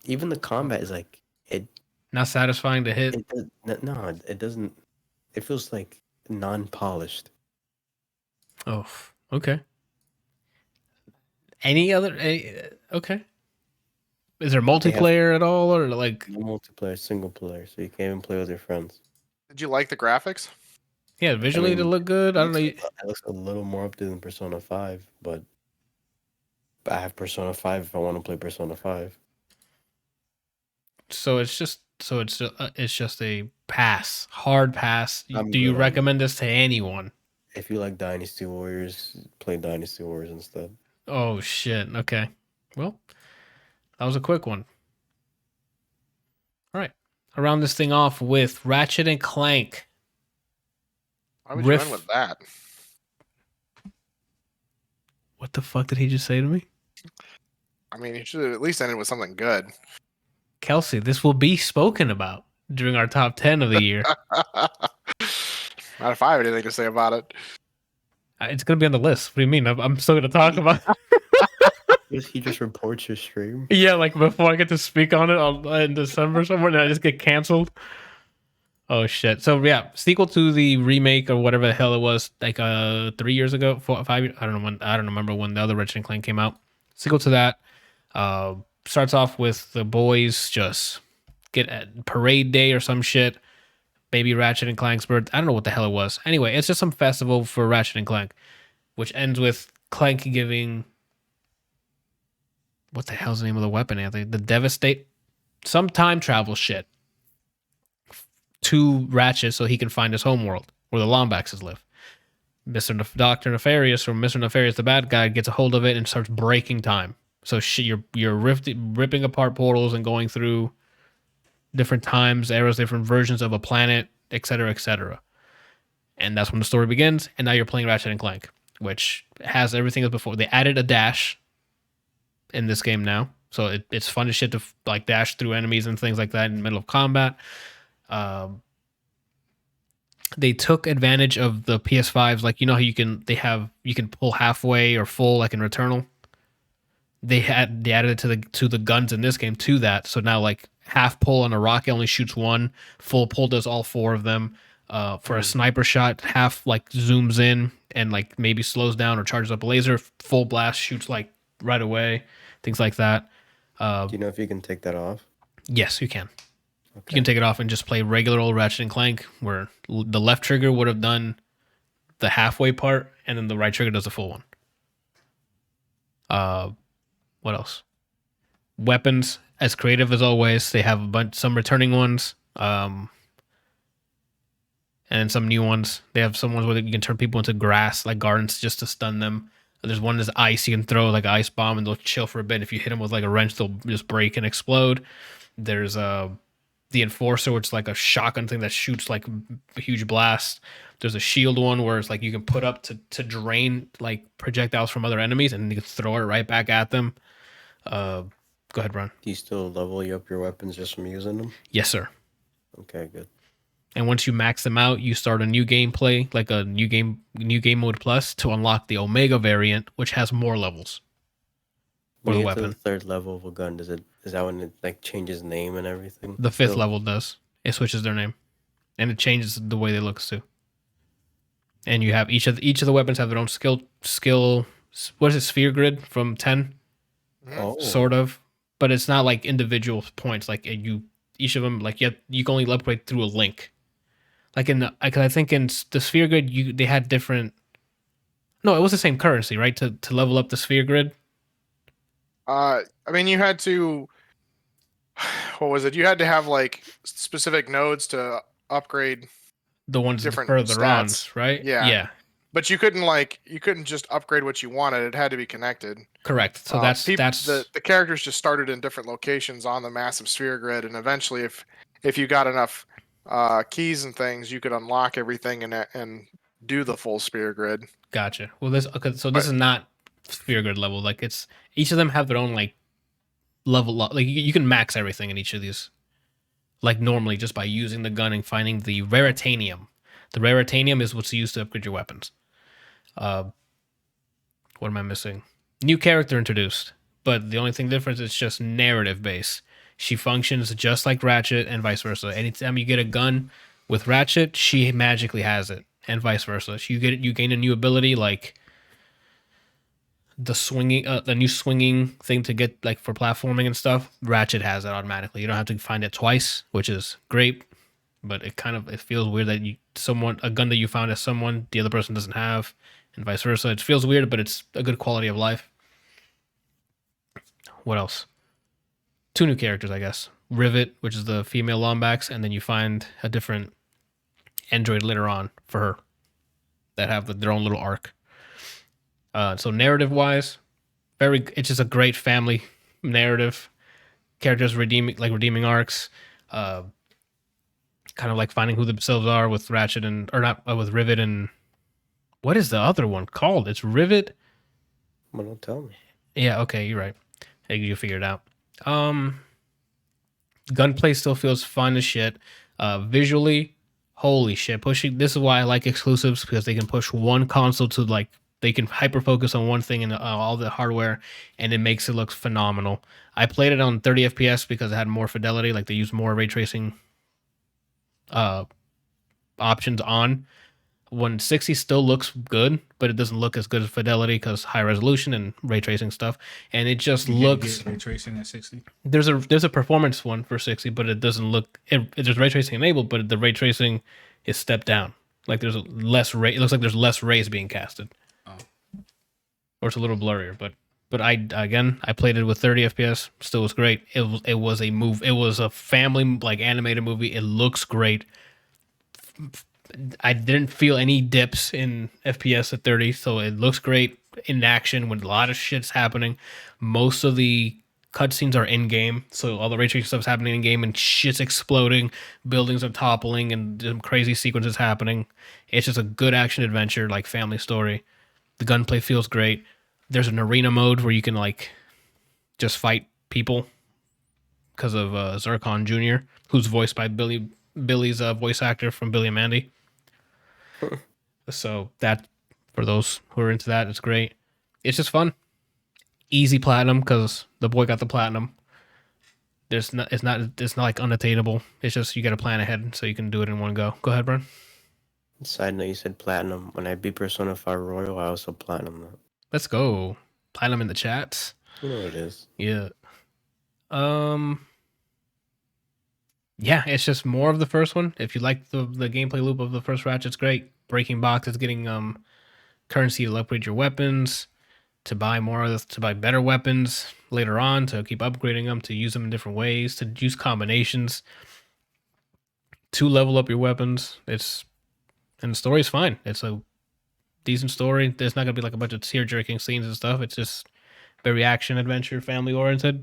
Speaker 2: Even the combat is like
Speaker 1: Not satisfying to hit.
Speaker 2: no, it doesn't. It feels like non-polished.
Speaker 1: Oh, okay. Any other? Okay. Is there multiplayer at all, or like?
Speaker 2: No multiplayer, single player, so you can't even play with your friends.
Speaker 4: Did you like the graphics?
Speaker 1: Yeah, visually to look good. I don't know.
Speaker 2: It looks a little more updated than Persona 5, but I have Persona 5 if I want to play Persona 5.
Speaker 1: So it's just a pass, hard pass.
Speaker 2: I'm
Speaker 1: Do you
Speaker 2: good on
Speaker 1: recommend this to anyone?
Speaker 2: If you like Dynasty Warriors, play Dynasty Warriors instead.
Speaker 1: Oh shit. Okay. Well, that was a quick one. All right. I'll round this thing off with Ratchet and Clank.
Speaker 4: Why would you end with that?
Speaker 1: What the fuck did he just say to me?
Speaker 4: I mean, you should have at least ended with something good.
Speaker 1: Kelsey, this will be spoken about during our top 10 of the year.
Speaker 4: Not if I have anything to say about it.
Speaker 1: It's going to be on the list. What do you mean? I'm still going to talk about it.
Speaker 2: He just reports your stream?
Speaker 1: Yeah, like before I get to speak on it in December somewhere, and I just get canceled. Oh, shit. So, yeah, sequel to the remake or whatever the hell it was, like 3 years ago, 4, 5 years, I don't remember when the other Ratchet and Clank came out. Sequel to that. Starts off with the boys just get at parade day or some shit. Baby Ratchet and Clank's birth. I don't know what the hell it was. Anyway, it's just some festival for Ratchet and Clank, which ends with Clank giving... What the hell's the name of the weapon, Anthony? The Devastate? Some time travel shit to Ratchet so he can find his homeworld where the Lombaxes live. Dr. Nefarious, or Mr. Nefarious, the bad guy, gets a hold of it and starts breaking time. So you're ripping apart portals and going through different times, eras, different versions of a planet, etc., etc. And that's when the story begins. And now you're playing Ratchet and Clank, which has everything as before. They added a dash in this game now, so it's fun as shit to like dash through enemies and things like that in the middle of combat. They took advantage of the PS5s, like you know how you can pull halfway or full like in Returnal. They added it to the guns in this game to that. So now like half pull on a rocket only shoots one, full pull does all four of them. For a sniper shot, half like zooms in and like maybe slows down or charges up a laser. Full blast shoots like right away, things like that.
Speaker 2: Do you know if you can take that off?
Speaker 1: Yes, you can. You can take it off and just play regular old Ratchet and Clank, where the left trigger would have done the halfway part, and then the right trigger does the full one. What else? Weapons, as creative as always. They have some returning ones, and some new ones. They have some ones where you can turn people into grass, like gardens, just to stun them. There's one that's ice. You can throw like an ice bomb, and they'll chill for a bit. If you hit them with like a wrench, they'll just break and explode. There's the Enforcer, which is like a shotgun thing that shoots like a huge blast. There's a shield one where it's like you can put up to drain like projectiles from other enemies, and you can throw it right back at them. Go ahead, Ron.
Speaker 2: Do you still level up your weapons just from using them?
Speaker 1: Yes, sir.
Speaker 2: Okay, good.
Speaker 1: And once you max them out, you start a new gameplay, like a new game mode plus, to unlock the Omega variant, which has more levels for the weapon.
Speaker 2: The third level of a gun, is that when it like changes name and everything?
Speaker 1: The fifth level does. It switches their name, and it changes the way they look too. And you have each of the weapons have their own skill. What is it? Sphere grid from 10, sort of, but it's not like individual points. Like each of them, like you can only upgrade through a link. Like I think in the sphere grid, they had different. No, it was the same currency, right? To level up the sphere grid.
Speaker 4: I mean, you had to. What was it? You had to have like specific nodes to upgrade
Speaker 1: the ones
Speaker 4: different
Speaker 1: further
Speaker 4: stats.
Speaker 1: on, right?
Speaker 4: Yeah. But you couldn't just upgrade what you wanted. It had to be connected.
Speaker 1: Correct. So that's
Speaker 4: the characters just started in different locations on the massive sphere grid, and eventually, if you got enough keys and things, you could unlock everything and do the full sphere grid.
Speaker 1: Gotcha. Well, this is not sphere grid level. Like it's each of them have their own like level. Like you can max everything in each of these. Like normally, just by using the gun and finding the raritanium. The raritanium is what's used to upgrade your weapons. What am I missing? New character introduced, but the only thing different is just narrative based. She functions just like Ratchet and vice versa. Anytime you get a gun with Ratchet, she magically has it, and vice versa. You gain a new ability like the new swinging thing to get like for platforming and stuff. Ratchet has it automatically. You don't have to find it twice, which is great. But it feels weird that a gun that you found as someone the other person doesn't have, and vice versa. It feels weird, but it's a good quality of life. What else? 2 new characters, I guess. Rivet, which is the female Lombax, and then you find a different android later on for her that have their own little arc. So narrative-wise, it's just a great family narrative. Characters redeeming arcs. Kind of like finding who themselves are with Ratchet with Rivet and what is the other one called? It's Rivet.
Speaker 2: Well, don't tell me. Yeah,
Speaker 1: okay, you're right. Hey, you figure it out. Gunplay still feels fun as shit. Visually, holy shit! This is why I like exclusives, because they can push one console to like they can hyper focus on one thing and all the hardware, and it makes it look phenomenal. I played it on 30 FPS because it had more fidelity. Like they used more ray tracing options on. 160 still looks good, but it doesn't look as good as fidelity because high resolution and ray tracing stuff. And it just looks
Speaker 3: ray tracing at 60.
Speaker 1: There's a performance one for 60, but it doesn't look. There's ray tracing enabled, but the ray tracing is stepped down. Like there's less ray. It looks like there's less rays being casted, or it's a little blurrier. But I played it with 30 FPS. Still was great. It was a family like animated movie. It looks great. I didn't feel any dips in FPS at 30, so it looks great in action when a lot of shit's happening. Most of the cutscenes are in game, so all the ray tracing stuff's happening in game, and shit's exploding, buildings are toppling, and some crazy sequences happening. It's just a good action adventure, like family story. The gunplay feels great. There's an arena mode where you can like just fight people because of Zircon Jr., who's voiced by Billy's voice actor from Billy and Mandy. So that, for those who are into that, it's great. It's just fun. Easy platinum because the boy got the platinum. It's not like unattainable. It's just you got to plan ahead so you can do it in one go. Go ahead, Brian.
Speaker 2: Side note, you said platinum. When I beat Persona 5 Royal, I also platinum that.
Speaker 1: Let's go. Platinum in the chats.
Speaker 2: You know what it is.
Speaker 1: Yeah. Yeah, it's just more of the first one. If you like the gameplay loop of the first Ratchet, it's great. Breaking boxes, getting currency to upgrade your weapons, to buy to buy better weapons later on, to keep upgrading them, to use them in different ways, to use combinations, to level up your weapons. And the story's fine. It's a decent story. There's not gonna be like a bunch of tear-jerking scenes and stuff. It's just very action adventure, family oriented.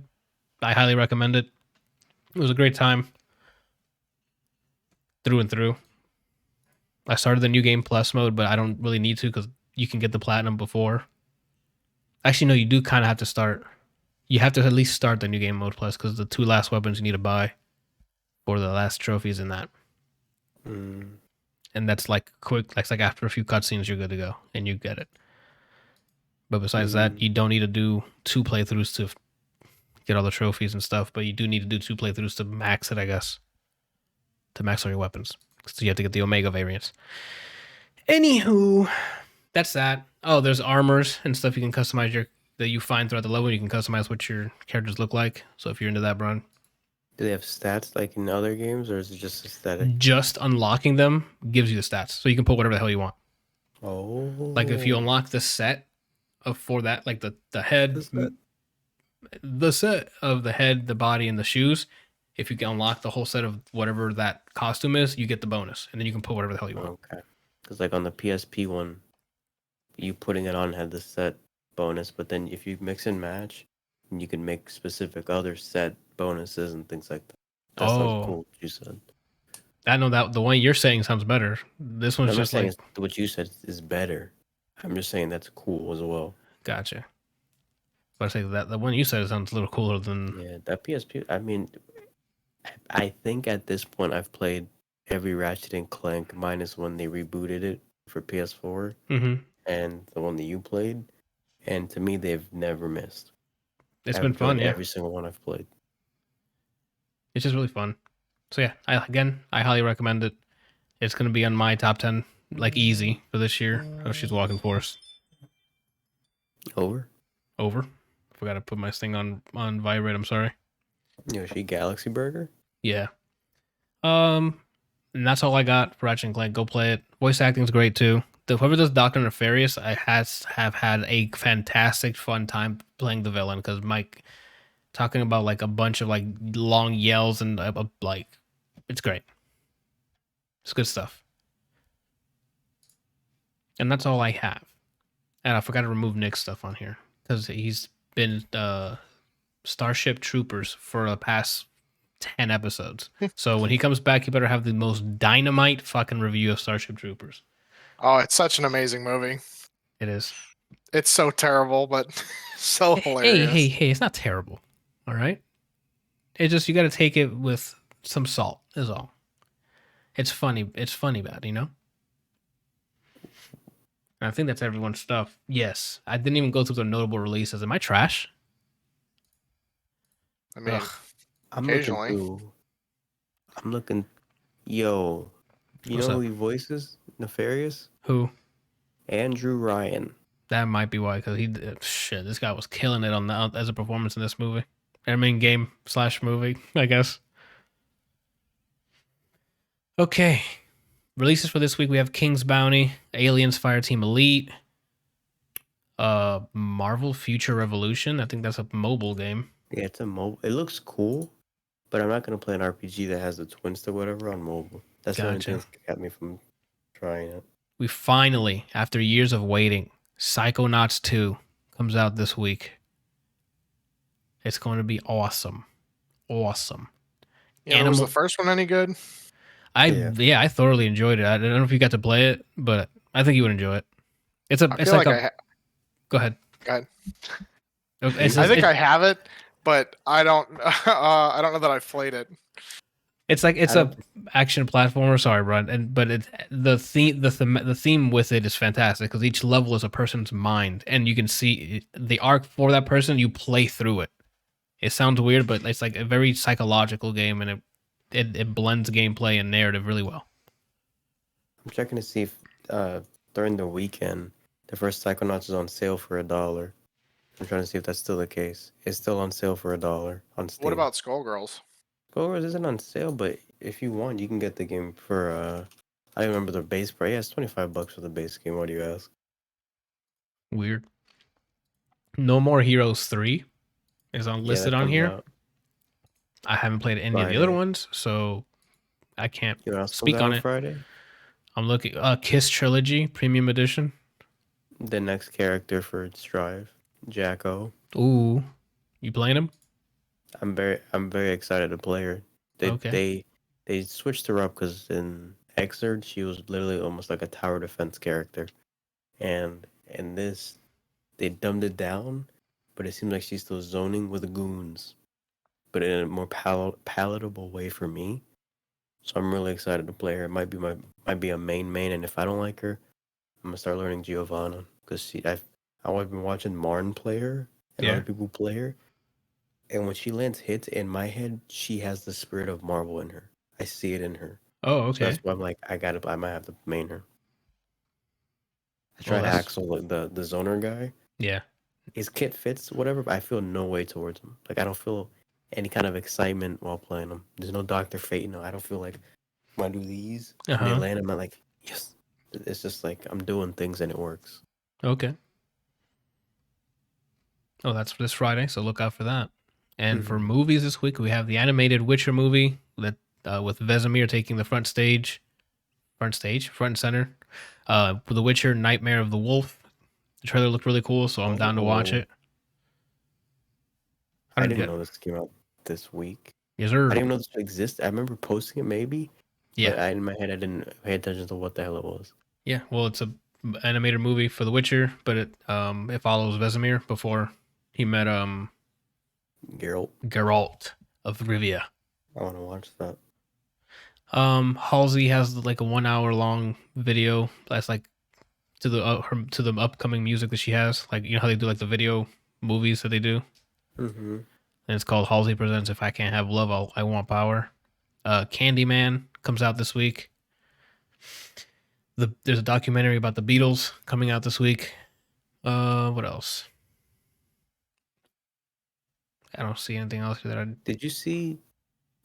Speaker 1: I highly recommend it. It was a great time. Through and through. I started the new game plus mode, but I don't really need to because you can get the platinum before. Actually, no, you do kind of have to start. You have to at least start the new game mode plus because the 2 last weapons you need to buy for the last trophies in that. And that's like quick. That's like after a few cutscenes, you're good to go and you get it. But besides that, you don't need to do 2 playthroughs to get all the trophies and stuff. But you do need to do 2 playthroughs to max it, I guess. To max all your weapons. So you have to get the Omega variants. Anywho, that's that. Oh, there's armors and stuff you can customize that you find throughout the level. You can customize what your characters look like. So if you're into that, Brian.
Speaker 2: Do they have stats like in other games, or is it just aesthetic?
Speaker 1: Just unlocking them gives you the stats. So you can put whatever the hell you want.
Speaker 2: Oh.
Speaker 1: Like if you unlock the set for that, like the head, the set of the head, the body, and the shoes, if you can unlock the whole set of whatever that costume is, you get the bonus. And then you can put whatever the hell you want.
Speaker 2: Okay. Because like on the PSP one, you putting it on had the set bonus, but then if you mix and match, you can make specific other set bonuses and things like that. That sounds cool, what you said.
Speaker 1: I know that the one you're saying sounds better. This one's just like...
Speaker 2: what you said is better. I'm just saying that's cool as well.
Speaker 1: Gotcha. But I say that the one you said sounds a little cooler than...
Speaker 2: Yeah, that PSP, I mean... I think at this point I've played every Ratchet and Clank minus when they rebooted it for PS4 and the one that you played. And to me, they've never missed.
Speaker 1: It's been fun, yeah.
Speaker 2: Every single one I've played.
Speaker 1: It's just really fun. So yeah, I highly recommend it. It's going to be on my top 10, like easy for this year. Oh, she's walking for us.
Speaker 2: Over.
Speaker 1: Forgot to put my thing on vibrate. I'm sorry.
Speaker 2: She Galaxy Burger?
Speaker 1: Yeah. And that's all I got for Ratchet and Clank. Go play it. Voice acting's great too. Whoever does Dr. Nefarious, I have had a fantastic fun time playing the villain because Mike talking about like a bunch of like long yells and like it's great. It's good stuff. And that's all I have. And I forgot to remove Nick's stuff on here because he's been Starship Troopers for the past 10 episodes. So when he comes back, he better have the most dynamite fucking review of Starship Troopers.
Speaker 4: Oh, it's such an amazing movie.
Speaker 1: It is.
Speaker 4: It's so terrible, but so hilarious.
Speaker 1: Hey, it's not terrible. All right? It's just you got to take it with some salt is all. It's funny. It's funny bad, you know? And I think that's everyone's stuff. Yes. I didn't even go through the notable releases. Am I trash?
Speaker 4: I mean,
Speaker 2: I'm
Speaker 4: occasionally.
Speaker 2: looking. Yo, you know who he voices? Nefarious?
Speaker 1: Who?
Speaker 2: Andrew Ryan.
Speaker 1: That might be why, because this guy was killing it as a performance in this movie. I mean, game/movie, I guess. Okay. Releases for this week, we have King's Bounty, Aliens Fireteam Elite, Marvel Future Revolution. I think that's a mobile game.
Speaker 2: Yeah, it's a mobile. It looks cool, but I'm not going to play an RPG that has the twins or whatever on mobile. That's the only thing that kept me from trying it.
Speaker 1: We finally, after years of waiting, Psychonauts 2 comes out this week. It's going to be awesome. Awesome.
Speaker 4: Yeah, was the first one any good?
Speaker 1: I thoroughly enjoyed it. I don't know if you got to play it, but I think you would enjoy it. Go ahead.
Speaker 4: Okay, I think I have it, but I don't know that I've played it.
Speaker 1: It's like a action platformer. Sorry, Ron, but the theme with it is fantastic because each level is a person's mind, and you can see the arc for that person. You play through it. It sounds weird, but it's like a very psychological game, and it blends gameplay and narrative really well.
Speaker 2: I'm checking to see if during the weekend the first Psychonauts is on sale for $1. I'm trying to see if that's still the case. It's still on sale for $1 on Steam.
Speaker 4: What about Skullgirls?
Speaker 2: Skullgirls isn't on sale, but if you want, you can get the game for I don't remember the base price. Yeah, it's $25 for the base game. What do you ask?
Speaker 1: Weird. No More Heroes 3 is
Speaker 2: Yeah,
Speaker 1: listed
Speaker 2: that
Speaker 1: on
Speaker 2: comes
Speaker 1: here.
Speaker 2: out
Speaker 1: I haven't played any of the other
Speaker 2: Friday.
Speaker 1: ones, so I can't
Speaker 2: You know what else comes
Speaker 1: speak
Speaker 2: out
Speaker 1: on
Speaker 2: on
Speaker 1: it.
Speaker 2: Friday?
Speaker 1: I'm looking Kiss Trilogy Premium Edition.
Speaker 2: The next character for Strive, Jacko.
Speaker 1: Ooh. You playing him?
Speaker 2: I'm very excited to play her.
Speaker 1: Okay.
Speaker 2: They switched her up because in Xrd she was literally almost like a tower defense character, and in this they dumbed it down, but it seems like she's still zoning with the goons, but in a more palatable way for me. So I'm really excited to play her. It might be a main, and if I don't like her, I'm gonna start learning Giovanna because I've always been watching Marn play her and
Speaker 1: Yeah.
Speaker 2: other people play her. And when she lands hits in my head, she has the spirit of Marvel in her. I see it in her.
Speaker 1: Oh,
Speaker 2: So
Speaker 1: okay.
Speaker 2: that's why I'm like, I might have to main her. I
Speaker 1: Well,
Speaker 2: tried
Speaker 1: that's-
Speaker 2: Axel, the zoner guy.
Speaker 1: Yeah.
Speaker 2: His kit fits, whatever, but I feel no way towards him. Like I don't feel any kind of excitement while playing him. There's no Dr. Fate, I don't feel like when I do these and they
Speaker 1: Uh-huh.
Speaker 2: land, I'm like, yes. It's just like I'm doing things and it works.
Speaker 1: Okay. Oh, that's this Friday, so look out for that. And for movies this week, we have the animated Witcher movie that with Vesemir taking the front and center. The Witcher: Nightmare of the Wolf. The trailer looked really cool, so I'm down to watch it.
Speaker 2: I didn't know this came out this week.
Speaker 1: Yes, sir.
Speaker 2: I didn't even know this existed. I remember posting it maybe.
Speaker 1: Yeah.
Speaker 2: But in my head, I didn't pay attention to what the hell it was.
Speaker 1: Yeah. Well, it's a animated movie for The Witcher, but it follows Vesemir before he met Geralt of Rivia.
Speaker 2: I want to watch that.
Speaker 1: Halsey has like a 1 hour long video that's like to the upcoming music that she has. Like, you know how they do like the video movies that they do?
Speaker 2: Mm-hmm.
Speaker 1: And it's called Halsey Presents If I Can't Have Love, I Want Power. Candyman comes out this week. There's a documentary about the Beatles coming out this week. What else? I don't see anything else that
Speaker 2: Did you see,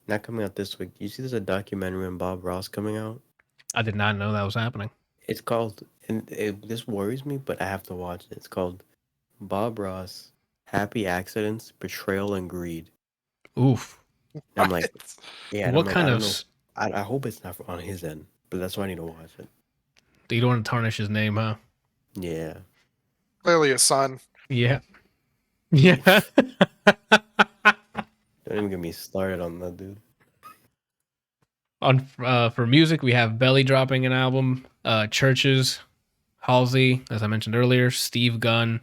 Speaker 2: not coming out this week, did you see there's a documentary on Bob Ross coming out?
Speaker 1: I did not know that was happening.
Speaker 2: It's called, and this worries me, but I have to watch it. It's called Bob Ross, Happy Accidents, Betrayal, and Greed.
Speaker 1: Oof.
Speaker 2: And I'm like, yeah.
Speaker 1: What kind of...
Speaker 2: I hope it's not on his end, but that's why I need to watch it.
Speaker 1: You don't want to tarnish his name, huh?
Speaker 2: Yeah.
Speaker 4: Clearly a son.
Speaker 1: Yeah. Yeah.
Speaker 2: Don't even get me started on that, dude.
Speaker 1: For music, we have Belly dropping an album, Churches, Halsey, as I mentioned earlier, Steve Gunn,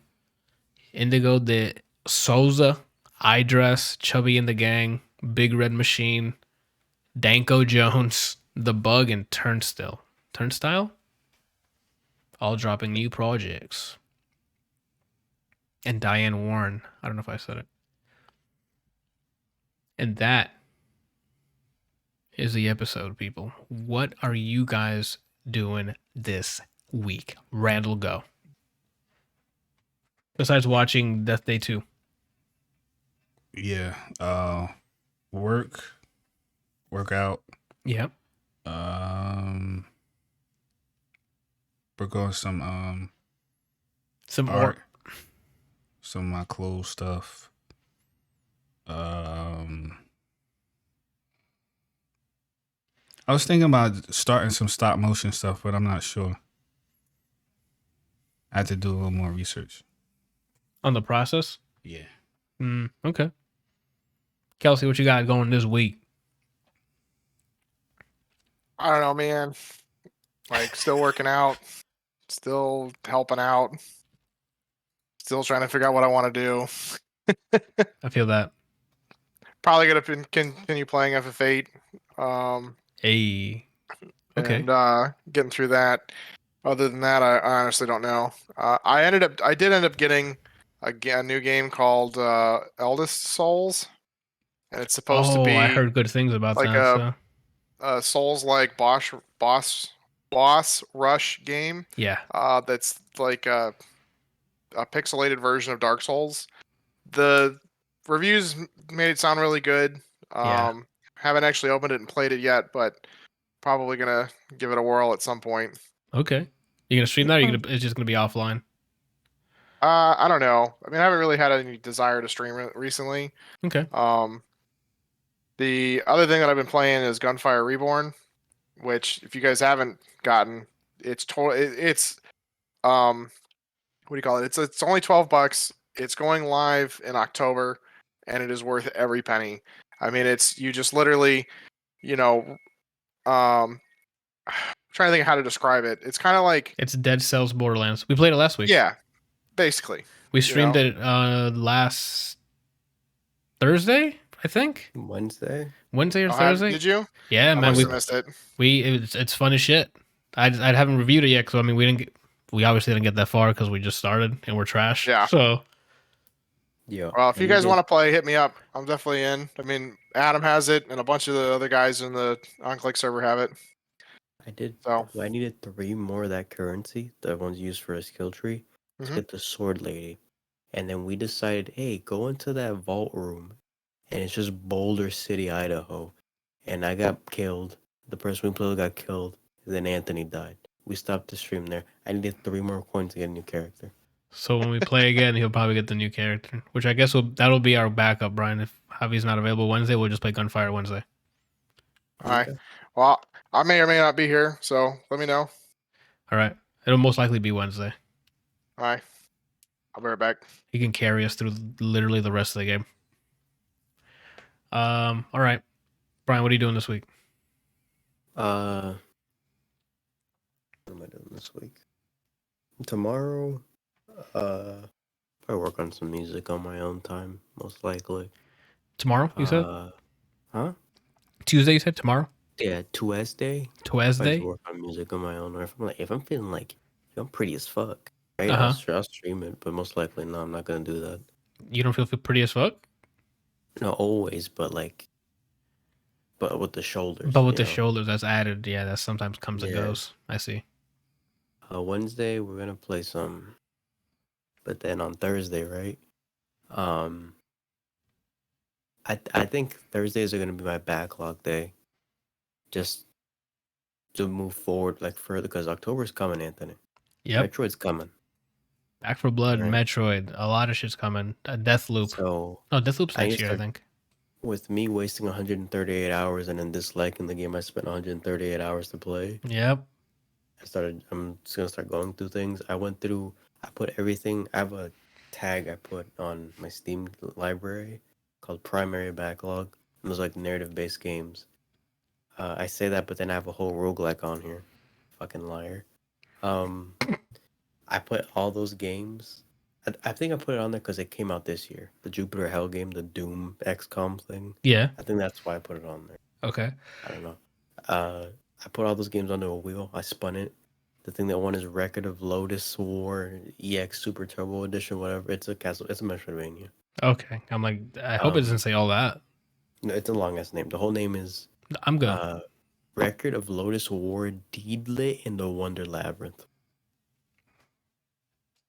Speaker 1: Indigo de Souza, I Dress, Chubby and the Gang, Big Red Machine, Danko Jones, The Bug, and Turnstile, all dropping new projects. And Diane Warren. I don't know if I said it. And that is the episode, people. What are you guys doing this week? Randall, go. Besides watching Death Day 2.
Speaker 3: Yeah. Workout.
Speaker 1: Yep.
Speaker 3: Work on some
Speaker 1: art.
Speaker 3: Some of my clothes stuff. I was thinking about starting some stop motion stuff, but I'm not sure. I had to do a little more research.
Speaker 1: On the process?
Speaker 3: Yeah.
Speaker 1: Okay. Kelsey, what you got going this week?
Speaker 4: I don't know, man. Like, still working out, still helping out, still trying to figure out what I want to do.
Speaker 1: I feel that.
Speaker 4: Probably gonna continue playing FF8.
Speaker 1: Hey. Okay.
Speaker 4: And getting through that. Other than that, I honestly don't know. I did end up getting a new game called Eldest Souls, and it's supposed to be.
Speaker 1: I heard good things about
Speaker 4: like
Speaker 1: that.
Speaker 4: A Souls-like boss rush game.
Speaker 1: Yeah.
Speaker 4: That's like a pixelated version of Dark Souls. The reviews made it sound really good.
Speaker 1: Yeah.
Speaker 4: Haven't actually opened it and played it yet, but probably gonna give it a whirl at some point.
Speaker 1: Okay. You gonna stream that, or it's just gonna be offline?
Speaker 4: I don't know. I mean, I haven't really had any desire to stream it recently.
Speaker 1: Okay.
Speaker 4: The other thing that I've been playing is Gunfire Reborn, which if you guys haven't gotten, it's what do you call it? It's only $12. It's going live in October, and it is worth every penny. I mean, you just literally, I'm trying to think of how to describe it. It's kind of like
Speaker 1: it's Dead Cells Borderlands. We played it last week.
Speaker 4: Yeah, basically.
Speaker 1: We streamed it last Thursday, I think.
Speaker 2: Wednesday
Speaker 1: or Thursday.
Speaker 4: Did you?
Speaker 1: Yeah, man. We
Speaker 4: missed it.
Speaker 1: It's fun as shit. I haven't reviewed it yet because I mean we obviously didn't get that far because we just started and we're trash.
Speaker 4: Yeah.
Speaker 1: So.
Speaker 2: Yeah.
Speaker 4: Well, if you guys want to play, hit me up. I'm definitely in. I mean, Adam has it, and a bunch of the other guys in the OnClick server have it.
Speaker 2: I did.
Speaker 4: So
Speaker 2: I needed 3 more of that currency that one's used for a skill tree to get the sword lady, and then we decided, hey, go into that vault room, and it's just Boulder City, Idaho, and I got killed. The person we played got killed. And then Anthony died. We stopped the stream there. I needed 3 more coins to get a new character.
Speaker 1: So when we play again, he'll probably get the new character, which I guess that'll be our backup, Brian. If Javi's not available Wednesday, we'll just play Gunfire Wednesday.
Speaker 4: All right. Well, I may or may not be here, so let me know.
Speaker 1: All right. It'll most likely be Wednesday.
Speaker 4: All right. I'll be right back.
Speaker 1: He can carry us through literally the rest of the game. All right. Brian, what are you doing this week?
Speaker 2: What am I doing this week? Tomorrow, probably work on some music on my own time, most likely.
Speaker 1: Tomorrow, you said?
Speaker 2: Huh?
Speaker 1: Tuesday, you said? Tomorrow?
Speaker 2: Yeah, Tuesday.
Speaker 1: Tuesday?
Speaker 2: Work on music on my own. Or if I'm feeling like I'm pretty as fuck, right? I'll stream it, but most likely no, I'm not gonna do that.
Speaker 1: You don't feel pretty as fuck?
Speaker 2: No, always, but with the shoulders.
Speaker 1: But with the shoulders, that's added. Yeah, that sometimes comes and goes. I see.
Speaker 2: Wednesday we're gonna play some, but then on Thursday, right? I think Thursdays are gonna be my backlog day, just to move forward further because October's coming, Anthony.
Speaker 1: Yep.
Speaker 2: Metroid's coming.
Speaker 1: Back for Blood,
Speaker 2: Right.
Speaker 1: Metroid, a lot of shit's coming. A Deathloop.
Speaker 2: So
Speaker 1: Deathloop's next year, I think.
Speaker 2: With me wasting 138 hours and then disliking the game I spent 138 hours to play.
Speaker 1: Yep.
Speaker 2: I'm just gonna start going through things. I put everything. I have a tag I put on my Steam library called Primary Backlog. And those narrative-based games. I say that, but then I have a whole roguelike on here. Fucking liar. I put all those games. I think I put it on there because it came out this year. The Jupiter Hell game, the Doom XCOM thing.
Speaker 1: Yeah.
Speaker 2: I think that's why I put it on there.
Speaker 1: Okay.
Speaker 2: I don't know. I put all those games onto a wheel. I spun it. The thing that won is Record of Lotus War EX Super Turbo Edition, whatever. It's a Metroidvania.
Speaker 1: Okay. I'm like, I hope it doesn't say all that.
Speaker 2: No, it's a long ass name. The whole name is
Speaker 1: I'm good.
Speaker 2: Record of Lotus War Deedlit in the Wonder Labyrinth.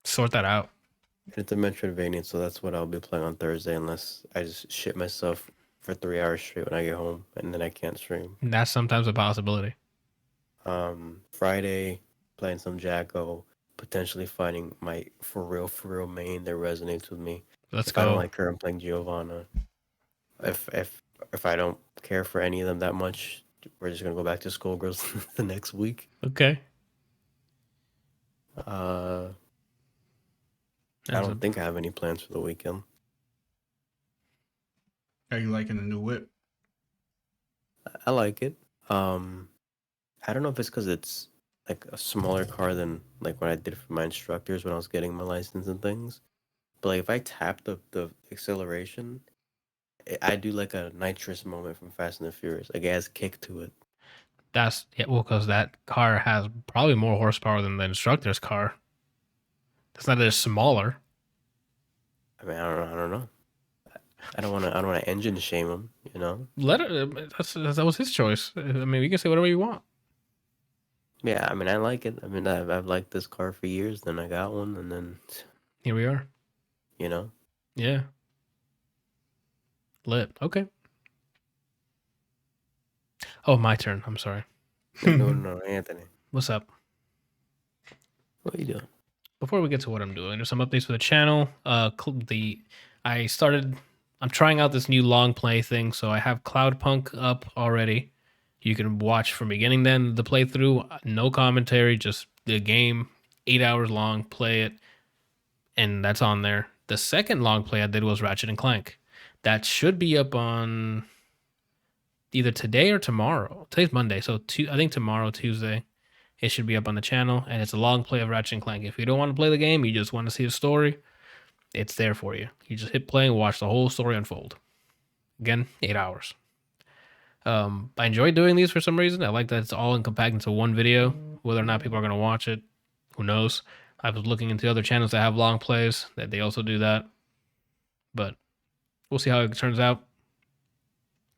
Speaker 1: Sort that out.
Speaker 2: It's a Metroidvania, so that's what I'll be playing on Thursday unless I just shit myself for 3 hours straight when I get home and then I can't stream.
Speaker 1: That's sometimes a possibility.
Speaker 2: Friday, playing some Jacko, potentially finding my for real main that resonates with me.
Speaker 1: Let's
Speaker 2: if
Speaker 1: go.
Speaker 2: I don't like her, I'm playing Giovanna. If I don't care for any of them that much, we're just gonna go back to Skullgirls the next week.
Speaker 1: Okay.
Speaker 2: I don't think I have any plans for the weekend.
Speaker 3: Are you liking the new whip?
Speaker 2: I like it. I don't know if it's because it's a smaller car than when I did for my instructors when I was getting my license and things. But if I tap the acceleration, I do a nitrous moment from Fast and the Furious. It has kick to it.
Speaker 1: Because that car has probably more horsepower than the instructor's car. It's not that it's smaller.
Speaker 2: I mean, I don't know. I don't want to engine shame him.
Speaker 1: Let it. That was his choice. I mean, you can say whatever you want.
Speaker 2: Yeah, I mean, I like it. I mean, I've liked this car for years. Then I got one, and then
Speaker 1: here we are.
Speaker 2: Yeah.
Speaker 1: Lit. Okay. Oh, my turn. I'm sorry.
Speaker 2: No, Anthony.
Speaker 1: What's up?
Speaker 2: What are you doing?
Speaker 1: Before we get to what I'm doing, there's some updates for the channel. I'm trying out this new long play thing, so I have Cloudpunk up already. You can watch from beginning to end the playthrough, no commentary, just the game, 8 hours long, play it, and that's on there. The second long play I did was Ratchet and Clank. That should be up on either today or tomorrow. Today's Monday, so I think tomorrow, Tuesday, it should be up on the channel, and it's a long play of Ratchet and Clank. If you don't want to play the game, you just want to see the story, it's there for you. You just hit play and watch the whole story unfold. Again, 8 hours. I enjoy doing these for some reason. I like that it's all compact into one video. Whether or not people are going to watch it, who knows? I was looking into other channels that have long plays, that they also do that. But we'll see how it turns out.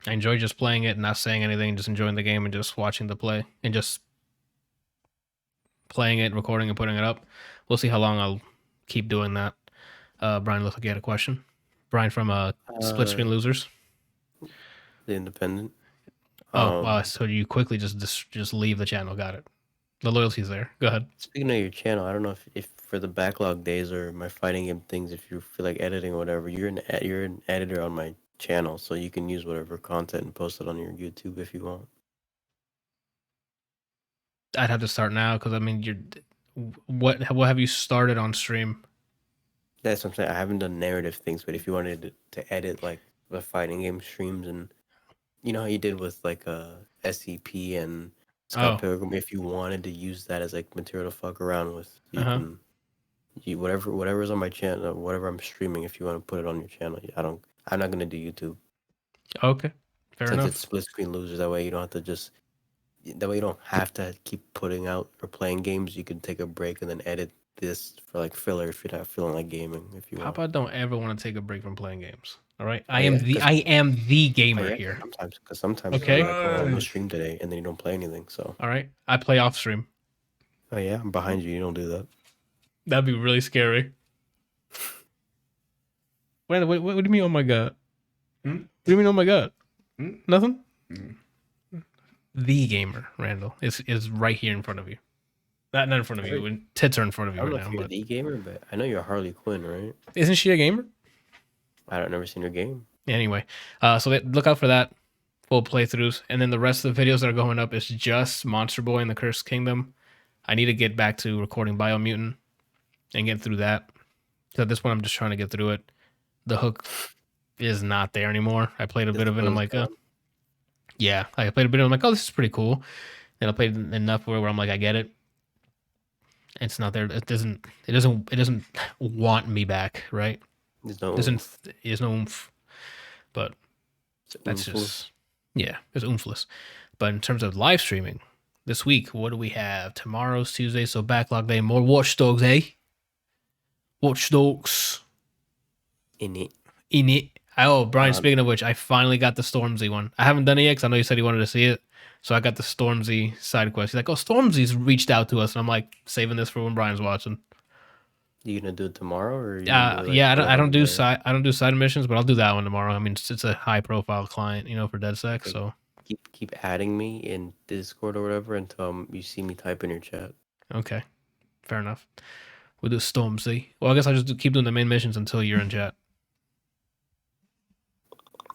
Speaker 1: I enjoy just playing it and not saying anything, just enjoying the game and just watching the play and just playing it, recording and putting it up. We'll see how long I'll keep doing that. Brian, looks like you had a question. Brian from Split Screen Losers.
Speaker 2: The Independent.
Speaker 1: Wow! So you quickly just leave the channel. Got it. The loyalty's there. Go ahead.
Speaker 2: Speaking of your channel, I don't know if for the backlog days or my fighting game things, if you feel like editing or whatever, you're an editor on my channel, so you can use whatever content and post it on your YouTube if you want.
Speaker 1: I'd have to start now because I mean, what have you started on stream?
Speaker 2: That's what I'm saying. I haven't done narrative things, but if you wanted to edit like the fighting game streams and you know how you did with like SCP and Scott Pilgrim, if you wanted to use that as like material to fuck around with, you can whatever's on my channel, whatever I'm streaming, if you want to put it on your channel. I'm not gonna do YouTube.
Speaker 1: Okay. Fair enough.
Speaker 2: Since it's Split Screen Losers, that way you don't have to keep putting out or playing games. You can take a break and then edit this for like filler if you're not feeling like gaming. If you want.
Speaker 1: Papa don't ever want to take a break from playing games. All right, I am the gamer here.
Speaker 2: Sometimes
Speaker 1: okay.
Speaker 2: You're like, I'm gonna stream today, and then you don't play anything. So
Speaker 1: all right, I play off stream.
Speaker 2: Oh yeah, I'm behind you. You don't do that.
Speaker 1: That'd be really scary. Wait, what do you mean? Oh my god! What do you mean? Oh my god! Nothing. The gamer, Randall, is right here in front of you. Not in front of you. When tits are in front of you
Speaker 2: I don't
Speaker 1: right
Speaker 2: know
Speaker 1: now.
Speaker 2: If you're the gamer, but I know you're Harley Quinn, right?
Speaker 1: Isn't she a gamer?
Speaker 2: I don't never seen her game.
Speaker 1: Anyway, so look out for that. Full playthroughs, and then the rest of the videos that are going up is just Monster Boy and the Cursed Kingdom. I need to get back to recording Biomutant and get through that. So at this point, I'm just trying to get through it. The hook is not there anymore. I played a bit of it. And I'm like, yeah. I played a bit. I'm like, oh, this is pretty cool. Then I played enough where I'm like, I get it. It's not there. It doesn't want me back, right?
Speaker 2: There's no
Speaker 1: oomph. But that's just it's oomphless. But in terms of live streaming, this week, what do we have? Tomorrow's Tuesday, so backlog day. More Watch Dogs, eh? Watch Dogs.
Speaker 2: In it.
Speaker 1: Oh, Brian, speaking of which, I finally got the Stormzy one. I haven't done it yet because I know you said you wanted to see it. So I got the Stormzy side quest. He's like, oh, Stormzy's reached out to us. And I'm like, saving this for when Brian's watching.
Speaker 2: You gonna do it tomorrow? Or
Speaker 1: I don't do side missions, but I'll do that one tomorrow. I mean, it's a high profile client, for DedSec, so.
Speaker 2: Keep adding me in Discord or whatever until you see me type in your chat.
Speaker 1: Okay. Fair enough. We'll do Stormzy. Well, I guess I'll just keep doing the main missions until you're in chat.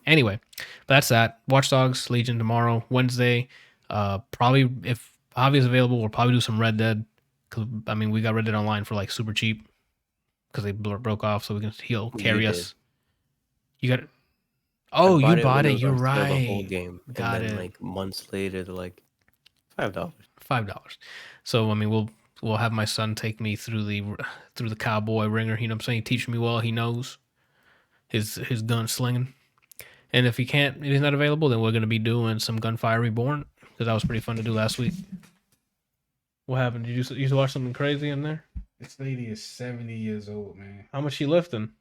Speaker 1: Anyway, but that's that. Watch Dogs Legion tomorrow, Wednesday. Probably if Javi's available, we'll probably do some Red Dead. Cause I mean, we got Red Dead Online for like super cheap because they broke off, so he'll carry us. You got it. Oh, you bought it. You're right.
Speaker 2: The whole game.
Speaker 1: Got
Speaker 2: and then,
Speaker 1: it.
Speaker 2: Like months later, they're like $5.
Speaker 1: $5. So I mean, we'll have my son take me through the cowboy ringer. You know what I'm saying? Teach me well. He knows his gun slinging. And if he's not available, then we're going to be doing some Gunfire Reborn, because that was pretty fun to do last week. What happened? Did you watch something crazy in there?
Speaker 3: This lady is 70 years old, man.
Speaker 1: How much she lifting?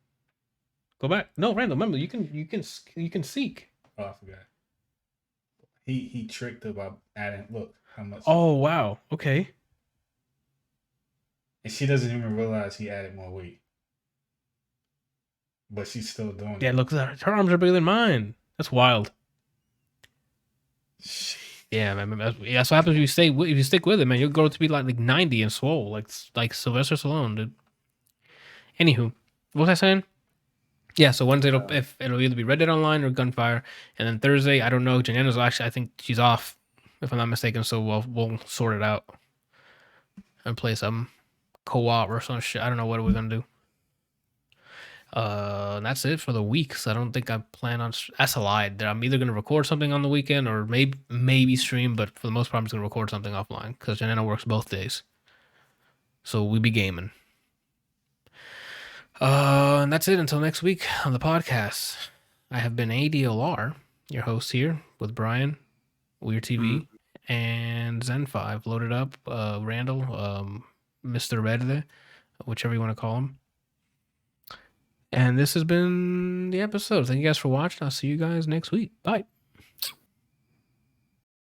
Speaker 1: Go back. No, Randall, remember, you can seek.
Speaker 3: Oh, I forgot. He tricked her by adding, look, how much.
Speaker 1: Oh, wow. Okay.
Speaker 3: And she doesn't even realize he added more weight. But she's still doing it.
Speaker 1: Yeah, look, her arms are bigger than mine. That's wild.
Speaker 3: Shit.
Speaker 1: Yeah, man. That's what happens if you stick with it, man. You'll grow to be like 90 and swole, like Sylvester Stallone, dude. Anywho, what was I saying? Yeah, so Wednesday it'll either be Red Dead Online or Gunfire, and then Thursday I don't know. Janana's actually I think she's off, if I'm not mistaken. So we'll sort it out and play some co-op or some shit. I don't know what we're gonna do. And that's it for the week. So I don't think I plan on. That's a lie. I'm either gonna record something on the weekend or maybe stream, but for the most part I'm just gonna record something offline because Janana works both days. So we be gaming. And that's it until next week on the podcast. I have been ADLR, your host here with Brian, Weird TV, and Zen5 loaded up. Randall, Mr. Red, whichever you want to call him. And this has been the episode. Thank you guys for watching. I'll see you guys next week. Bye.